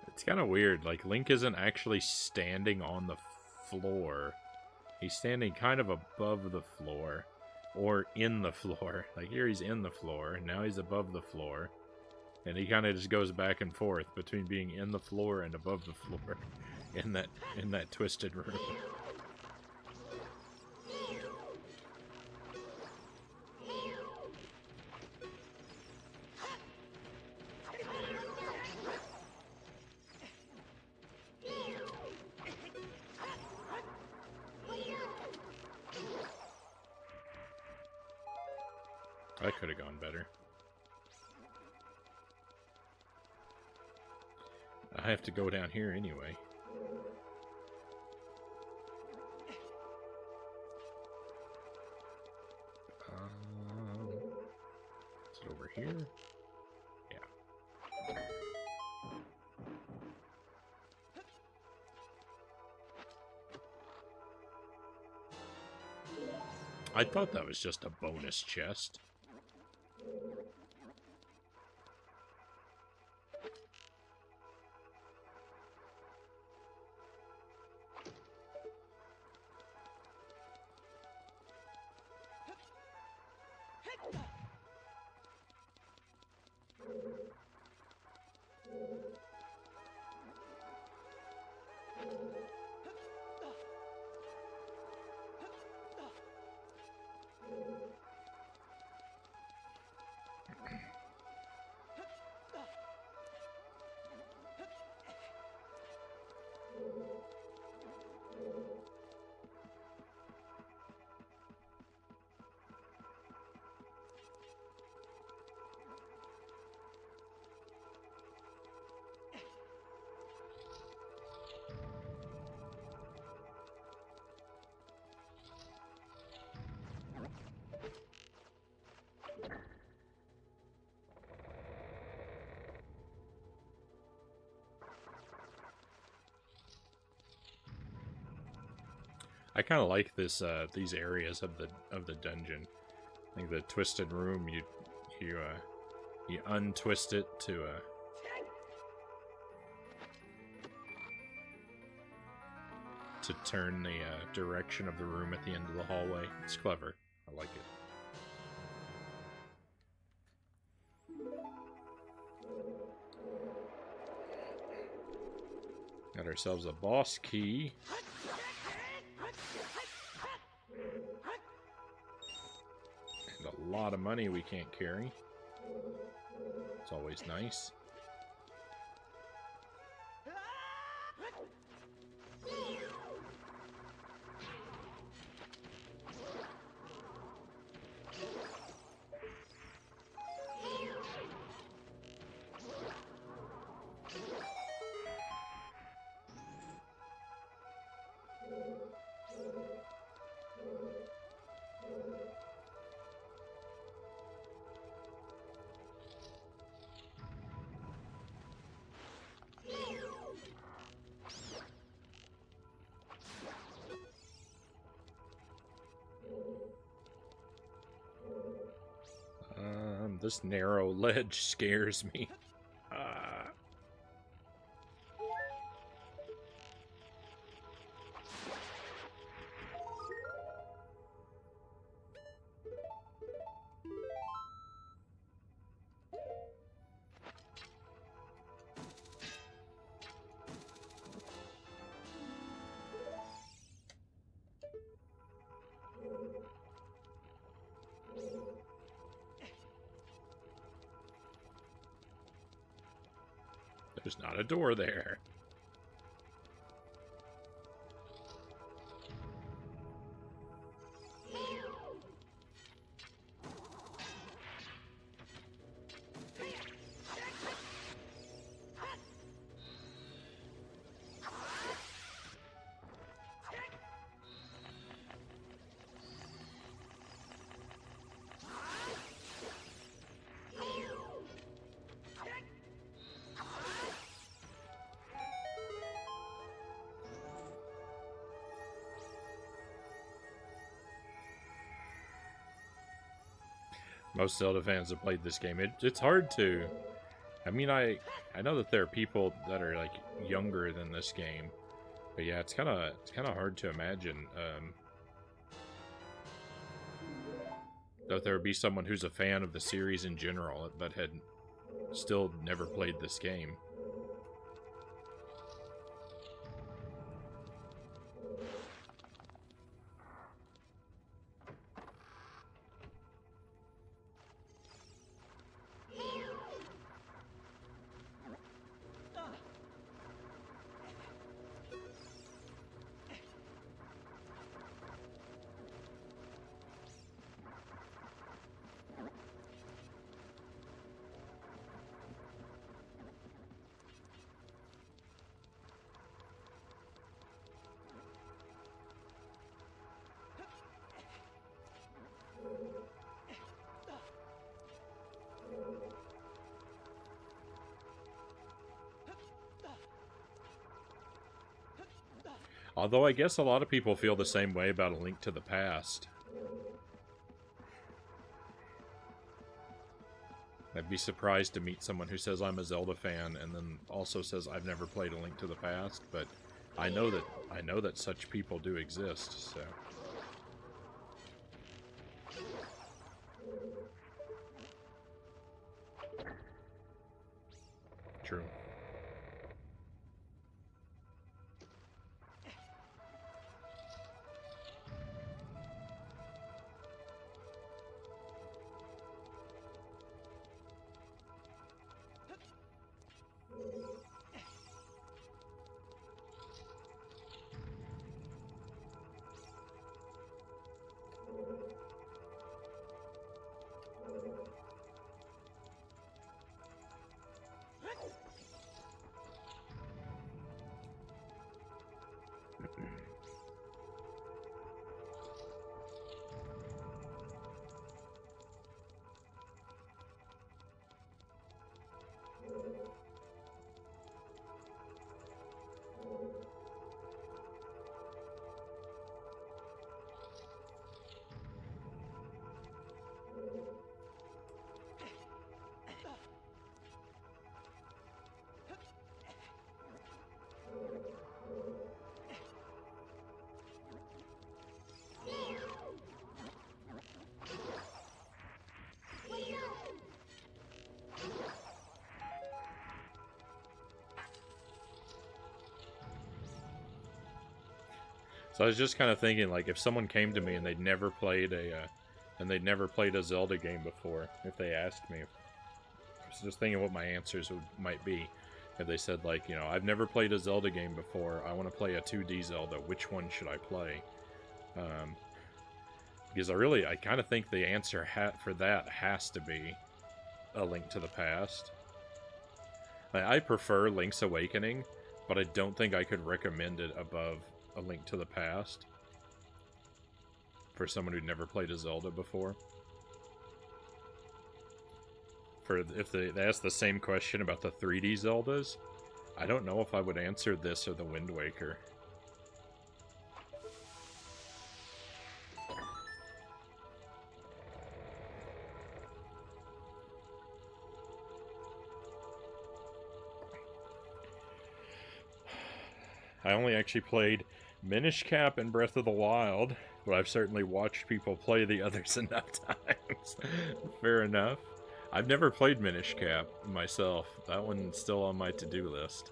It's kind of weird, like, Link isn't actually standing on the floor. He's standing kind of above the floor. Or in the floor. Like, here he's in the floor, and now he's above the floor. And he kind of just goes back and forth between being in the floor and above the floor in that twisted room. I could have gone better. I have to go down here anyway. Is it over here? Yeah. I thought that was just a bonus chest. I kind of like this these areas of the dungeon. I think the twisted room, you untwist it to turn the direction of the room at the end of the hallway. It's clever. I like it. Got ourselves a boss key. And a lot of money we can't carry. It's always nice. This narrow ledge scares me. There's not a door there. Most Zelda fans have played this game. It's hard to... I mean, I know that there are people that are, like, younger than this game. But yeah, it's kind of hard to imagine that there would be someone who's a fan of the series in general, but had still never played this game. Although I guess a lot of people feel the same way about A Link to the Past. I'd be surprised to meet someone who says I'm a Zelda fan and then also says I've never played A Link to the Past, but I know that such people do exist, so. True. So I was just kind of thinking, like, if someone came to me and they'd never played a Zelda game before, if they asked me, I was just thinking what my answers might be. If they said, like, you know, I've never played a Zelda game before, I want to play a 2D Zelda, which one should I play? Because I kind of think the answer for that has to be A Link to the Past. I prefer Link's Awakening, but I don't think I could recommend it above A Link to the Past for someone who'd never played a Zelda before. If they ask the same question about the 3D Zeldas, I don't know if I would answer this or the Wind Waker. I only actually played Minish Cap and Breath of the Wild, but I've certainly watched people play the others enough times. Fair enough. I've never played Minish Cap myself. That one's still on my to-do list.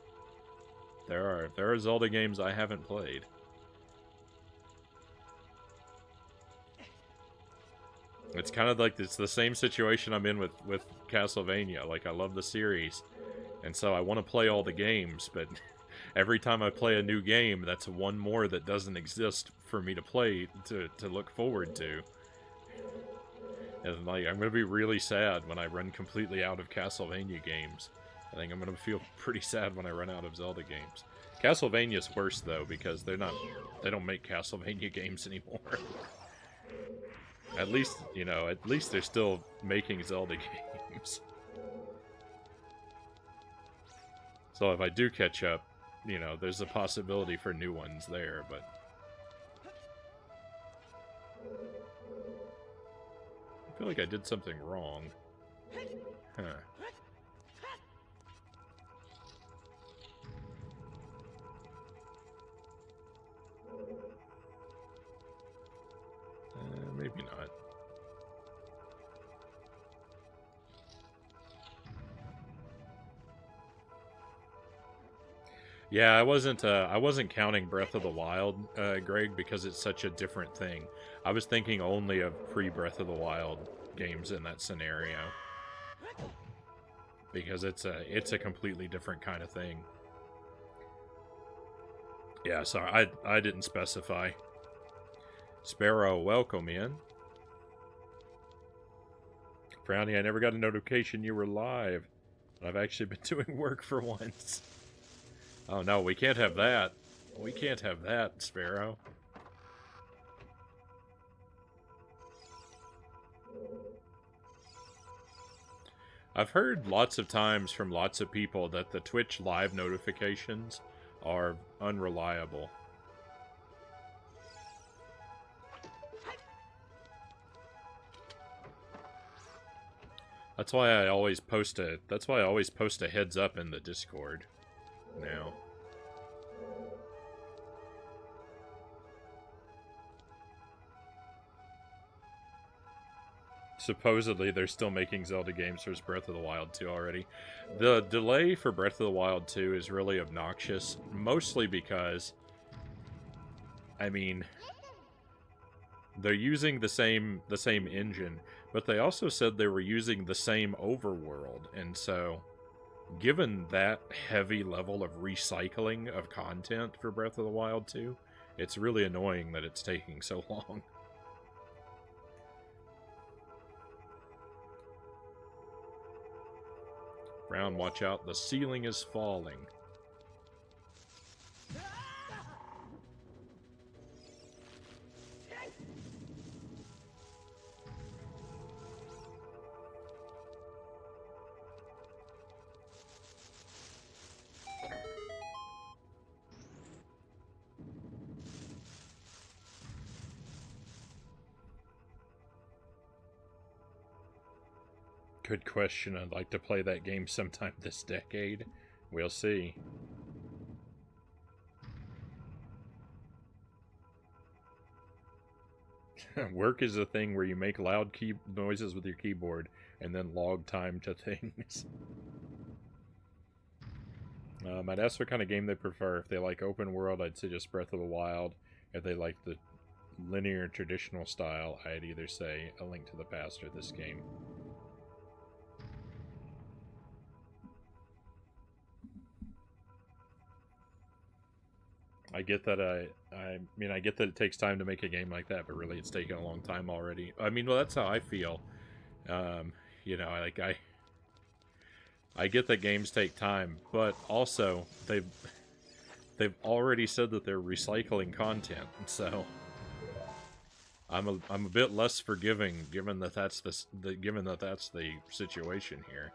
There are Zelda games I haven't played. It's kind of like it's the same situation I'm in with Castlevania. Like, I love the series, And so I want to play all the games, but every time I play a new game, that's one more that doesn't exist for me to play, to look forward to. And like, I'm going to be really sad when I run completely out of Castlevania games. I think I'm going to feel pretty sad when I run out of Zelda games. Castlevania's worse, though, because they don't make Castlevania games anymore. At least, you know, at least they're still making Zelda games. So if I do catch up, you know, there's a possibility for new ones there, but... I feel like I did something wrong. Huh. Maybe not. Yeah, I wasn't counting Breath of the Wild, Greg, because it's such a different thing. I was thinking only of pre-Breath of the Wild games in that scenario. Because it's a completely different kind of thing. Yeah, sorry, I didn't specify. Sparrow, welcome in. Frownie, I never got a notification you were live. I've actually been doing work for once. Oh no, we can't have that. We can't have that, Sparrow. I've heard lots of times from lots of people that the Twitch live notifications are unreliable. That's why I always post a heads up in the Discord now. Supposedly, they're still making Zelda games for Breath of the Wild 2 already. The delay for Breath of the Wild 2 is really obnoxious, mostly because, I mean, they're using the same engine, but they also said they were using the same overworld, and so, given that heavy level of recycling of content for Breath of the Wild 2, it's really annoying that it's taking so long. Brown, watch out, the ceiling is falling. Good question. I'd like to play that game sometime this decade. We'll see. Work is a thing where you make loud noises with your keyboard and then log time to things. I'd ask what kind of game they prefer. If they like open world, I'd suggest Breath of the Wild. If they like the linear traditional style, I'd either say A Link to the Past or this game. I get that. I mean, I get that it takes time to make a game like that, but really, it's taken a long time already. I mean, well, that's how I feel. You know, like I get that games take time, but also they've already said that they're recycling content, so I'm a bit less forgiving, given that that's the situation here.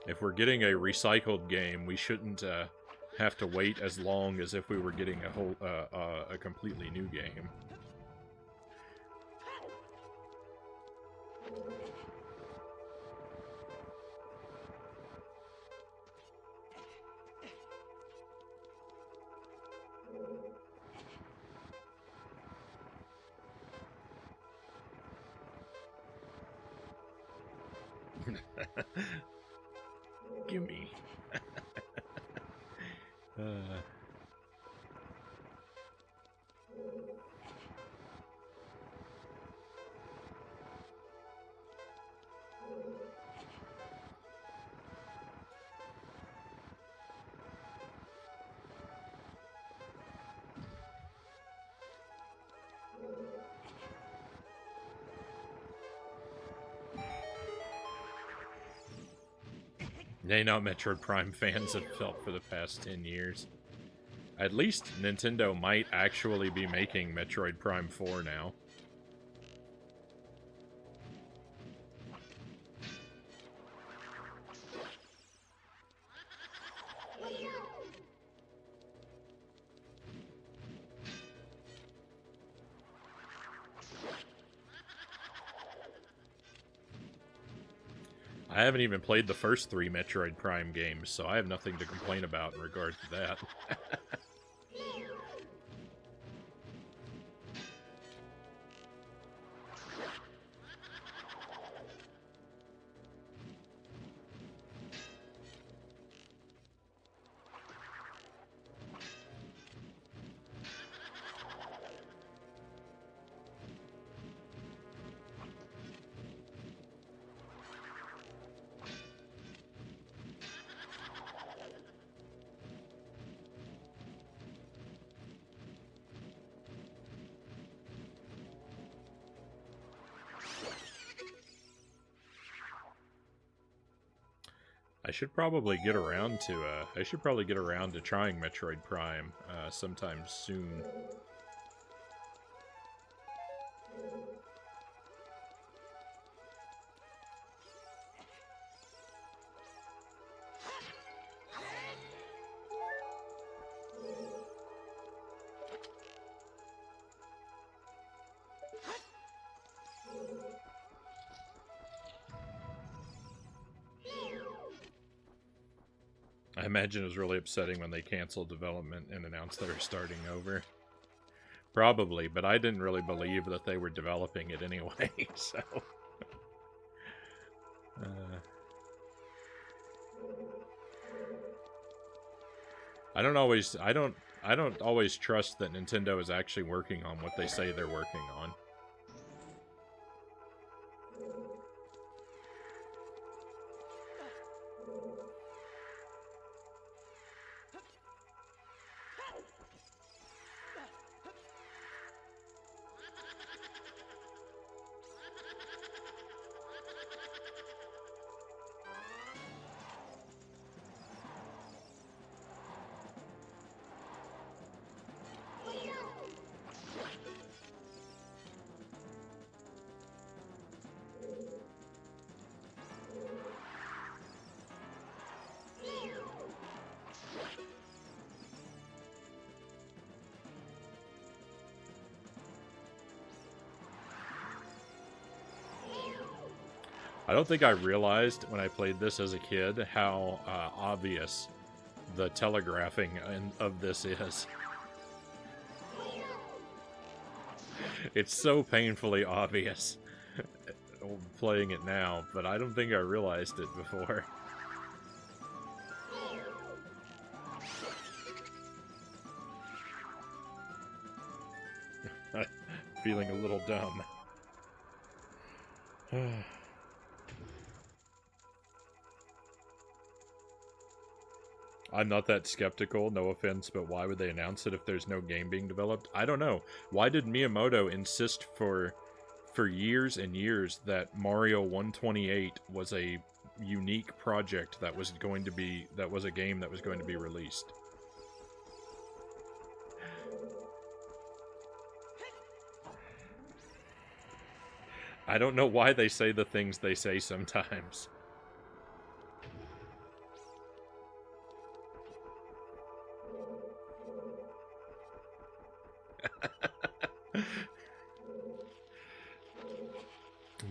If we're getting a recycled game, we shouldn't have to wait as long as if we were getting a completely new game. Gimme. They know Metroid Prime fans have felt for the past 10 years. At least Nintendo might actually be making Metroid Prime 4 now. I haven't even played the first 3 Metroid Prime games, so I have nothing to complain about in regard to that. I should probably get around to trying Metroid Prime sometime soon. I imagine it was really upsetting when they canceled development and announced they were starting over. Probably, but I didn't really believe that they were developing it anyway, so... I don't always trust that Nintendo is actually working on what they say they're working on. I don't think I realized when I played this as a kid how obvious the telegraphing of this is. It's so painfully obvious playing it now, but I don't think I realized it before. Feeling a little dumb. I'm not that skeptical, no offense, but why would they announce it if there's no game being developed? I don't know. Why did Miyamoto insist for years and years that Mario 128 was a unique project that was a game that was going to be released? I don't know why they say the things they say sometimes.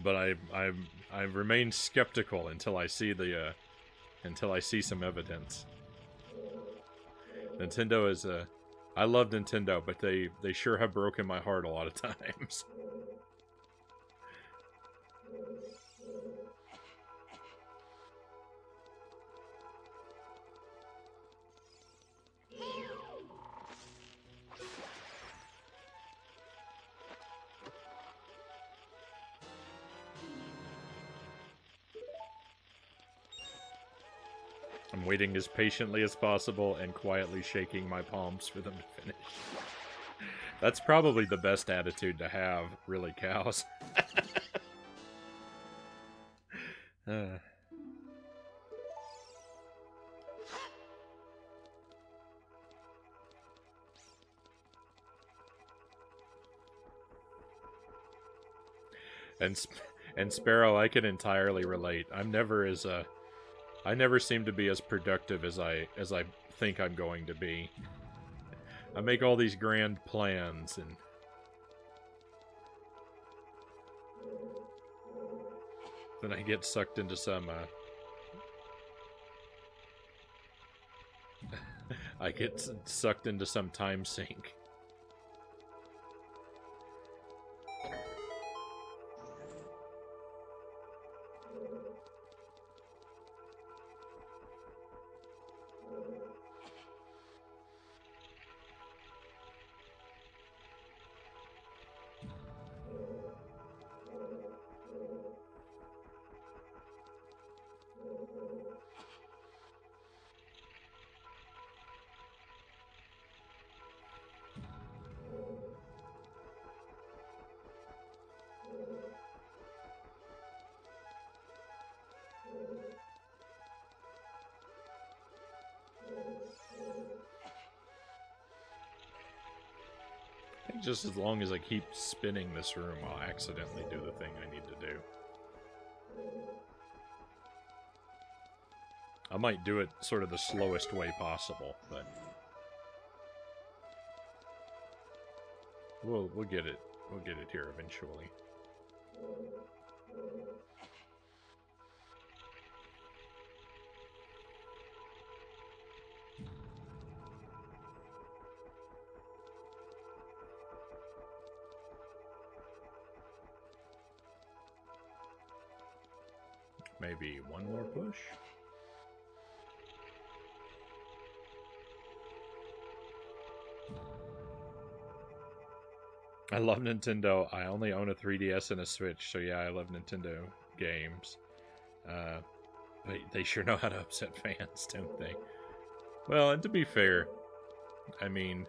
But I remain skeptical until I see some evidence. Nintendo is I love Nintendo, but they sure have broken my heart a lot of times. I'm waiting as patiently as possible and quietly shaking my palms for them to finish. That's probably the best attitude to have, really, cows. And and Sparrow, I can entirely relate. I never seem to be as productive as I think I'm going to be. I make all these grand plans and then I get sucked into some I get sucked into some time sink. Just as long as I keep spinning this room, I'll accidentally do the thing I need to do. I might do it sort of the slowest way possible, but we'll get it. We'll get it here eventually. Maybe one more push? I love Nintendo. I only own a 3DS and a Switch, so yeah, I love Nintendo games. But they sure know how to upset fans, don't they? Well, and to be fair, I mean,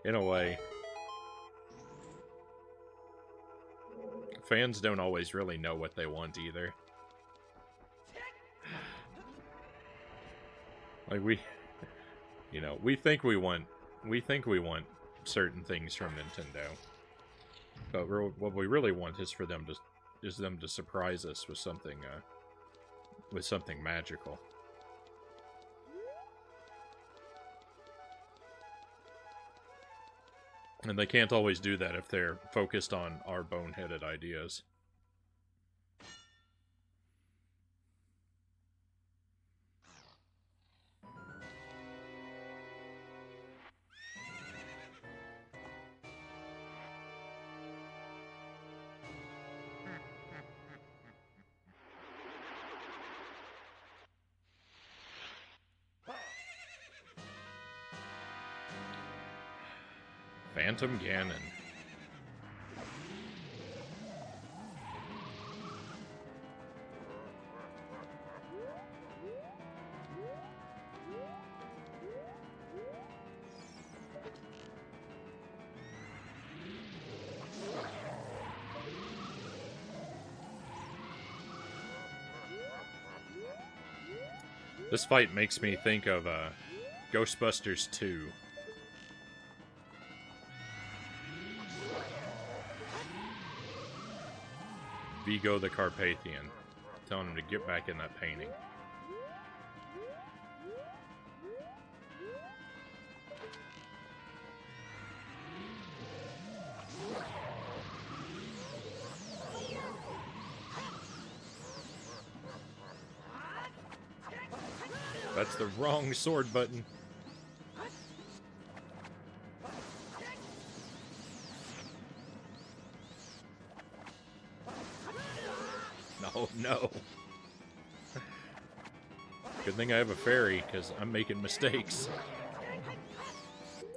in a way, fans don't always really know what they want either. Like we think we want certain things from Nintendo, but what we really want is for them to surprise us with something magical. And they can't always do that if they're focused on our boneheaded ideas. Phantom Ganon. This fight makes me think of Ghostbusters 2. Vigo the Carpathian, telling him to get back in that painting. That's the wrong sword button. Oh no. Good thing I have a fairy, because I'm making mistakes.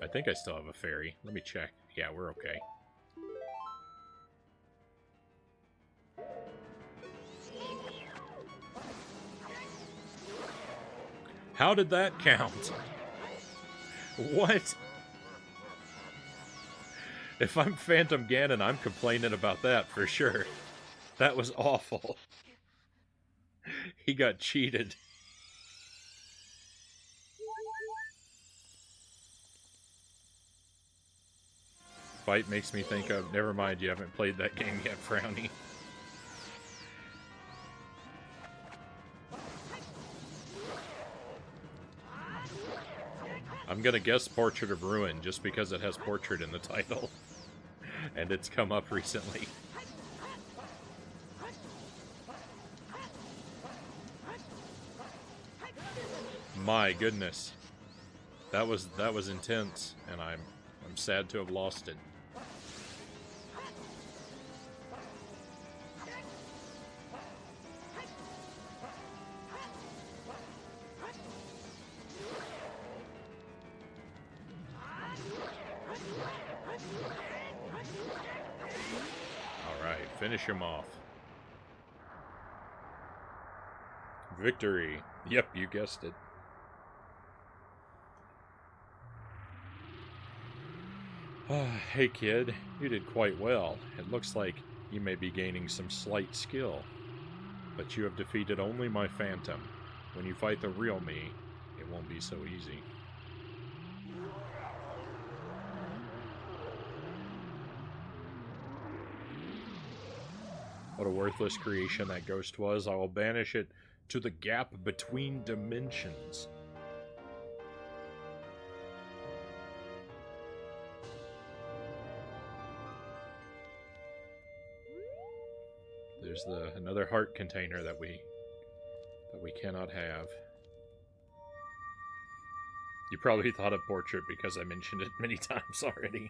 I think I still have a fairy. Let me check. Yeah, we're okay. How did that count? What? If I'm Phantom Ganon, I'm complaining about that for sure. That was awful. He got cheated. Fight makes me think of... Never mind, you haven't played that game yet, Frownie. I'm gonna guess Portrait of Ruin just because it has portrait in the title. And it's come up recently. My goodness. That was intense, and I'm sad to have lost it. Alright, finish him off. Victory. Yep, you guessed it. Hey kid, you did quite well. It looks like you may be gaining some slight skill. But you have defeated only my phantom. When you fight the real me, it won't be so easy. What a worthless creation that ghost was. I will banish it to the gap between dimensions. There's another heart container that we cannot have. You probably thought of Portrait because I mentioned it many times already.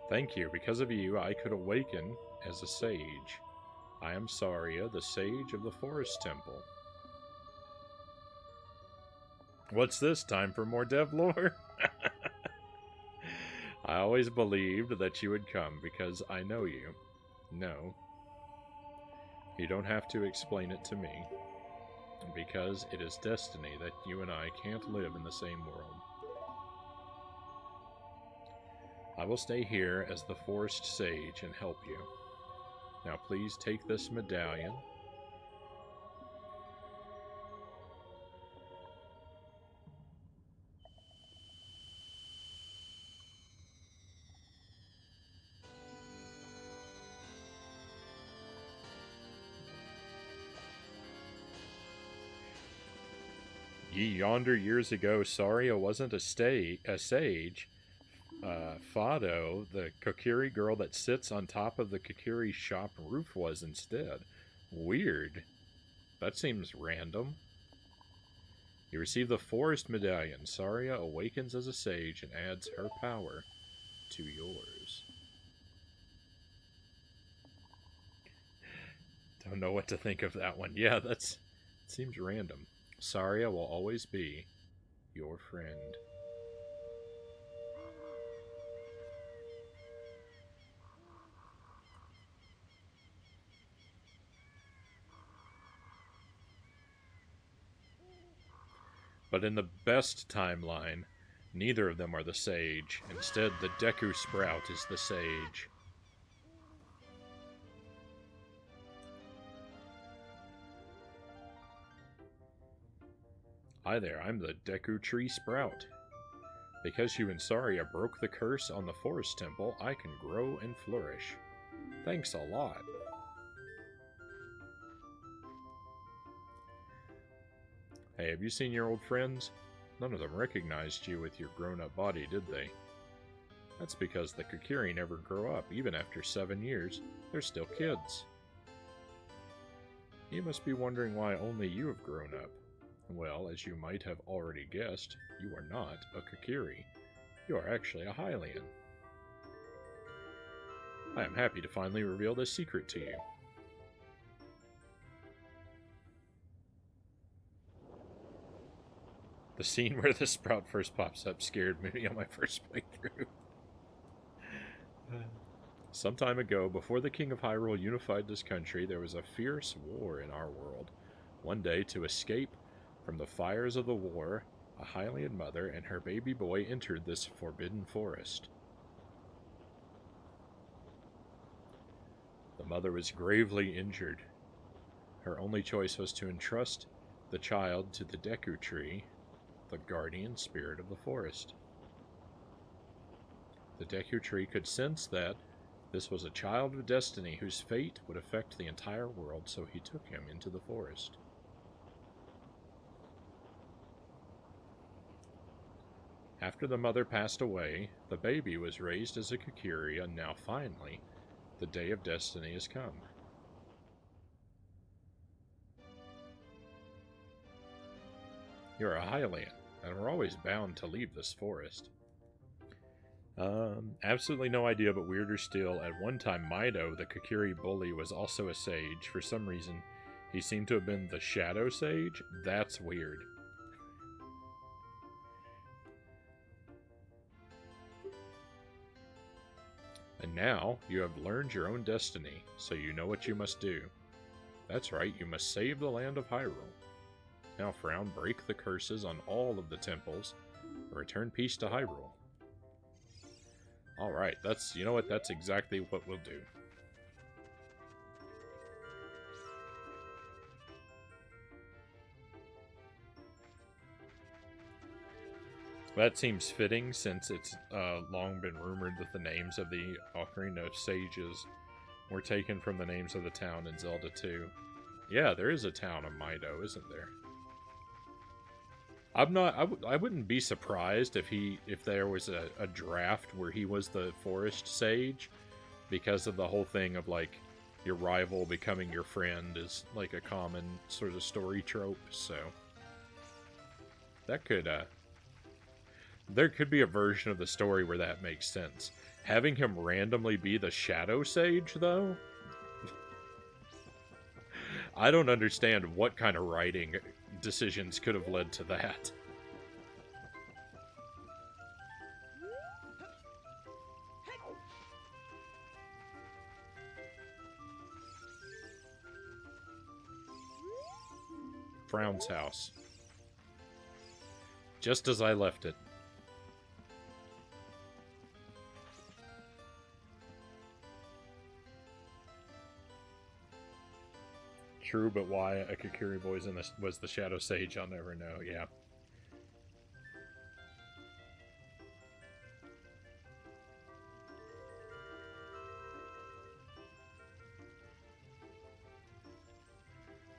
Thank you. Because of you, I could awaken as a sage. I am Saria, the sage of the Forest Temple. What's this? Time for more devlore? I always believed that you would come because I know you. No. You don't have to explain it to me. Because it is destiny that you and I can't live in the same world. I will stay here as the forest sage and help you. Now please take this medallion. Ye yonder years ago, Saria wasn't a sage. Fado, the Kokiri girl that sits on top of the Kokiri shop roof, was instead. Weird. That seems random. You receive the Forest Medallion. Saria awakens as a sage and adds her power to yours. Don't know what to think of that one. Yeah, it seems random. Saria will always be your friend. But in the best timeline, neither of them are the sage. Instead, the Deku Sprout is the sage. Hi there, I'm the Deku Tree Sprout. Because you and Saria broke the curse on the Forest Temple, I can grow and flourish. Thanks a lot. Hey, have you seen your old friends? None of them recognized you with your grown-up body, did they? That's because the Kokiri never grow up. Even after 7 years, they're still kids. You must be wondering why only you have grown up. Well, as you might have already guessed, you are not a Kokiri. You are actually a Hylian. I am happy to finally reveal this secret to you. The scene where the Sprout first pops up scared me on my first playthrough. Some time ago, before the King of Hyrule unified this country, there was a fierce war in our world. One day, to escape from the fires of the war, a Hylian mother and her baby boy entered this forbidden forest. The Mother was gravely injured. Her only choice was to entrust the child to the Deku Tree, the guardian spirit of the forest. The Deku Tree could sense that this was a child of destiny whose fate would affect the entire world, so he took him into the forest. After the mother passed away, the baby was raised as a Kokiri, and now finally, the day of destiny has come. You're a Hylian, and we're always bound to leave this forest. Absolutely no idea, but weirder still, at one time Mido, the Kokiri bully, was also a sage. For some reason, he seemed to have been the Shadow Sage. That's weird. And now, you have learned your own destiny, so you know what you must do. That's right, you must save the land of Hyrule. Now, Frown, break the curses on all of the temples, and return peace to Hyrule. Alright, you know what, that's exactly what we'll do. That seems fitting, since it's long been rumored that the names of the Ocarina sages were taken from the names of the town in Zelda 2. Yeah, there is a town of Mido, isn't there? I wouldn't be surprised if there was a draft where he was the forest sage, because of the whole thing of, like, your rival becoming your friend is like a common sort of story trope, so that could there could be a version of the story where that makes sense. Having him randomly be the Shadow Sage, though, I don't understand what kind of writing decisions could have led to that. Frown's house. Just as I left it. True, but why a Kokiri boy was the Shadow Sage, I'll never know, yeah.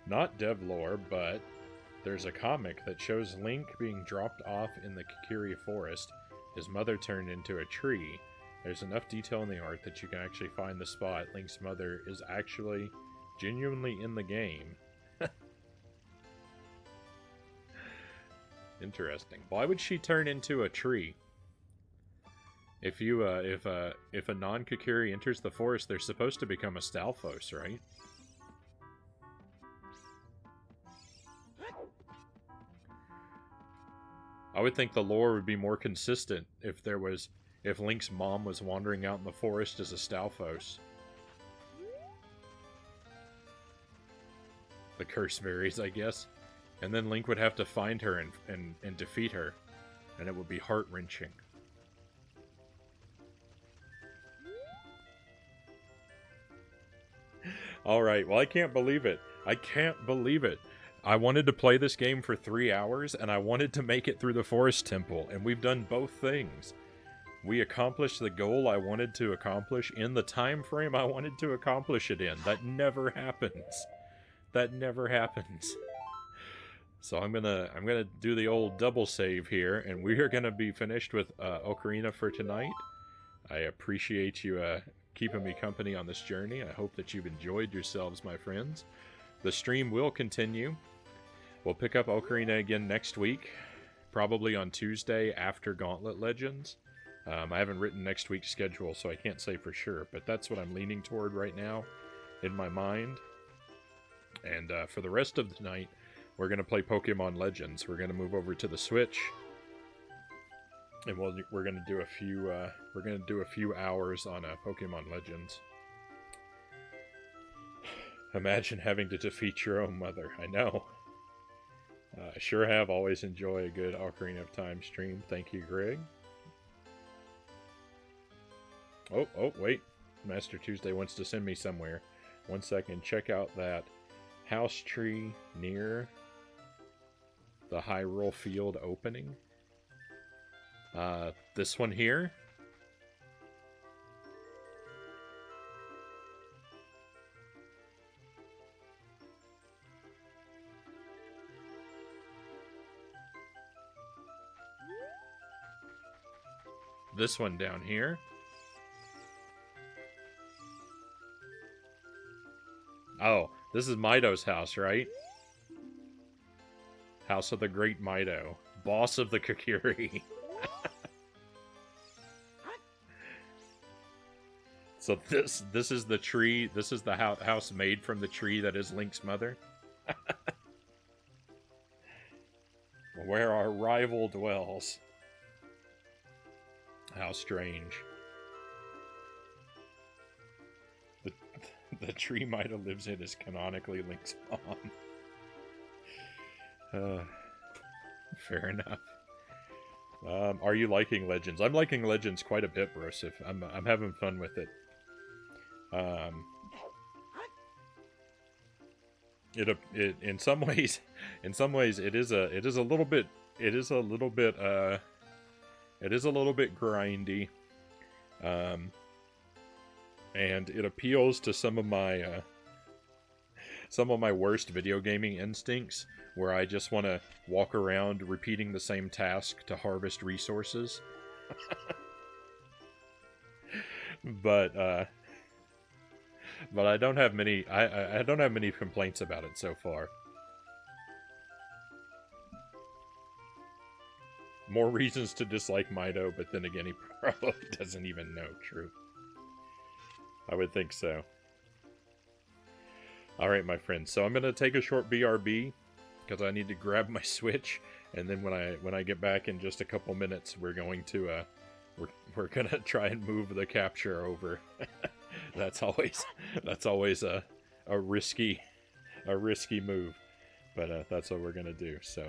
Not devlore, but there's a comic that shows Link being dropped off in the Kokiri forest, his mother turned into a tree. There's enough detail in the art that you can actually find the spot. Link's mother is actually genuinely in the game. Interesting. Why would she turn into a tree? If a non-Kokiri enters the forest, they're supposed to become a Stalfos, right? I would think the lore would be more consistent if Link's mom was wandering out in the forest as a Stalfos. The curse varies, I guess. And then Link would have to find her and defeat her. And it would be heart-wrenching. Alright, well, I can't believe it. I can't believe it. I wanted to play this game for 3 hours, and I wanted to make it through the Forest Temple, and we've done both things. We accomplished the goal I wanted to accomplish in the time frame I wanted to accomplish it in. That never happens. That never happens. So I'm gonna do the old double save here, and we are gonna be finished with Ocarina for tonight. I appreciate you keeping me company on this journey. I hope that you've enjoyed yourselves, my friends. The stream will continue. We'll pick up Ocarina again next week, probably on Tuesday after Gauntlet Legends. I haven't written next week's schedule, so I can't say for sure, but that's what I'm leaning toward right now in my mind. And for the rest of the night, we're going to play Pokemon Legends. We're going to move over to the Switch, and we're going to do a few hours on Pokemon Legends. Imagine having to defeat your own mother. I know. I sure have. Always enjoy a good Ocarina of Time stream. Thank you, Greg. Oh, wait. Master Tuesday wants to send me somewhere. 1 second. Check out that house tree near the Hyrule Field opening. This one here. This one down here. Oh, this is Mido's house, right? House of the Great Mido. Boss of the Kokiri. So this is the tree. This is the house made from the tree that is Link's mother. Where our rival dwells. How strange. The tree Mido lives in is canonically Link's mom. Fair enough. Are you liking Legends? I'm liking Legends quite a bit, Brosif. I'm having fun with it. It in some ways it is a little bit grindy, and it appeals to some of my worst video gaming instincts, where I just want to walk around repeating the same task to harvest resources. But I don't have many. I don't have many complaints about it so far. More reasons to dislike Mido, but then again, he probably doesn't even know. True. I would think so. Alright, my friends. So I'm going to take a short BRB, because I need to grab my Switch, and then when I get back in just a couple minutes, we're going to, we're going to try and move the capture over. That's always a risky move. But that's what we're going to do. So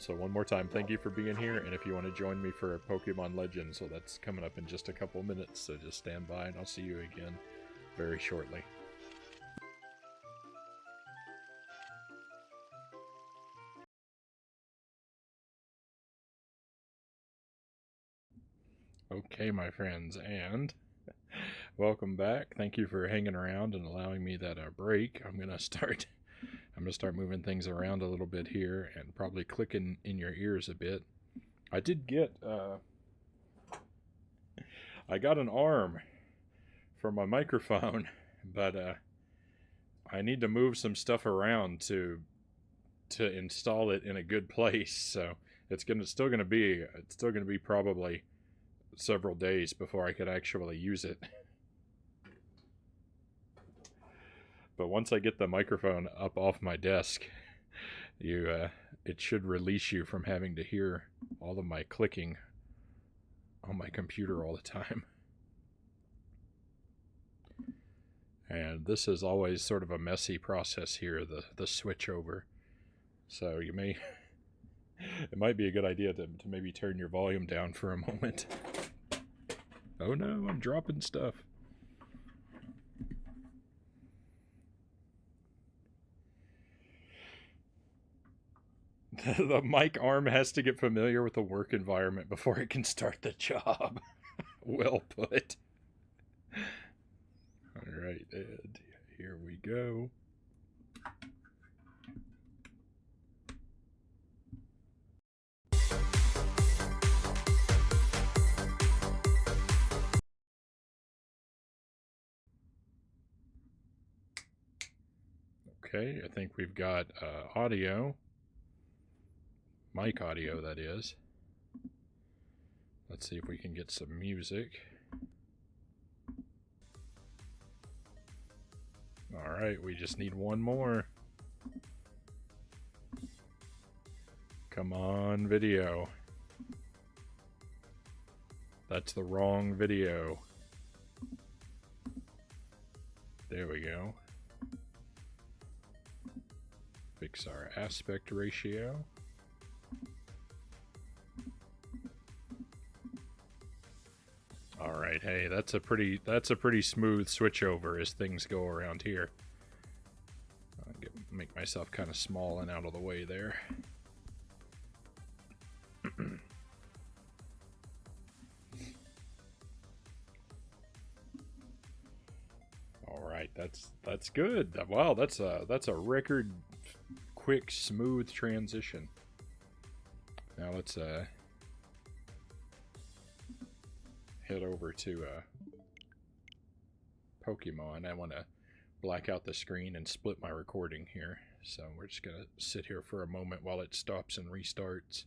one more time, thank you for being here, and if you want to join me for Pokemon Legends, so that's coming up in just a couple minutes, so just stand by, and I'll see you again very shortly. Okay, my friends, and welcome back. Thank you for hanging around and allowing me that break. I'm gonna start moving things around a little bit here, and probably clicking in your ears a bit. I did get I got an arm for my microphone, but I need to move some stuff around to install it in a good place. So it's still gonna be probably several days before I could actually use it. But once I get the microphone up off my desk, it should release you from having to hear all of my clicking on my computer all the time. And this is always sort of a messy process here, the switch over. So it might be a good idea to maybe turn your volume down for a moment. Oh no, I'm dropping stuff. The mic arm has to get familiar with the work environment before it can start the job. Well put. Alright, and here we go. Okay, I think we've got audio. Mic audio, that is. Let's see if we can get some music. Alright, we just need one more. Come on, video. That's the wrong video. There we go. Fix our aspect ratio. Alright, hey, that's a pretty smooth switch over as things go around here. Make myself kind of small and out of the way there. All right, that's good. Wow, that's a record quick, smooth transition. Now let's head over to Pokemon. I want to black out the screen and split my recording here. So we're just going to sit here for a moment while it stops and restarts.